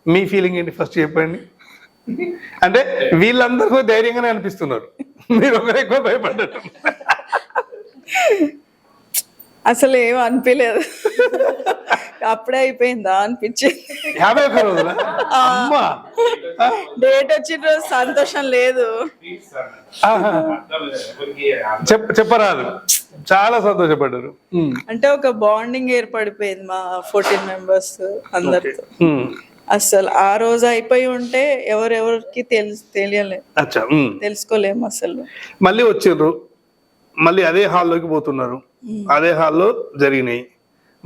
మీ ఫీలింగ్ ఏంటి ఫస్ట్ చెప్పండి. అంటే వీళ్ళందరికీ ధైర్యంగానే అనిపిస్తున్నారు, మీరు ఒకరు ఎక్కువ భయపడ్డట్టు. అసలు ఏం అనిపించలేదు, అప్పుడే అయిపోయిందా అనిపించింది. 51 రోజుల డేట్ వచ్చిన రోజు సంతోషం లేదు, చెప్పరాదు, చాలా సంతోషపడ్డారు. అంటే ఒక బాండింగ్ ఏర్పడిపోయింది మా 14 members అందరితో. అసలు ఆ రోజు అయిపోయి ఉంటే ఎవరెవరికి తెలియలేదు, తెలుసుకోలేము అసలు. మళ్ళీ వచ్చిర్రు, మళ్ళీ అదే హాల్లోకి పోతున్నారు, అదే హాల్లో జరిగినాయి.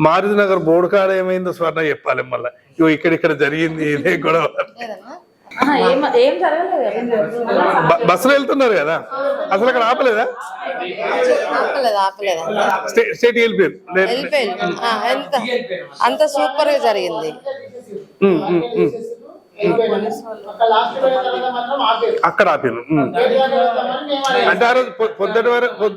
మారుతి నగర్ బోర్డు కాడ ఏమైందో స్వర్ణ చెప్పాలి మళ్ళీ. ఇగో ఇక్కడ జరిగింది ఇదే గొడవ. బస్సులో వెళ్తున్నారు కదా, అసలు అక్కడ ఆపలేదా? స్టేట్ వెళ్ళిపోయారు, అంత సూపర్ గా జరిగింది. అక్కడ ఆపారు అంటే ఆ రోజు పొద్దుటి వరకు.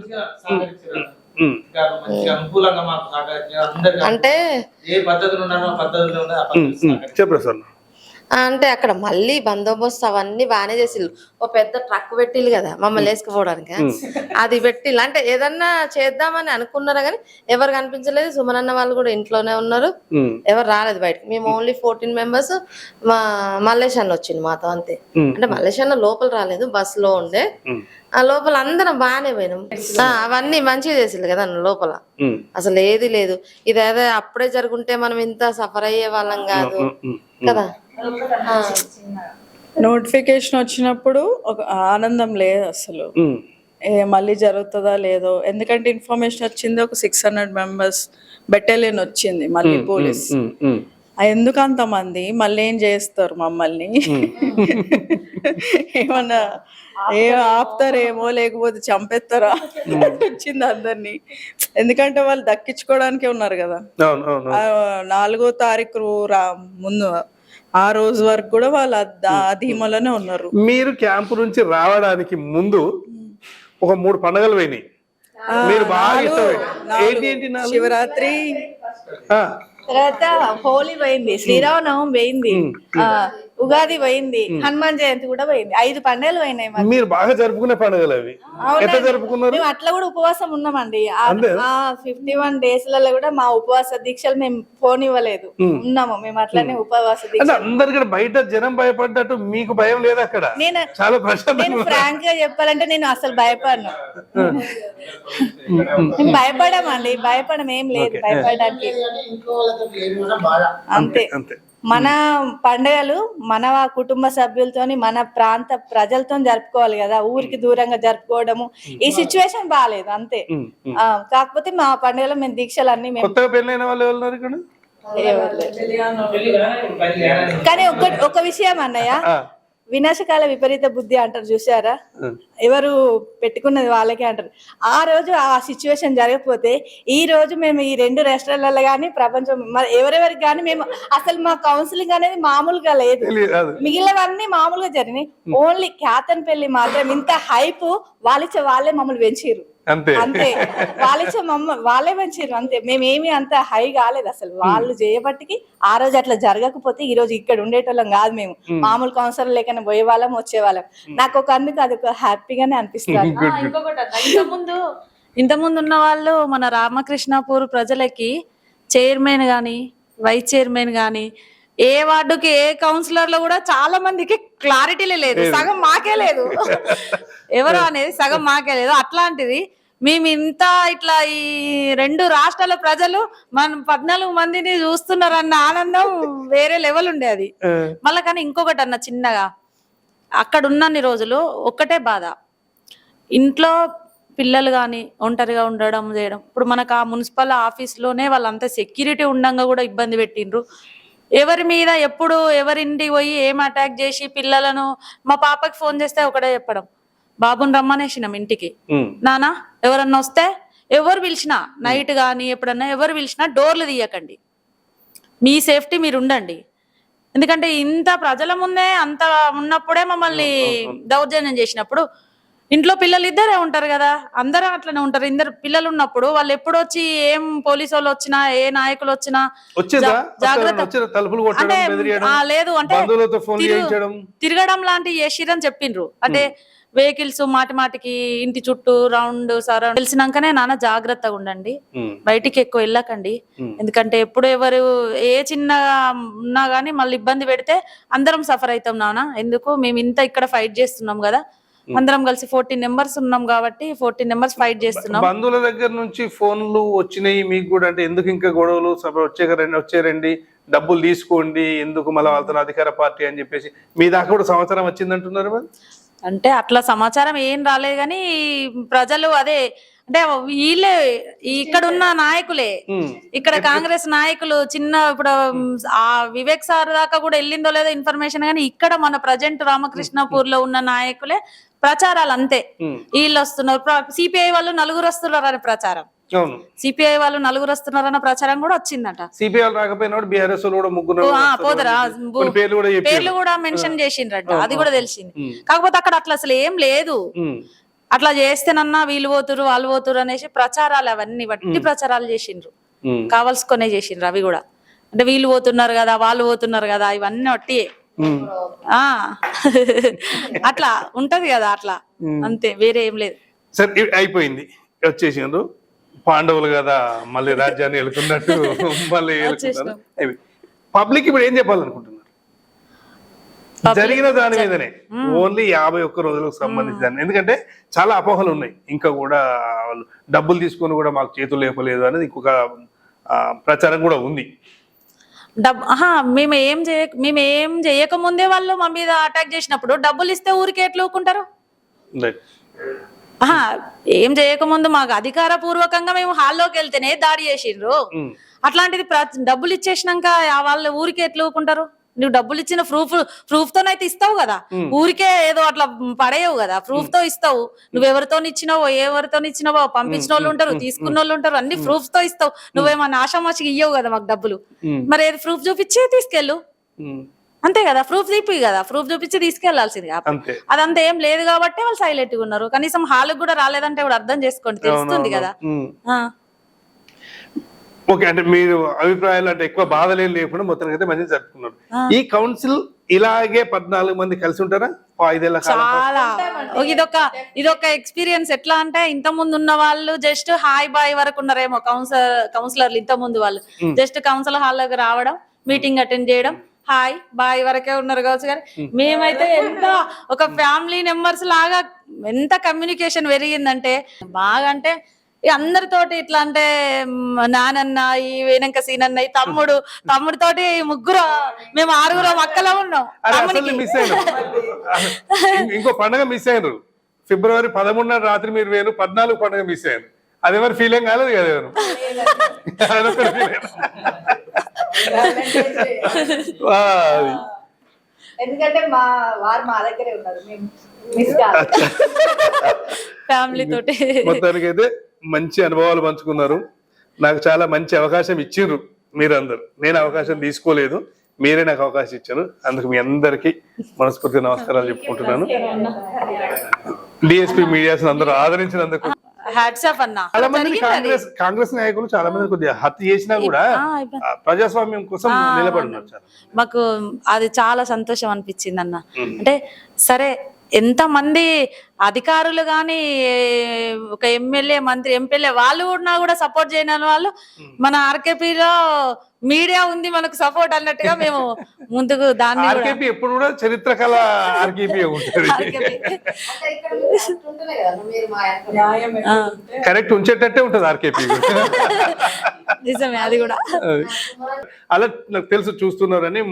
అంటే చెప్పరా సార్? అంటే అక్కడ మళ్ళీ బందోబస్తు అవన్నీ బాగానే చేసిళ్ళు. ఓ పెద్ద ట్రక్ పెట్టిల్లు కదా మమ్మల్ని వేసుకుపోవడానికి, అది పెట్టిల్లు. అంటే ఏదన్నా చేద్దామని అనుకున్నారా కానీ ఎవరు కనిపించలేదు. సుమనన్న వాళ్ళు కూడా ఇంట్లోనే ఉన్నారు, ఎవరు రాలేదు బయటకు. మేము ఓన్లీ 14 members. మా మల్లేష్ అన్న వచ్చింది మాతో, అంతే. అంటే మల్లేష్ అన్న లోపల రాలేదు, బస్ లో ఉండే. ఆ లోపల అందరం బాగానే పోయినాం. అవన్నీ మంచిగా చేసిల్లు కదా లోపల, అసలు ఏది లేదు. ఇదేదో అప్పుడే జరుగుంటే మనం ఇంత సఫర్ అయ్యే వాళ్ళం కాదు కదా. నోటిఫికేషన్ వచ్చినప్పుడు ఒక ఆనందం లేదు అసలు, మళ్ళీ జరుగుతుందా లేదో. ఎందుకంటే ఇన్ఫర్మేషన్ వచ్చింది ఒక 600 members బెటాలియన్ వచ్చింది, మళ్ళీ పోలీస్. ఎందుకు అంతమంది మళ్ళీ ఏం చేస్తారు మమ్మల్ని? ఏమన్నా ఆపుతారేమో, లేకపోతే చంపేస్తారా వచ్చింది అందరినీ. ఎందుకంటే వాళ్ళు దక్కించుకోవడానికే ఉన్నారు కదా. 4వ తారీఖు ముందు ఆ రోజు వరకు కూడా వాళ్ళు ధీమలోనే ఉన్నారు. మీరు క్యాంపు నుంచి రావడానికి ముందు ఒక 3 పండుగలు పోయినాయి, మీరు బాగా శివరాత్రి, తర్వాత హోలీ పోయింది, శ్రీరామనవమి పోయింది, ఉగాది పోయింది, హనుమాన్ జయంతి కూడా పోయింది. 5 పండుగలు పోయినాయి. మీరు బాగా జరుపుకునే పండుగలు అవి. ఎట్లా జరుపుకున్నారు? మేము అట్లా కూడా ఉపవాసం ఉన్నామండి. 51 daysలలో కూడా మా ఉపవాస దీక్షలు మేము పోనివ్వలేదు, ఉన్నాము మేము అట్లనే ఉపవాస దీక్ష. అందరికి బయట జనం భయపడ్డట్టు మీకు భయం లేదు అక్కడ? చాలా నేను ఫ్రాంక్ గా చెప్పాలంటే నేను అసలు భయపడను. మేము భయపడమండి, భయపడం ఏం లేదు భయపడడానికి. అంతే, మన పండుగలు మన కుటుంబ సభ్యులతోని మన ప్రాంత ప్రజలతో జరుపుకోవాలి కదా, ఊరికి దూరంగా జరుపుకోవడము ఈ సిచ్యువేషన్ బాగాలేదు అంతే. కాకపోతే మా పండుగలో మేము దీక్షలు అన్ని కానీ ఒక విషయం అన్నయ్య, వినాశకాల విపరీత బుద్ధి అంటారు చూసారా, ఎవరు పెట్టుకున్నది వాళ్ళకే అంటారు. ఆ రోజు ఆ సిచ్యువేషన్ జరగకపోతే ఈ రోజు మేము ఈ 2 రాష్ట్రాలలో కానీ ప్రపంచం ఎవరెవరికి కానీ మేము అసలు మా కౌన్సిలింగ్ అనేది మామూలుగా లేదు, మిగిలినవన్నీ మామూలుగా జరిగినాయి. ఓన్లీ ఖ్యాతన్ పెళ్లి మాత్రం ఇంత హైప్ వాళ్ళే మమ్మల్ని పెంచిర్రు. అంతే అంతే వాళ్ళిచ్చే వాళ్ళే పెంచారు అంతే. మేమేమి అంత హై కాలేదు అసలు. వాళ్ళు చేయబట్టికి ఆ రోజు అట్లా జరగకపోతే ఈ రోజు ఇక్కడ ఉండేటోళ్ళం కాదు. మేము మామూలు కౌన్సిలర్ లేకనే పోయే వాళ్ళం వచ్చేవాళ్ళం. నాకు ఒక అందుకు అది ఒక హ్యాపీగానే అనిపిస్తుంది. ఇంకొకటి అన్న, ఇంతకుముందు ఉన్న వాళ్ళు మన రామకృష్ణాపూర్ ప్రజలకి చైర్మన్ గాని వైస్ చైర్మన్ గాని ఏ వార్డుకి ఏ కౌన్సిలర్ లో కూడా చాలా మందికి క్లారిటీలే లేదు, సగం మాకే లేదు ఎవరు అనేది సగం మాకే లేదు. అట్లాంటిది మేము ఇంత ఇట్లా ఈ 2 రాష్ట్రాల ప్రజలు మన 14 మందిని చూస్తున్నారన్న ఆనందం వేరే లెవెల్ ఉండే అది. మళ్ళా కానీ ఇంకొకటి అన్న చిన్నగా, అక్కడ ఉన్నన్ని రోజులు ఒక్కటే బాధ, ఇంట్లో పిల్లలు కానీ ఒంటరిగా ఉండడం చేయడం. ఇప్పుడు మనకు ఆ మున్సిపల్ ఆఫీస్లోనే వాళ్ళంతా సెక్యూరిటీ ఉండంగా కూడా ఇబ్బంది పెట్టిండ్రు. ఎవరి మీద ఎప్పుడు ఎవరింటికి పోయి ఏం అటాక్ చేసి పిల్లలను, మా పాపకి ఫోన్ చేస్తే ఒకటే చెప్పడం, బాబుని రమ్మనేసినాం ఇంటికి, నానా ఎవరన్నా వస్తే ఎవరు పిలిచినా నైట్ కానీ ఎప్పుడన్నా ఎవరు పిలిచినా డోర్లు తీయకండి, మీ సేఫ్టీ మీరు ఉండండి. ఎందుకంటే ఇంత ప్రజల ముందే అంత ఉన్నప్పుడే మమ్మల్ని దౌర్జన్యం చేసినప్పుడు ఇంట్లో పిల్లలు ఇద్దరే ఉంటారు కదా, అందరూ అట్లనే ఉంటారు. ఇద్దరు పిల్లలు ఉన్నప్పుడు వాళ్ళు ఎప్పుడు వచ్చి ఏం పోలీసు వాళ్ళు వచ్చినా ఏ నాయకులు వచ్చినా జాగ్రత్త అంటే లేదు అంటే తిరగడం లాంటివి చేసిరని చెప్పిండ్రు. అంటే వెహికల్స్ మాటికి ఇంటి చుట్టూ రౌండ్ సరౌండ్ తెలిసినాకనే నాన్న జాగ్రత్తగా ఉండండి, బయటికి ఎక్కువ వెళ్ళకండి. ఎందుకంటే ఎప్పుడు ఎవరు ఏ చిన్న ఉన్నా గానీ మళ్ళీ ఇబ్బంది పెడితే అందరం సఫర్ అవుతాం నాన్న. ఎందుకు మేము ఇంత ఇక్కడ ఫైట్ చేస్తున్నాం కదా, అందరం కలిసి 14 members ఉన్నాం కాబట్టి 14 members ఫైట్ చేస్తున్నాం. బంధువుల దగ్గర నుంచి ఫోన్లు వచ్చినాయి మీకు కూడా, అంటే ఎందుకు ఇంకా గొడవలు, వచ్చేరండి డబ్బులు తీసుకోండి, ఎందుకు మళ్ళీ వాళ్ళతో అధికార పార్టీ అని చెప్పేసి మీ దాకా కూడా సమాచారం వచ్చిందంటున్నారు మరి? అంటే అట్లా సమాచారం ఏం రాలేదు కానీ ప్రజలు అదే అంటే వీళ్ళే ఇక్కడ ఉన్న నాయకులే, ఇక్కడ కాంగ్రెస్ నాయకులు చిన్న ఇప్పుడు ఆ వివేక్ సార్ దాకా కూడా వెళ్ళిందో లేదో ఇన్ఫర్మేషన్, కానీ ఇక్కడ మన ప్రజెంట్ రామకృష్ణాపూర్ లో ఉన్న నాయకులే ప్రచారాలు అంతే. వీళ్ళు వస్తున్నారు, సిపిఐ వాళ్ళు 4 వస్తున్నారు అనే ప్రచారం, సిపిఐ వాళ్ళు 4 వస్తున్నారన్న ప్రచారం కూడా వచ్చిందట. సిపిఐ రాకపోయినా బీఆర్ఎస్ పోదరా పేర్లు కూడా మెన్షన్ చేసిండ్రట, అది కూడా తెలిసింది. కాకపోతే అక్కడ అట్లా అసలు ఏం లేదు. అట్లా చేస్తేనన్నా వీళ్ళు పోతురు వాళ్ళు పోతురు అనేసి ప్రచారాలు అవన్నీ వట్టి ప్రచారాలు చేసిండ్రు, కావాల్సుకొనే చేసిండ్రు. అవి కూడా అంటే వీళ్ళు పోతున్నారు కదా వాళ్ళు పోతున్నారు కదా ఇవన్నీ వట్టియే. అట్లా ఉంటది కదా, అట్లా అంతే, వేరే ఏం లేదు. సరే అయిపోయింది, వచ్చేసిండ్రు పాండవులు కదా, మళ్ళీ రాజ్యాన్ని వెళ్తున్నట్టు మళ్ళీ పబ్లిక్ ఇప్పుడు ఏం చెప్పాలనుకుంటున్నారు జరిగిన దాని మీదనే? ఓన్లీ 51 రోజులకు సంబంధించి దాన్ని, ఎందుకంటే చాలా అపోహలు ఉన్నాయి ఇంకా కూడా, వాళ్ళు డబ్బులు తీసుకొని కూడా మాకు చేతులు లేపలేదు అనేది ఇంకొక ప్రచారం కూడా ఉంది. మేము ఏం చేయకముందే వాళ్ళు మా మీద అటాక్ చేసినప్పుడు డబ్బులు ఇస్తే ఊరికే ఎట్లా ఊరుకుంటారు? ఏం చేయకముందు మాకు అధికార పూర్వకంగా మేము హాల్లోకి వెళ్తేనే దాడి చేసిండ్రు. అట్లాంటిది డబ్బులు ఇచ్చేసినాక వాళ్ళు ఊరికే ఎట్లా ఊరుకుంటారు? నువ్వు డబ్బులు ఇచ్చిన ప్రూఫ్ తోనైతే ఇస్తావు కదా, ఊరికే ఏదో అట్లా పడేయవు కదా, ప్రూఫ్ తో ఇస్తావు. నువ్వు ఎవరితో ఇచ్చినావో పంపించిన వాళ్ళు ఉంటారు, తీసుకున్న వాళ్ళు ఉంటారు, అన్ని ప్రూఫ్ తో ఇస్తావు. నువ్వేమన్నా ఆషామాషికి ఇయ్యవు కదా మాకు డబ్బులు. మరి ఏది ప్రూఫ్ చూపించి తీసుకెళ్ళు, అంతే కదా, ప్రూఫ్ చూపి కదా, ప్రూఫ్ చూపించి తీసుకెళ్లాల్సింది. అదంతా ఏం లేదు కాబట్టి వాళ్ళు సైలెంట్ గా ఉన్నారు. కనీసం హాల్కి కూడా రాలేదంటే కూడా అర్థం చేసుకోండి, తెలుస్తుంది కదా. ఓకే, అంటే మీరు అభిప్రాయాలు అంటే ఎక్కువ బాధలేం లేకుండా మొత్తానికి అయితే మంచిగా జరుపుకున్నారు. ఈ కౌన్సిల్ ఇలాగే 14 మంది కలిసి ఉంటారా 5 ఏళ్ల? చాలా ఇదొక ఎక్స్పీరియన్స్. ఎట్లా అంటే ఇంత ముందు ఉన్న వాళ్ళు జస్ట్ హాయ్ బాయ్ వరకు ఉన్నారేమో కౌన్సిలర్లు. ఇంత ముందు వాళ్ళు జస్ట్ కౌన్సిల్ హాల్లోకి రావడం, మీటింగ్ అటెండ్ చేయడం, హాయ్ బాయ్ వరకే ఉన్నారు కావచ్చు. కానీ మేమైతే ఎంత ఒక ఫ్యామిలీ మెంబర్స్ లాగా ఎంత కమ్యూనికేషన్ పెరిగిందంటే బాగా, అంటే అందరితోటి ఇట్లా అంటే నానన్న, ఈ వెనక సీనన్న, ఈ తమ్ముడు తోటి ముగ్గురు, మేము 6 అక్కలో ఉన్నాం. ఇంకో పండుగ మిస్ అయ్యారు, ఫిబ్రవరి 13 రాత్రి మీరు వేరు 14 పండుగ మిస్ అయ్యారు. అదేమరి ఫీలింగ్ కాలేదు కదా ఎవరు? ఎందుకంటే మా దగ్గరే ఉన్నారు, ఫ్యామిలీ తోటి. మొత్తానికి అయితే మంచి అనుభవాలు పంచుకున్నారు. నాకు చాలా మంచి అవకాశం ఇచ్చిండ్రు మీరందరూ. నేను అవకాశం తీసుకోలేదు, మీరే నాకు అవకాశం ఇచ్చారు. అందుకు మీ అందరికీ మనస్ఫూర్తిగా నమస్కారాలు చెప్పుకుంటున్నాను. డిఎస్పీ మీడియాస్ అందరూ ఆదరించినందుకు హ్యాట్స్ ఆఫ్ అన్న. చాలా మంది జరిగింది అది. కాంగ్రెస్ నాయకులు చాలా మంది కొద్దిగా హత్య చేసినా కూడా ప్రజాస్వామ్యం కోసం నిలబడి ఉన్నారు చాలా. మాకు అది చాలా సంతోషం అనిపించింది అన్న. అంటే సరే ఎంత మంది అధికారులు గాని ఒక ఎమ్మెల్యే మంత్రి ఎంపీఎల్ఏ వాళ్ళు కూడా సపోర్ట్ చేయని వాళ్ళు మన ఆర్కేపీలో మీడియా ఉంది మనకు సపోర్ట్ అన్నట్టుగా మేము ముందుకు దాన్ని ఆర్కేపీ ఎప్పుడు కూడా చరిత్ర కళ ఆర్కేపీ ఉంటుంది. కరెక్ట్ ఉంచేటట్టే ఉంటుంది ఆర్కేపీ. నిజమే అది కూడా. అలా నాకు తెలుసు చూస్తున్నారని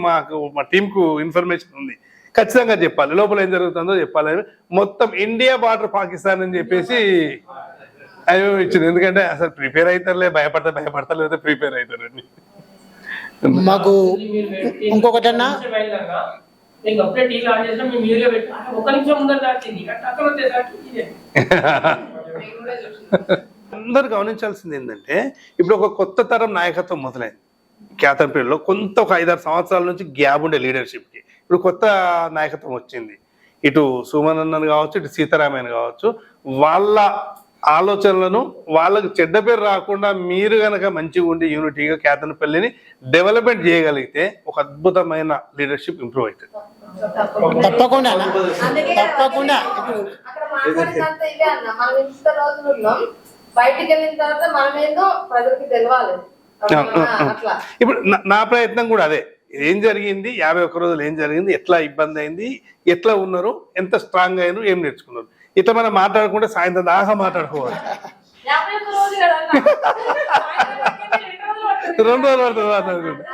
మా టీమ్ కు ఇన్ఫర్మేషన్ ఉంది. ఖచ్చితంగా చెప్పాలి, లోపల ఏం జరుగుతుందో చెప్పాలి. మొత్తం ఇండియా బార్డర్ పాకిస్తాన్ అని చెప్పేసి అయ్యో ఇచ్చింది. ఎందుకంటే అసలు ప్రిపేర్ అవుతారులే, భయపడతా లేదా ప్రిపేర్ అవుతారని. మాకు ఇంకొకటన్నా అందరు గమనించాల్సింది ఏంటంటే ఇప్పుడు ఒక కొత్త తరం నాయకత్వం మొదలైంది కేతన్పల్లిలో. కొంత ఒక 5-6 సంవత్సరాల నుంచి గ్యాప్ ఉండే లీడర్షిప్ కి ఇప్పుడు కొత్త నాయకత్వం వచ్చింది. ఇటు సుమన్ అన్నను కావచ్చు, ఇటు సీతారామయ్య కావచ్చు. వాళ్ళ ఆలోచనలను వాళ్ళకు చెడ్డ పేరు రాకుండా మీరు గనక మంచిగా ఉండి యూనిటీగా కేతన్పల్లిని డెవలప్మెంట్ చేయగలిగితే ఒక అద్భుతమైన లీడర్షిప్ ఇంప్రూవ్ అవుతుంది. తప్పకుండా తప్పకుండా. బయటికి వెళ్ళిన తర్వాత మనమేందో ప్రజలకి తెలవాలి. ఇప్పుడు నా ప్రయత్నం కూడా అదే. ఏం జరిగింది 51 రోజులు, ఏం జరిగింది, ఎట్లా ఇబ్బంది అయింది, ఎట్లా ఉన్నారు, ఎంత స్ట్రాంగ్ అయినారు, ఏం నేర్చుకున్నారు, ఇట్లా మనం మాట్లాడుకుంటే సాయంత్రం దాకా మాట్లాడుకోవాలి. 2 రోజులు మాట్లాడుకుంటాం,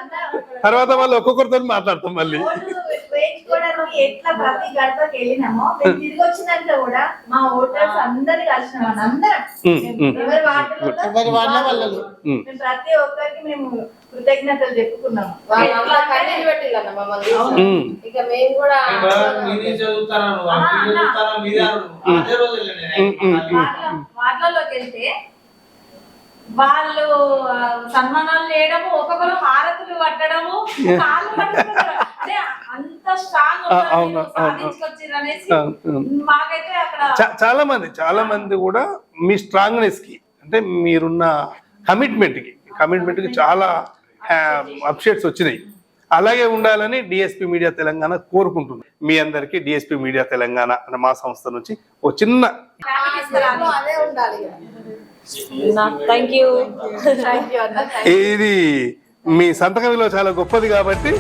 తర్వాత వాళ్ళు ఒక్కొక్కరితో మాట్లాడతాం మళ్ళీ. ఎట్లా ప్రతి గడపకి వెళ్ళినామో మేము తిరిగి వచ్చినాక కూడా మా ఓటర్స్ అందరినీ కలిసినాం. అందరం ఎవరి వార్డులో వాళ్ళు ప్రతి ఒక్కరికి మేము కృతజ్ఞతలు చెప్పుకున్నాము. ఇక మేము కూడా వార్డులలోకి వెళ్తే వాళ్ళు సన్మానాలు చేయడము, ఒక్కొక్కరు హారతులు పట్టడము, కాళ్ళు పట్టుకుంటారు. అంటే అంత స్ట్రాంగ్ సాధించుకొచ్చిరనేసి మాకైతే అక్కడ చాలా మంది కూడా మీ స్ట్రాంగ్నెస్ కి, అంటే మీరున్న కమిట్మెంట్ కి చాలా అప్డేట్స్ వచ్చినాయి. అలాగే ఉండాలని డిఎస్పీ మీడియా తెలంగాణ కోరుకుంటుంది. మీ అందరికీ డిఎస్పీ మీడియా తెలంగాణ అనే మా సంస్థ నుంచి ఓ చిన్న అదే ఉండాలి. Thank you. ఇది మీ సంతకం విలువ చాలా గొప్పది కాబట్టి